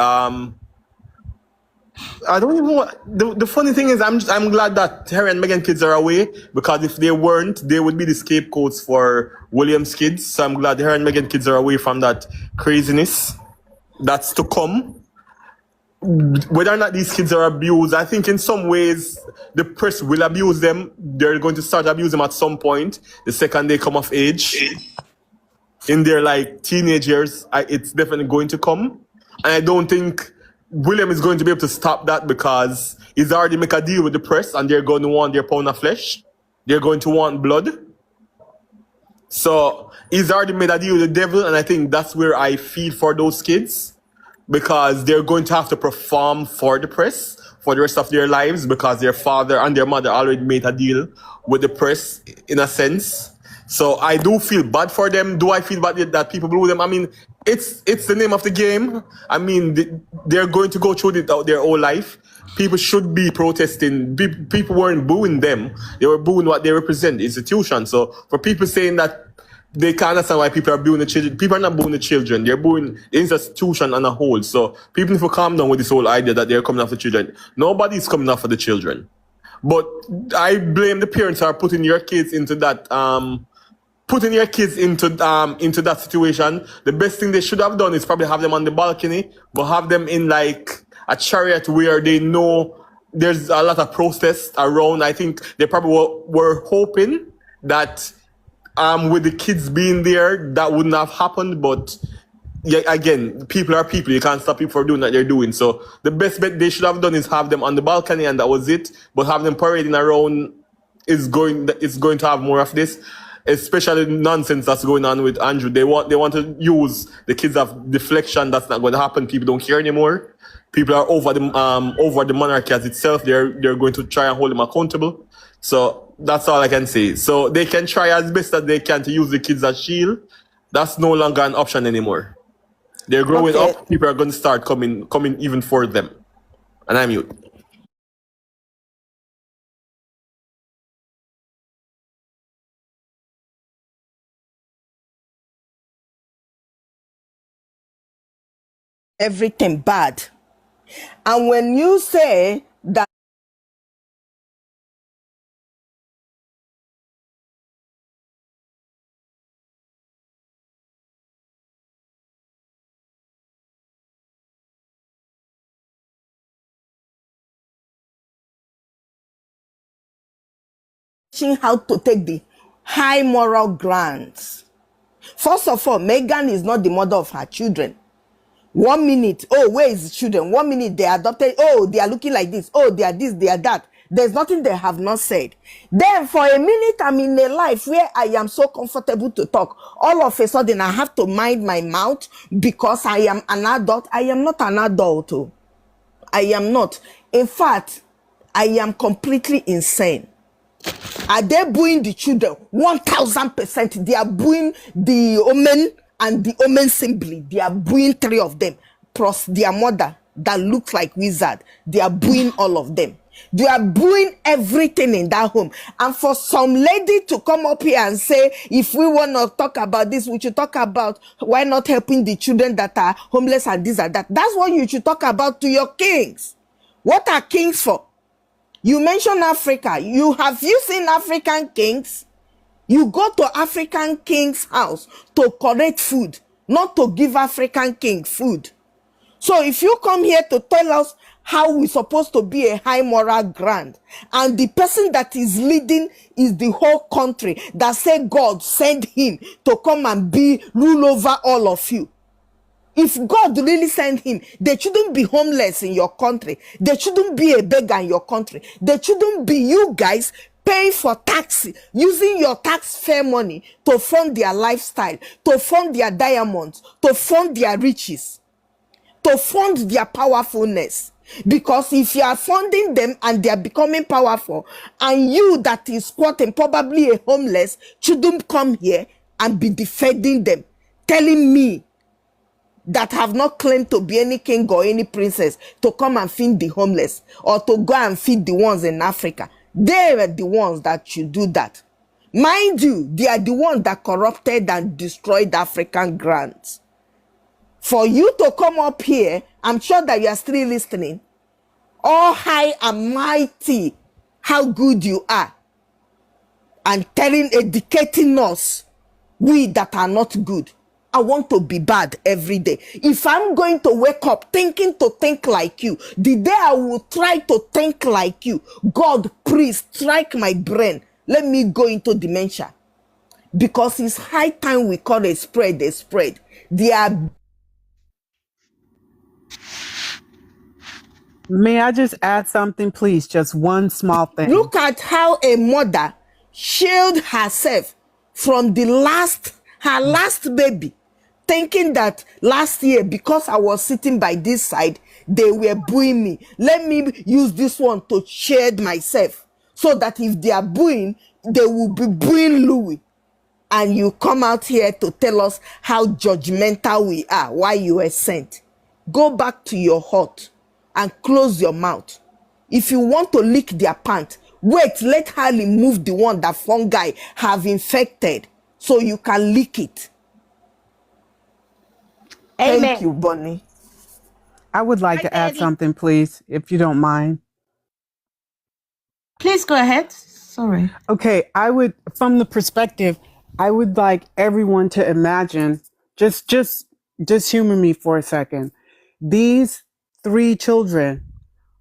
I don't even know. The funny thing is, I'm glad that Harry and Meghan kids are away, because if they weren't, they would be the scapegoats for William's kids. So I'm glad Harry and Meghan kids are away from that craziness that's to come. Whether or not these kids are abused, I think in some ways the press will abuse them. They're going to start abusing them at some point, the second they come of age. In their teenage years, it's definitely going to come. And I don't think William is going to be able to stop that, because he's already make a deal with the press and they're going to want their pound of flesh. They're going to want blood. So he's already made a deal with the devil, and I think that's where I feel for those kids, because they're going to have to perform for the press for the rest of their lives, because their father and their mother already made a deal with the press in a sense. So I do feel bad for them. Do I feel bad that people boo them? I mean, it's the name of the game. I mean, they're going to go through it out their whole life. People should be protesting. People weren't booing them. They were booing what they represent, the institution. So for people saying that they can't understand why people are booing the children, people are not booing the children. They're booing the institution on a whole. So people need to calm down with this whole idea that they're coming after children. Nobody's coming after the children. But I blame the parents who are putting your kids into that that situation. The best thing they should have done is probably have them on the balcony, but have them in a chariot where they know there's a lot of protests around. I think they probably were hoping that with the kids being there, that wouldn't have happened. But yeah, again, people are people. You can't stop people from doing what they're doing. So the best bet they should have done is have them on the balcony, and that was it. But have them parading around is going to have more of this. Especially nonsense that's going on with Andrew. They want to use the kids of deflection. That's not going to happen. People don't care anymore. People are over the monarchy as itself. They're going to try and hold them accountable. So that's all I can say. So they can try as best as they can to use the kids as shield. That's no longer an option anymore. They're growing up. People are going to start coming even for them. And I'm mute. Everything bad. And when you say that how to take the high moral grounds. First of all, Meghan is not the mother of her children. 1 minute, oh, where is the children? 1 minute, they adopted, oh, they are looking like this, oh, they are this, they are that. There's nothing they have not said. Then for a minute, I'm in a life where I am so comfortable to talk. All of a sudden, I have to mind my mouth because I am an adult. I am not an adult. Oh. I am not. In fact, I am completely insane. Are they booing the children? 1000%. They are booing the Omen and the Omen assembly. They are booing 3 of them, plus their mother that looks like wizard. They are booing all of them. You are booing everything in that home. And for some lady to come up here and say, if we want to talk about this, we should talk about why not helping the children that are homeless and this and that. That's what you should talk about to your kings. What are kings for? You mentioned Africa. Have you seen African kings? You go to African king's house to collect food, not to give African king food. So if you come here to tell us how we're supposed to be a high moral ground, and the person that is leading is the whole country that said God sent him to come and rule over all of you. If God really sent him, they shouldn't be homeless in your country. They shouldn't be a beggar in your country. They shouldn't be you guys paying for tax, using your taxpayer money to fund their lifestyle, to fund their diamonds, to fund their riches, to fund their powerfulness. Because if you are funding them and they are becoming powerful, and you that is squatting, probably a homeless, shouldn't come here and be defending them, telling me that have not claimed to be any king or any princess to come and feed the homeless or to go and feed the ones in Africa. They were the ones that should do that. Mind you, they are the ones that corrupted and destroyed African grants. For you to come up here, I'm sure that you are still listening, all high and mighty, how good you are, and educating us, we that are not good. I want to be bad every day. If I'm going to wake up thinking to think like you, the day I will try to think like you, God, please strike my brain. Let me go into dementia. Because it's high time we call a spread a spread. They are. May I just add something, please? Just one small thing. Look at how a mother shielded herself from her last baby, thinking that last year, because I was sitting by this side, they were booing me. Let me use this one to shield myself, so that if they are booing, they will be booing Louis. And you come out here to tell us how judgmental we are, why you were sent. Go back to your hut and close your mouth. If you want to lick their pant, wait, let her remove the one that fungi have infected so you can lick it. Amen. Thank you, Bonnie. I would like to add something, please, if you don't mind. Please go ahead. Sorry. Okay, from the perspective, I would like everyone to imagine, just humor me for a second. These 3 children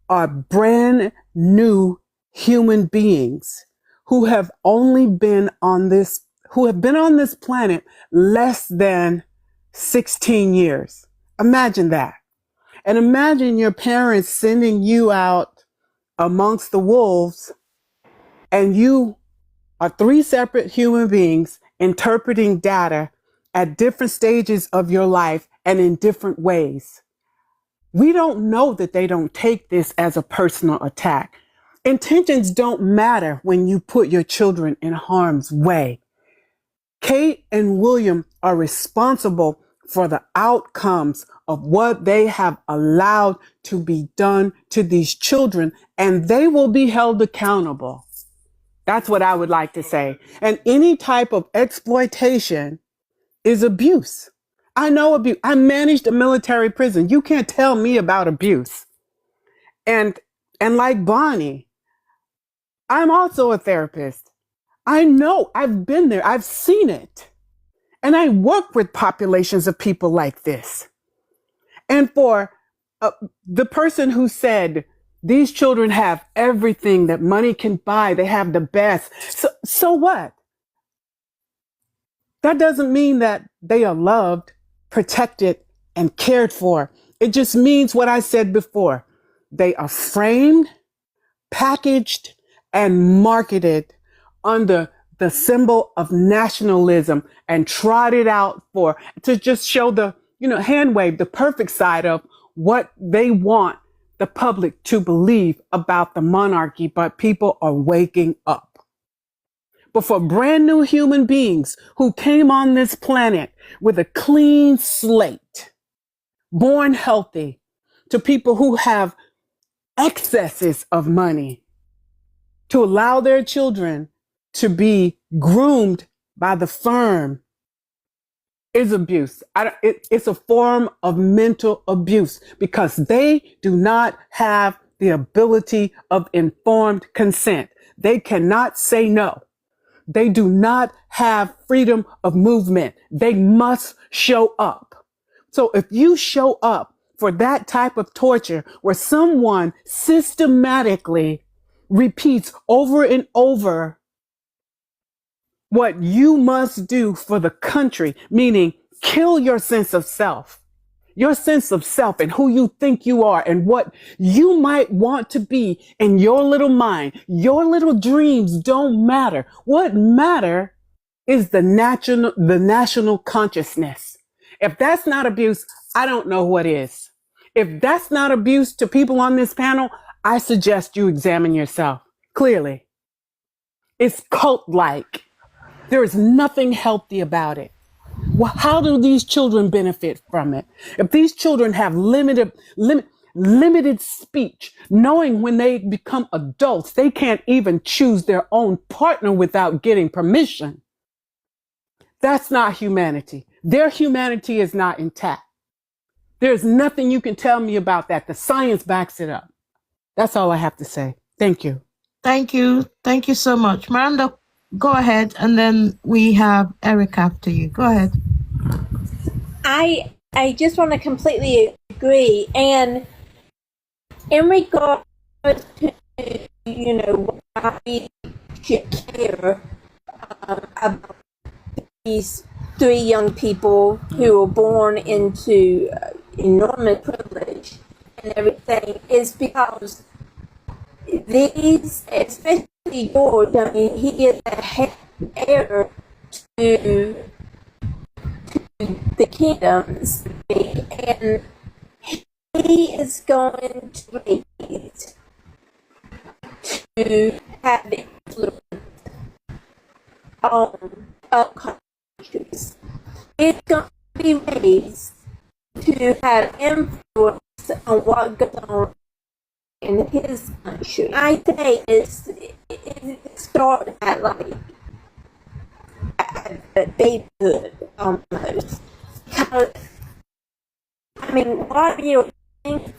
are brand new human beings who have been on this planet less than 16 years. Imagine that. And imagine your parents sending you out amongst the wolves, and you are 3 separate human beings interpreting data at different stages of your life and in different ways. We don't know that they don't take this as a personal attack. Intentions don't matter when you put your children in harm's way. Kate and William are responsible for the outcomes of what they have allowed to be done to these children, and they will be held accountable. That's what I would like to say. And any type of exploitation is abuse. I know abuse. I managed a military prison. You can't tell me about abuse. And like Bonnie, I'm also a therapist. I know, I've been there, I've seen it. And I work with populations of people like this. And for the person who said, these children have everything that money can buy, they have the best. So what? That doesn't mean that they are loved, protected, and cared for. It just means what I said before. They are framed, packaged, and marketed under the symbol of nationalism and trotted out to just show hand wave the perfect side of what they want the public to believe about the monarchy, but people are waking up. But for brand new human beings who came on this planet with a clean slate, born healthy, to people who have excesses of money to allow their children to be groomed by the firm is abuse. It's a form of mental abuse because they do not have the ability of informed consent. They cannot say no. They do not have freedom of movement. They must show up. So if you show up for that type of torture where someone systematically repeats over and over what you must do for the country, meaning kill your sense of self, and who you think you are and what you might want to be in your little mind. Your little dreams don't matter. What matter is the national consciousness. If that's not abuse, I don't know what is. If that's not abuse to people on this panel, I suggest you examine yourself. Clearly, it's cult-like. There is nothing healthy about it. Well, how do these children benefit from it? If these children have limited speech, knowing when they become adults, they can't even choose their own partner without getting permission. That's not humanity. Their humanity is not intact. There's nothing you can tell me about that. The science backs it up. That's all I have to say. Thank you. Thank you. Thank you so much. Miranda, go ahead, and then we have Eric after you. Go ahead. I just want to completely agree. And in regard to, why we should care about these three young people who were born into enormous privilege and everything, is because these, especially George, I mean, he is a heir to the kingdoms, and he is going to raise to have influence on other countries. He's going to be raised to have influence on what goes on in his country. I think it started at like babyhood almost. Because, I mean, what you think,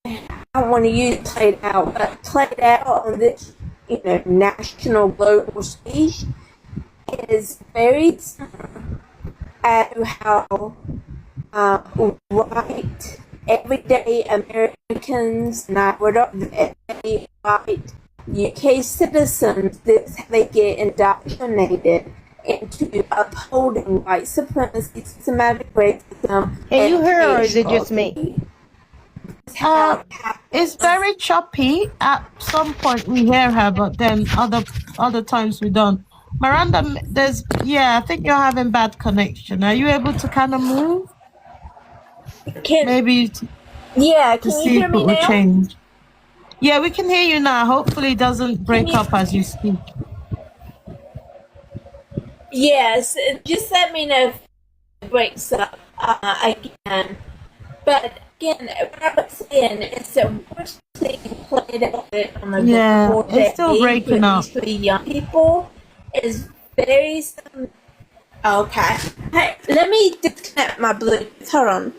I want to use played out, but played out on this, national global stage is very similar to how white everyday Americans, not what everyday white UK citizens, they get indoctrinated into upholding white supremacy, systematic racism. Can you hear, or is it just me? It's very choppy. At some point we hear her, but then other times we don't. Miranda, I think you're having bad connection. Are you able to kind of move? Maybe to can you see hear if it me will now? change. Yeah, we can hear you now. Hopefully it doesn't break up as you speak. Yes, just let me know if it breaks up again. But again, what I was saying is that we're seeing played out on the it's still breaking up. These three young people is very similar. Okay. Hey, let me disconnect my Bluetooth. Hold on.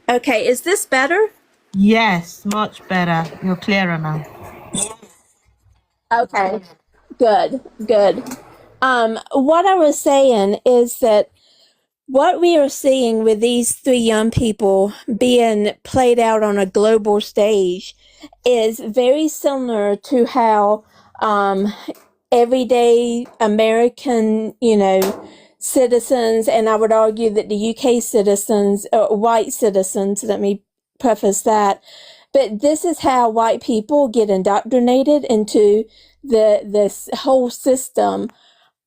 Okay, is this better? Yes, much better. You're clearer now. Okay. Good. What I was saying is that what we are seeing with these three young people being played out on a global stage is very similar to how everyday American, citizens, and I would argue that the UK citizens, white citizens, let me preface that, but this is how white people get indoctrinated into this whole system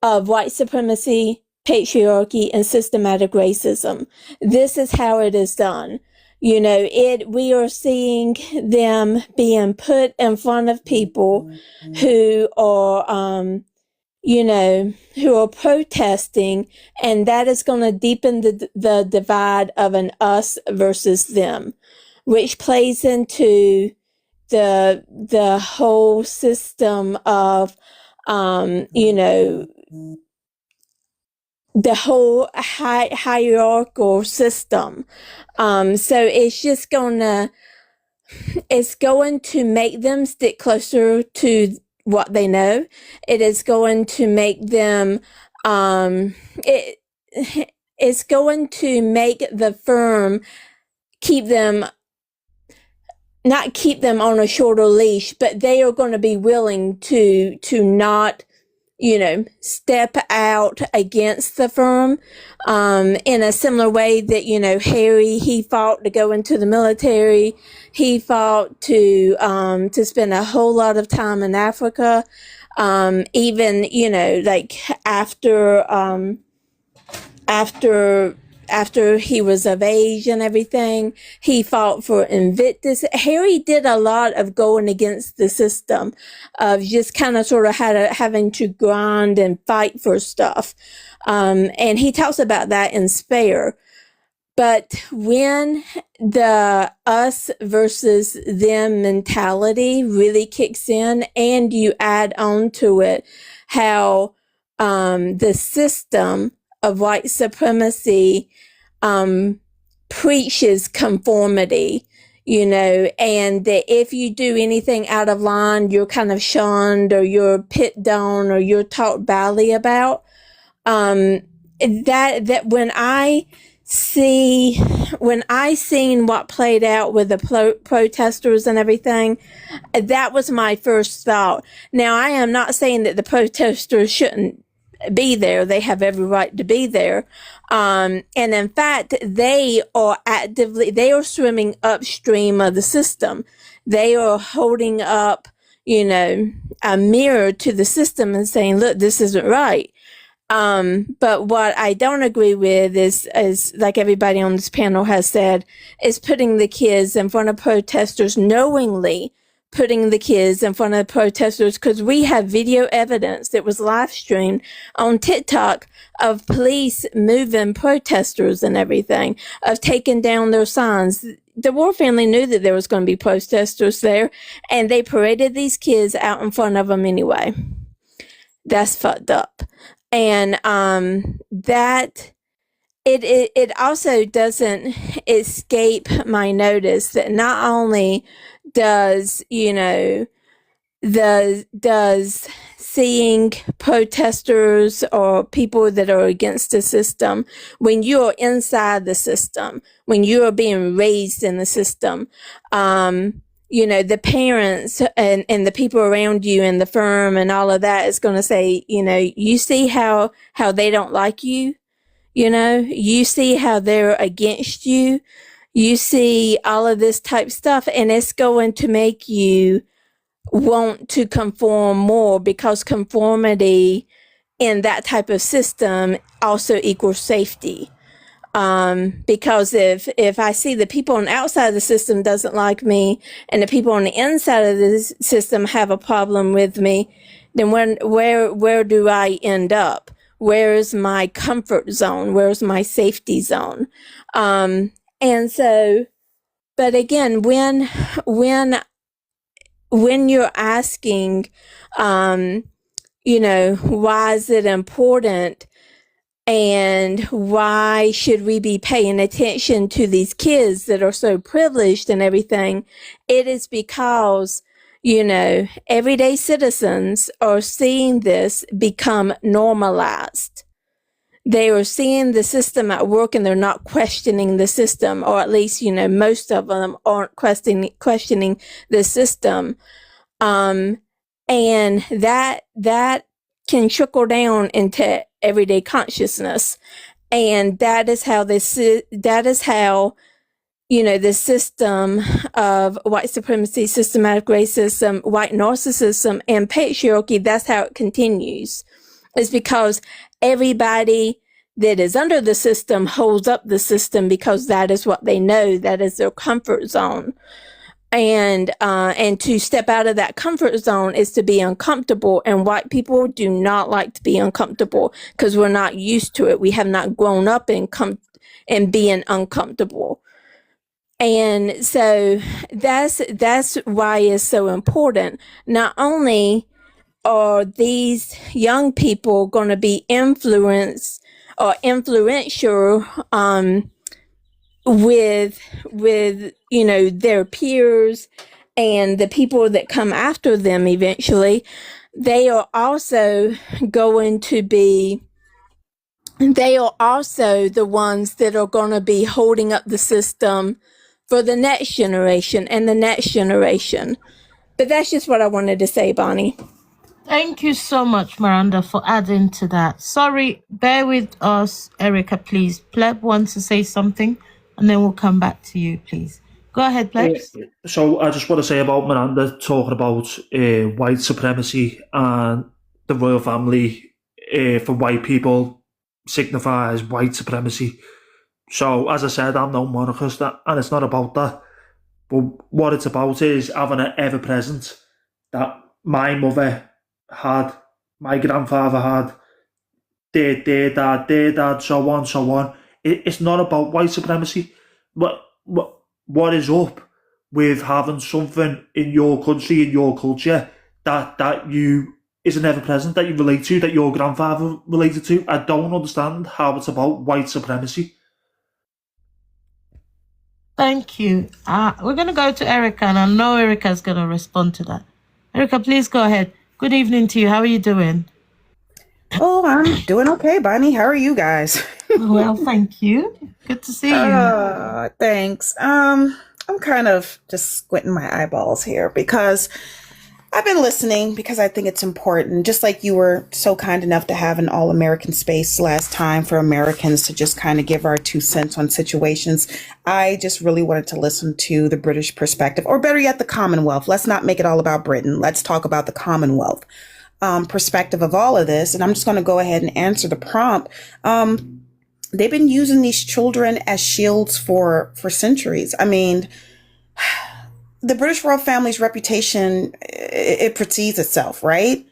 of white supremacy, patriarchy, and systematic racism. This is how it is done. We are seeing them being put in front of people who are, who are protesting, and that is going to deepen the divide of an us versus them. which plays into the whole system of, you know, the whole hierarchical system. So it's going to make them stick closer to what they know. It is going to make them, it's going to make the firm not keep them on a shorter leash, but they are going to be willing to not, you know, step out against the firm, in a similar way that, you know, Harry, he fought to go into the military. He fought to spend a whole lot of time in Africa. Even, you know, like after he was of age and everything, he fought for Invictus. Harry did a lot of going against the system, of just kind of sort of having to grind and fight for stuff. And he talks about that in Spare. But when the us versus them mentality really kicks in, and you add on to it how the system of white supremacy preaches conformity, you know, and that if you do anything out of line, you're kind of shunned, or you're put down, or you're talked badly about. That when I seen what played out with the protesters and everything, that was my first thought. Now, I am not saying that the protesters shouldn't be there. They have every right to be there. And in fact, they are swimming upstream of the system. They are holding up, you know, a mirror to the system and saying, look, this isn't right. But what I don't agree with is like everybody on this panel has said, is putting the kids in front of protesters, knowingly putting the kids in front of protesters, because we have video evidence that was live streamed on TikTok of police moving protesters and everything, of taking down their signs. The War family knew that there was going to be protesters there, and they paraded these kids out in front of them anyway. That's fucked up. And that it also doesn't escape my notice that not only does, you know, does seeing protesters or people that are against the system, when you're inside the system, when you are being raised in the system, you know, the parents and the people around you and the firm and all of that is going to say, you know, you see how they don't like you, you know, you see how they're against you, you see all of this type stuff, and it's going to make you want to conform more, because conformity in that type of system also equals safety. Because if I see the people on the outside of the system doesn't like me, and the people on the inside of the system have a problem with me, then where do I end up? Where is my comfort zone? Where's my safety zone? And so, but again, when you're asking, you know, why is it important? And why should we be paying attention to these kids that are so privileged and everything? It is because, you know, everyday citizens are seeing this become normalized. They are seeing the system at work, and they're not questioning the system, or at least, you know, most of them aren't questioning the system. And that can trickle down into everyday consciousness. And that is how you know, the system of white supremacy, systematic racism, white narcissism, and patriarchy, that's how it continues. It's because everybody that is under the system holds up the system, because that is what they know, that is their comfort zone. And to step out of that comfort zone is to be uncomfortable. And white people do not like to be uncomfortable, because we're not used to it. We have not grown up in being uncomfortable. And so that's why it's so important. Not only are these young people going to be influenced or influential with their peers and the people that come after them eventually, they are also the ones that are going to be holding up the system for the next generation and the next generation. But that's just what I wanted to say, Bonnie. Thank you so much, Miranda, for adding to that. Sorry, bear with us, Erica, please. Pleb wants to say something, and then we'll come back to you, please. Go ahead, Plebs. So I just want to say about Miranda talking about white supremacy and the royal family for white people signifies white supremacy. So as I said, I'm no monarchist, and it's not about that. But what it's about is having it ever present that my mother had, my grandfather had, their dad, so on, so on. It's not about white supremacy. What is up with having something in your country, in your culture, that you isn't ever present, that you relate to, that your grandfather related to? I don't understand how it's about white supremacy. Thank you. We're going to go to Erica, and I know Erica's going to respond to that. Erica, please go ahead. Good evening to you. How are you doing? Oh, I'm doing okay, Bonnie. How are you guys? Well, thank you. Good to see you. Thanks. I'm kind of just squinting my eyeballs here because I've been listening because I think it's important. Just like you were so kind enough to have an all-American space last time for Americans to just kind of give our 2 cents on situations. I just really wanted to listen to the British perspective, or better yet, the Commonwealth. Let's not make it all about Britain. Let's talk about the Commonwealth perspective of all of this. And I'm just going to go ahead and answer the prompt. They've been using these children as shields for centuries. I mean, the British royal family's reputation, it precedes itself, right?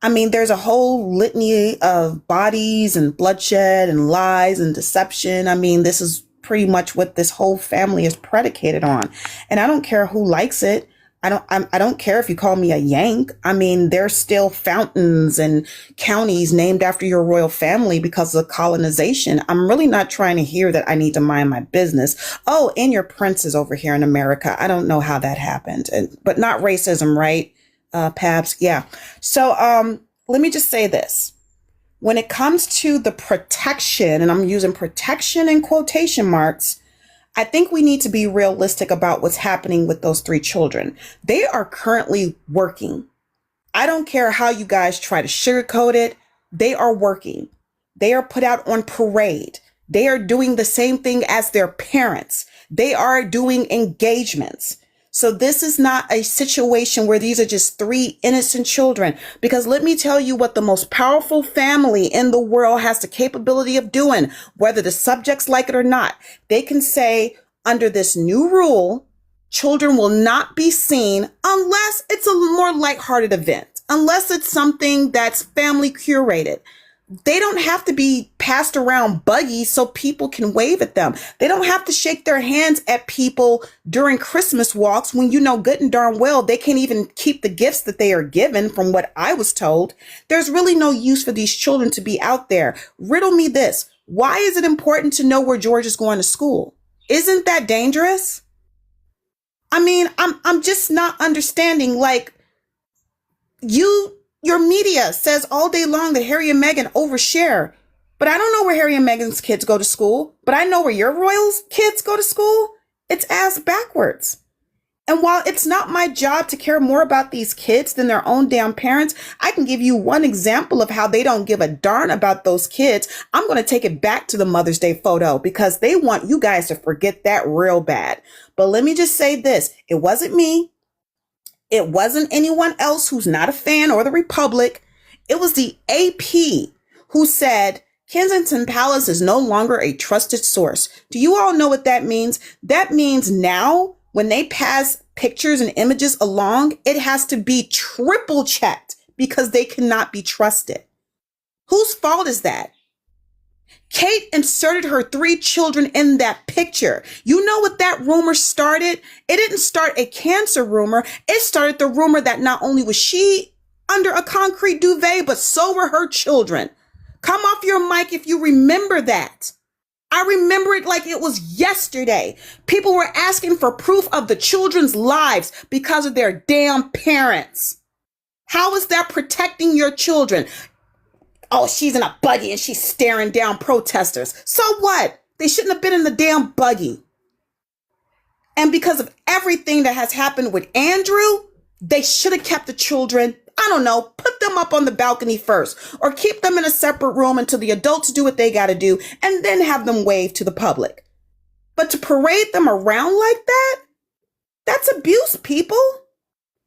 I mean, there's a whole litany of bodies and bloodshed and lies and deception. I mean, this is pretty much what this whole family is predicated on. And I don't care who likes it. I don't care if you call me a Yank. I mean, there's still fountains and counties named after your royal family because of colonization. I'm really not trying to hear that I need to mind my business. Oh, and your princes over here in America. I don't know how that happened, but not racism, right? Pabs. Yeah. So, let me just say this. When it comes to the protection, and I'm using protection in quotation marks, I think we need to be realistic about what's happening with those 3 children. They are currently working. I don't care how you guys try to sugarcoat it. They are working. They are put out on parade. They are doing the same thing as their parents. They are doing engagements. So this is not a situation where these are just 3 innocent children, because let me tell you what the most powerful family in the world has the capability of doing, whether the subjects like it or not. They can say, under this new rule, children will not be seen unless it's a more lighthearted event, unless it's something that's family curated. They don't have to be passed around buggies so people can wave at them. They don't have to shake their hands at people during Christmas walks when you know good and darn well they can't even keep the gifts that they are given, from what I was told. There's really no use for these children to be out there. Riddle me this. Why is it important to know where George is going to school? Isn't that dangerous? I mean, I'm just not understanding, like, your media says all day long that Harry and Meghan overshare, but I don't know where Harry and Meghan's kids go to school, but I know where your royals' kids go to school. It's ass backwards. And while it's not my job to care more about these kids than their own damn parents, I can give you one example of how they don't give a darn about those kids. I'm going to take it back to the Mother's Day photo because they want you guys to forget that real bad. But let me just say this. It wasn't me. It wasn't anyone else who's not a fan or the Republic. It was the AP who said Kensington Palace is no longer a trusted source. Do you all know what that means? That means now when they pass pictures and images along, it has to be triple checked because they cannot be trusted. Whose fault is that? Kate inserted her 3 children in that picture. You know what that rumor started? It didn't start a cancer rumor. It started the rumor that not only was she under a concrete duvet, but so were her children. Come off your mic if you remember that. I remember it like it was yesterday. People were asking for proof of the children's lives because of their damn parents. How is that protecting your children? Oh, she's in a buggy and she's staring down protesters. So what? They shouldn't have been in the damn buggy. And because of everything that has happened with Andrew, they should have kept the children, I don't know, put them up on the balcony first or keep them in a separate room until the adults do what they got to do and then have them wave to the public. But to parade them around like that, that's abuse, people.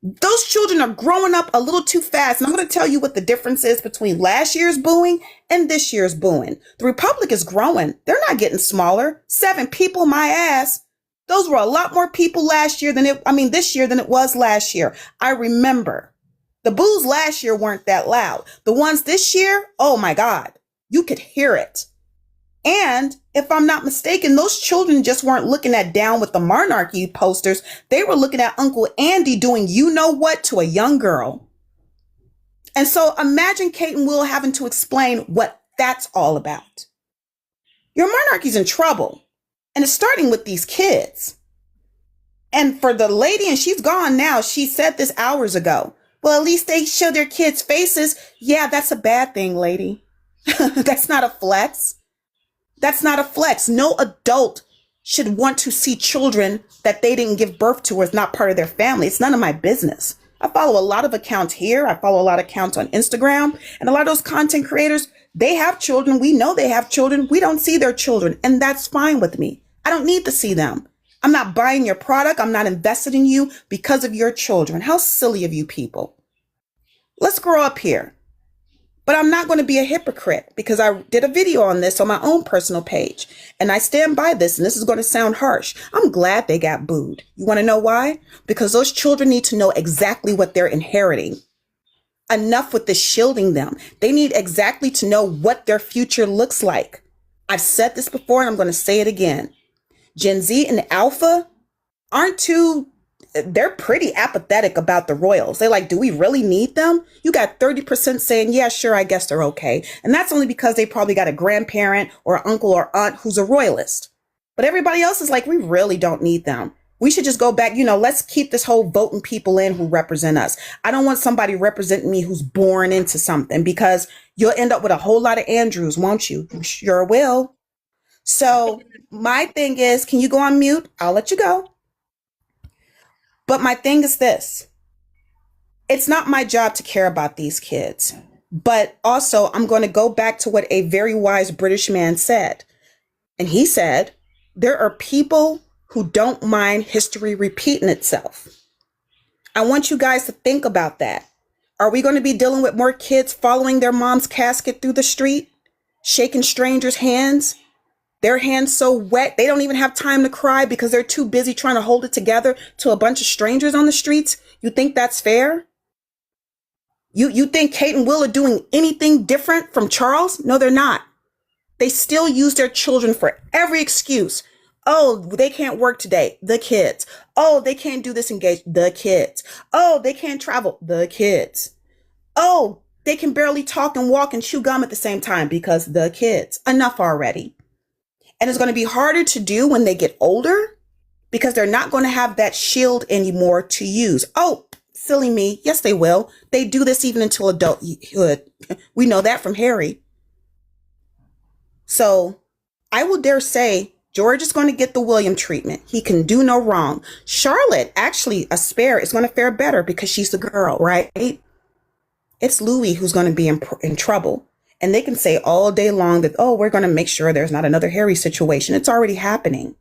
Those children are growing up a little too fast. And I'm going to tell you what the difference is between last year's booing and this year's booing. The Republic is growing. They're not getting smaller. 7 people, my ass. Those were a lot more people this year than it was last year. I remember. The boos last year weren't that loud. The ones this year, oh my God, you could hear it. And if I'm not mistaken, those children just weren't looking at Down with the Monarchy posters. They were looking at Uncle Andy doing you know what to a young girl. And so imagine Kate and Will having to explain what that's all about. Your monarchy's in trouble. And it's starting with these kids. And for the lady, and she's gone now, she said this hours ago. Well, at least they show their kids' faces. Yeah, that's a bad thing, lady. That's not a flex. That's not a flex. No adult should want to see children that they didn't give birth to or is not part of their family. It's none of my business. I follow a lot of accounts here. I follow a lot of accounts on Instagram. And a lot of those content creators, they have children. We know they have children. We don't see their children. And that's fine with me. I don't need to see them. I'm not buying your product. I'm not invested in you because of your children. How silly of you people. Let's grow up here. But I'm not going to be a hypocrite because I did a video on this on my own personal page. And I stand by this, and this is going to sound harsh. I'm glad they got booed. You want to know why? Because those children need to know exactly what they're inheriting. Enough with the shielding them. They need exactly to know what their future looks like. I've said this before, and I'm going to say it again. Gen Z and Alpha they're pretty apathetic about the royals. They're like, do we really need them? You got 30% saying, yeah, sure, I guess they're okay. And that's only because they probably got a grandparent or an uncle or aunt who's a royalist. But everybody else is like, we really don't need them. We should just go back, let's keep this whole voting people in who represent us. I don't want somebody representing me who's born into something because you'll end up with a whole lot of Andrews, won't you? You sure will. So my thing is, can you go on mute? I'll let you go. But my thing is this. It's not my job to care about these kids. But also, I'm going to go back to what a very wise British man said. And he said, there are people who don't mind history repeating itself. I want you guys to think about that. Are we going to be dealing with more kids following their mom's casket through the street, shaking strangers' hands? Their hands so wet, they don't even have time to cry because they're too busy trying to hold it together to a bunch of strangers on the streets. You think that's fair? You think Kate and Will are doing anything different from Charles? No, they're not. They still use their children for every excuse. Oh, they can't work today. The kids. Oh, they can't do this engagement. The kids. Oh, they can't travel. The kids. Oh, they can barely talk and walk and chew gum at the same time because the kids. Enough already. And it's going to be harder to do when they get older because they're not going to have that shield anymore to use. Oh, silly me. Yes, they will. They do this even until adulthood. We know that from Harry. So I will dare say George is going to get the William treatment. He can do no wrong. Charlotte, actually, a spare, is going to fare better because she's the girl, right? It's Louis who's going to be in trouble. And they can say all day long that, oh, we're going to make sure there's not another Harry situation. It's already happening.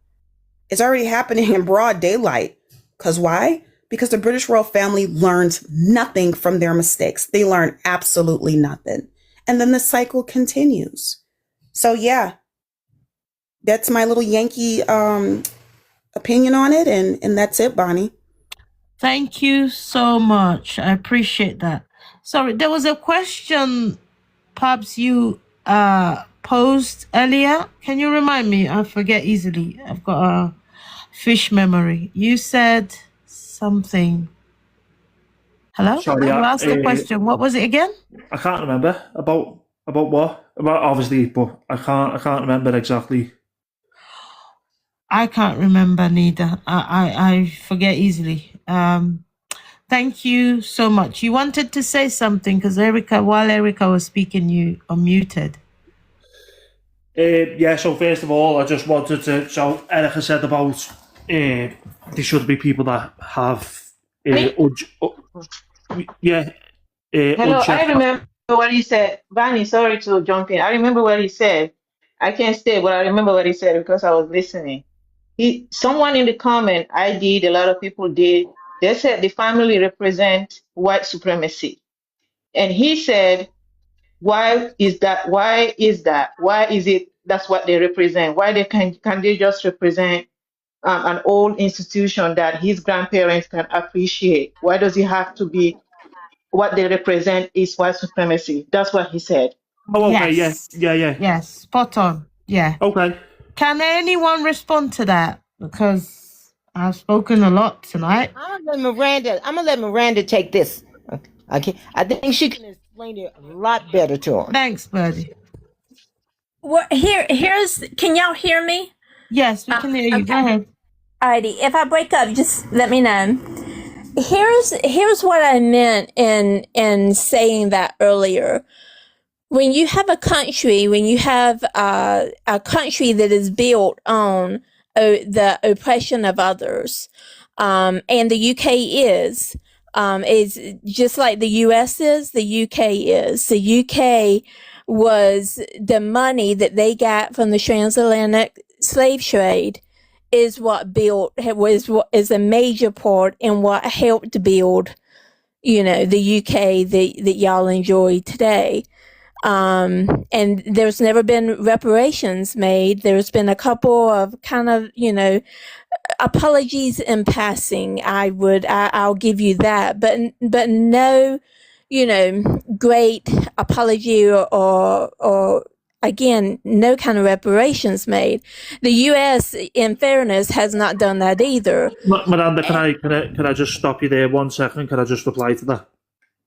It's already happening in broad daylight. Because why? Because the British royal family learns nothing from their mistakes. They learn absolutely nothing. And then the cycle continues. So, yeah, that's my little Yankee opinion on it. And that's it, Bonnie. Thank you so much. I appreciate that. Sorry, there was a question perhaps you posed earlier. Can you remind me? I forget easily. I've got a fish memory. You said something. Hello? Sorry, You asked the question. What was it again? I can't remember about what. About obviously, but I can't remember exactly. I can't remember neither. I forget easily. Thank you so much. You wanted to say something because while Erica was speaking, you unmuted. Yeah, so first of all, I just wanted to. So Erica said about there should be people that have Hello, I remember what he said. Vanny, sorry to jump in. I remember what he said. I can't stay, but I remember what he said because I was listening. Someone in the comment, I did, a lot of people did. They said the family represent white supremacy, and he said, "Why is that? Why is that? Why is it? That's what they represent. Why they can they just represent an old institution that his grandparents can appreciate? Why does it have to be?" What they represent is white supremacy. That's what he said. Oh, okay, yes. Yeah. Yes, spot on. Yeah. Okay. Can anyone respond to that? Because I've spoken a lot tonight. I'm gonna let Miranda take this. Okay. I think she can explain it a lot better to him. Thanks, Birdie. Well, here's. Can y'all hear me? Yes, we can hear you. Okay. Go ahead. Alrighty. If I break up, just let me know. Here's what I meant in saying that earlier. When you have a country, a country that is built on the oppression of others, and the UK is just like the US is, the UK is. The UK was the money that they got from the transatlantic slave trade is is a major part in what helped build, the UK that y'all enjoy today. And there's never been reparations made. There's been a couple of kind of, apologies in passing. I'll give you that, but no, great apology or again, no kind of reparations made. The U.S., in fairness, has not done that either. Miranda, can I just stop you there 1 second? Can I just reply to that?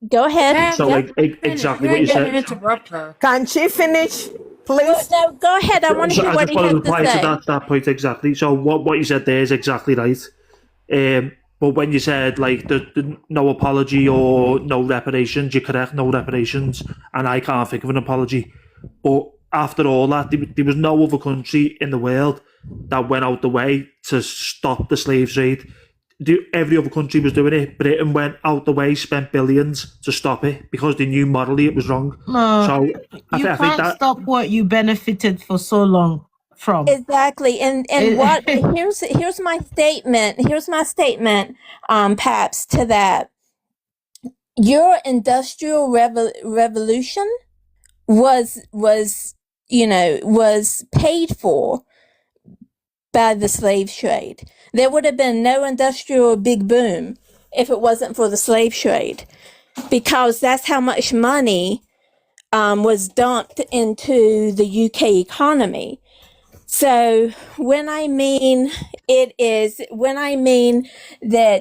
Go ahead. So, exactly what you said. Interrupt her. Can she finish, please? No, go ahead. I want to hear what he has to reply say. to that point exactly. So what you said there is exactly right. But when you said the no apology or no reparations, you're correct, no reparations, and I can't think of an apology. But after all that, there was no other country in the world that went out the way to stop the slave trade. Every other country was doing it. Britain went out the way, spent billions to stop it because they knew morally it was wrong. So I think that stop what you benefited for so long from. Exactly. And what here's my statement. Here's my statement, Paps, to that. Your industrial revolution was paid for by the slave trade. There would have been no industrial big boom if it wasn't for the slave trade, because that's how much money was dumped into the UK economy. So when I mean that,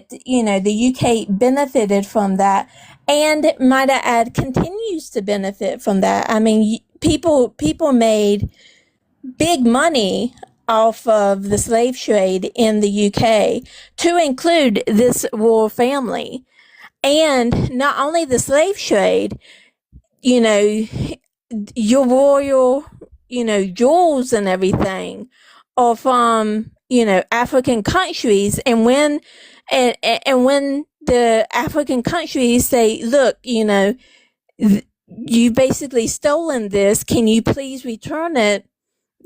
the UK benefited from that, and might I add, continues to benefit from that. I mean, people made big money off of the slave trade in the UK, to include this royal family. And not only the slave trade, your royal, jewels and everything are from, African countries. And when the African countries say, look, you basically stolen this, can you please return it?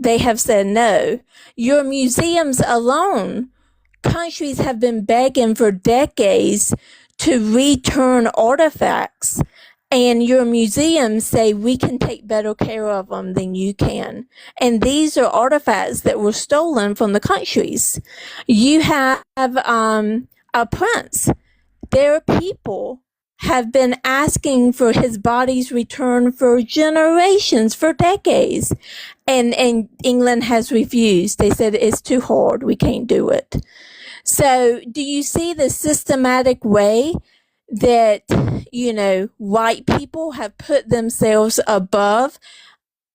They have said no. Your museums alone, countries have been begging for decades to return artifacts, and your museums say we can take better care of them than you can. And these are artifacts that were stolen from the countries. You have a prince. There are people have been asking for his body's return for generations, for decades. And England has refused. They said it's too hard. We can't do it. So do you see the systematic way that, white people have put themselves above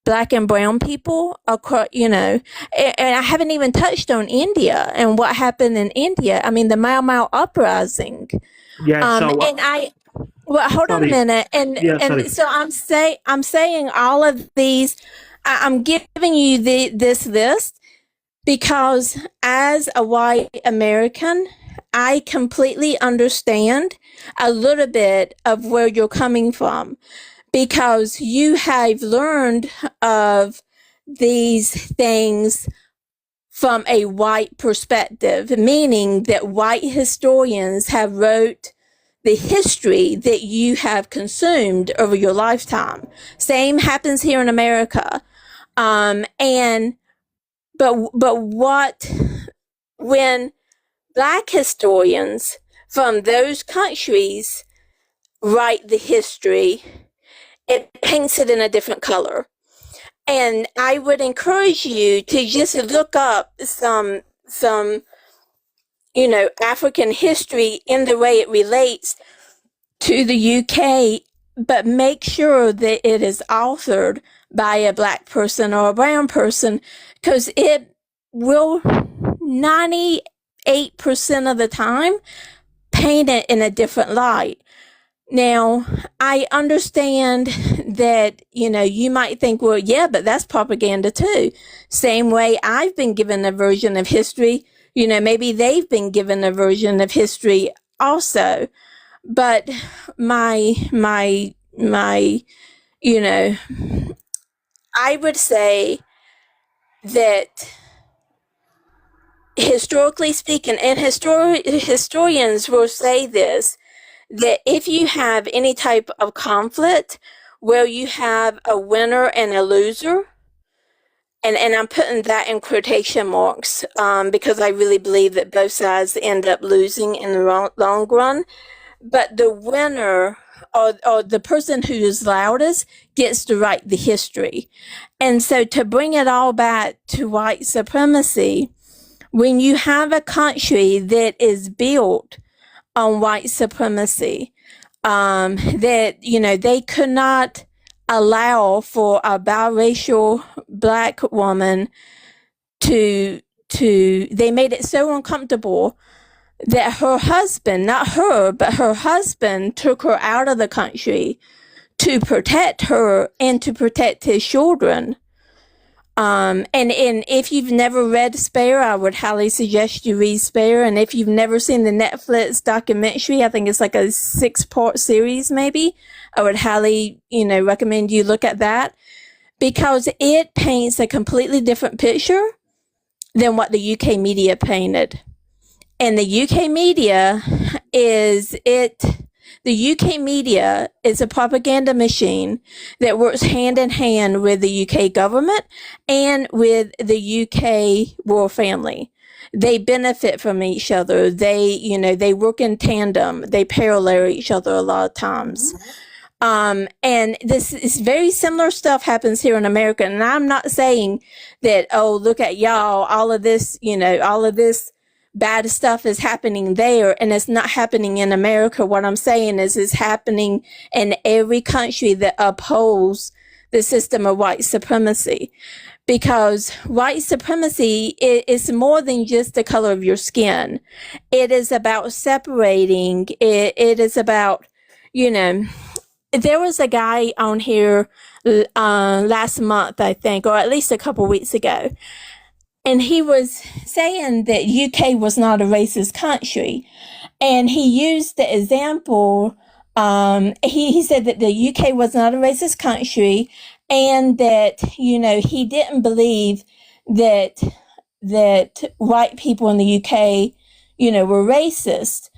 Black and brown people across, and I haven't even touched on India and what happened in India. I mean, the Mau Mau uprising. Yeah. Hold on a minute. Sorry. So I'm saying all of these. I'm giving you this list because as a white American, I completely understand a little bit of where you're coming from, because you have learned of these things from a white perspective, meaning that white historians have wrote the history that you have consumed over your lifetime. Same happens here in America. When Black historians from those countries write the history, it paints it in a different color. And I would encourage you to just look up some African history in the way it relates to the UK, but make sure that it is authored by a Black person or a brown person, because it will 98% of the time paint it in a different light. Now, I understand that, you might think, well, yeah, but that's propaganda too. Same way I've been given a version of history, maybe they've been given a version of history also. But I would say that historically speaking, and historians will say this, that if you have any type of conflict where you have a winner and a loser, and I'm putting that in quotation marks because I really believe that both sides end up losing in the long run, but the winner or the person who is loudest gets to write the history. And so to bring it all back to white supremacy, when you have a country that is built on white supremacy, that, they could not allow for a biracial Black woman they made it so uncomfortable that her husband, not her, but her husband took her out of the country to protect her and to protect his children. And if you've never read Spare, I would highly suggest you read Spare. And if you've never seen the Netflix documentary, I think it's like a 6-part series, maybe, I would highly, recommend you look at that, because it paints a completely different picture than what the UK media painted. And the UK media is a propaganda machine that works hand in hand with the UK government and with the UK royal family. They benefit from each other. They work in tandem. They parallel each other a lot of times. And this is very similar stuff happens here in America. And I'm not saying that, oh, look at y'all, all of this bad stuff is happening there and it's not happening in America. What I'm saying is it's happening in every country that upholds the system of white supremacy. Because white supremacy is more than just the color of your skin. It is about separating. It is about, there was a guy on here last month, I think, or at least a couple weeks ago. And he was saying that UK was not a racist country. And he used the example, he said that the UK was not a racist country, and that, he didn't believe that white people in the UK, were racist.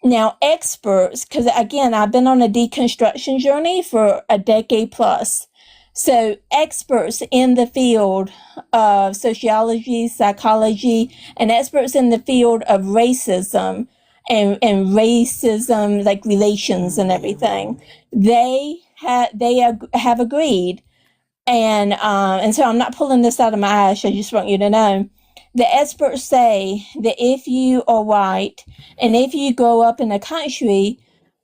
Now, experts, because again, I've been on a deconstruction journey for a decade plus. So experts in the field of sociology, psychology, and experts in the field of racism and racism, like relations and everything. They have agreed, and so I'm not pulling this out of my ass. I just want you to know. The experts say that if you are white and if you grow up in a country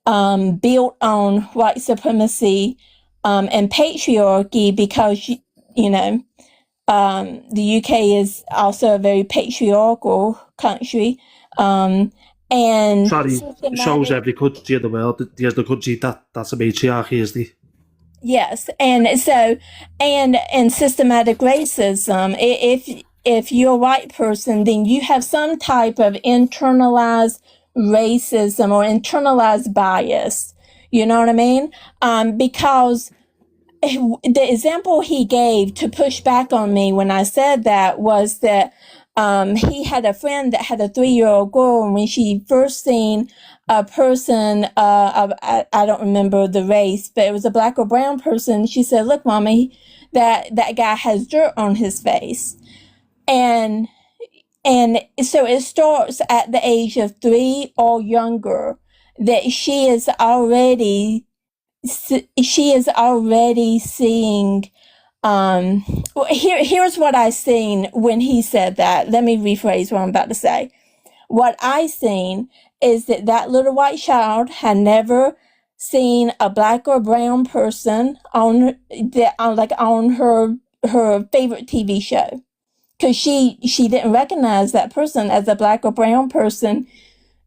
built on white supremacy and patriarchy, because the UK is also a very patriarchal country, and Sorry, shows every country in the world. There's the country that's a matriarchy, is the. Yes, and so and systematic racism. If you're a white person, then you have some type of internalized racism or internalized bias. You know what I mean? Because the example he gave to push back on me when I said that was that he had a friend that had a 3-year-old girl, and when she first seen a person, I don't remember the race, but it was a black or brown person, she said, "Look, mommy, that guy has dirt on his face." And so it starts at the age of 3 or younger, that she is already seeing. Here's what I seen when he said that. Let me rephrase what I'm about to say. What I seen is that little white child had never seen a black or brown person on her favorite TV show, because she didn't recognize that person as a black or brown person,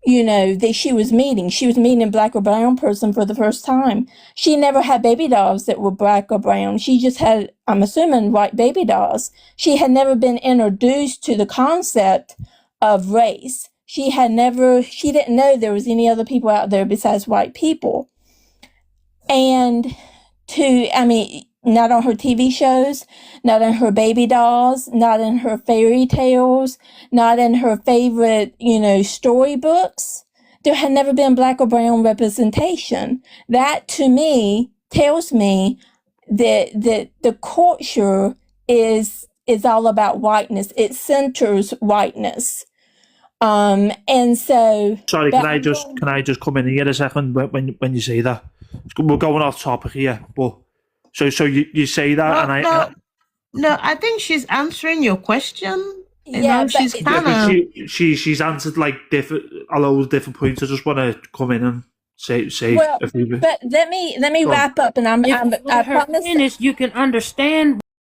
that she was meeting. She was meeting a black or brown person for the first time. She never had baby dolls that were black or brown. She just had, I'm assuming, white baby dolls. She had never been introduced to the concept of race. She didn't know there was any other people out there besides white people. And not on her TV shows, not in her baby dolls, not in her fairy tales, not in her favorite, storybooks. There had never been black or brown representation. That, to me, tells me that the culture is all about whiteness. It centers whiteness. And so... Sorry, can I just come in here a second when you say that? We're going off topic here, but so you say that, No, I think she's answering your question. She's she's answered like a lot of different points. I just want to come in and say a few. But let me wrap up, and I promise. Finish, you can understand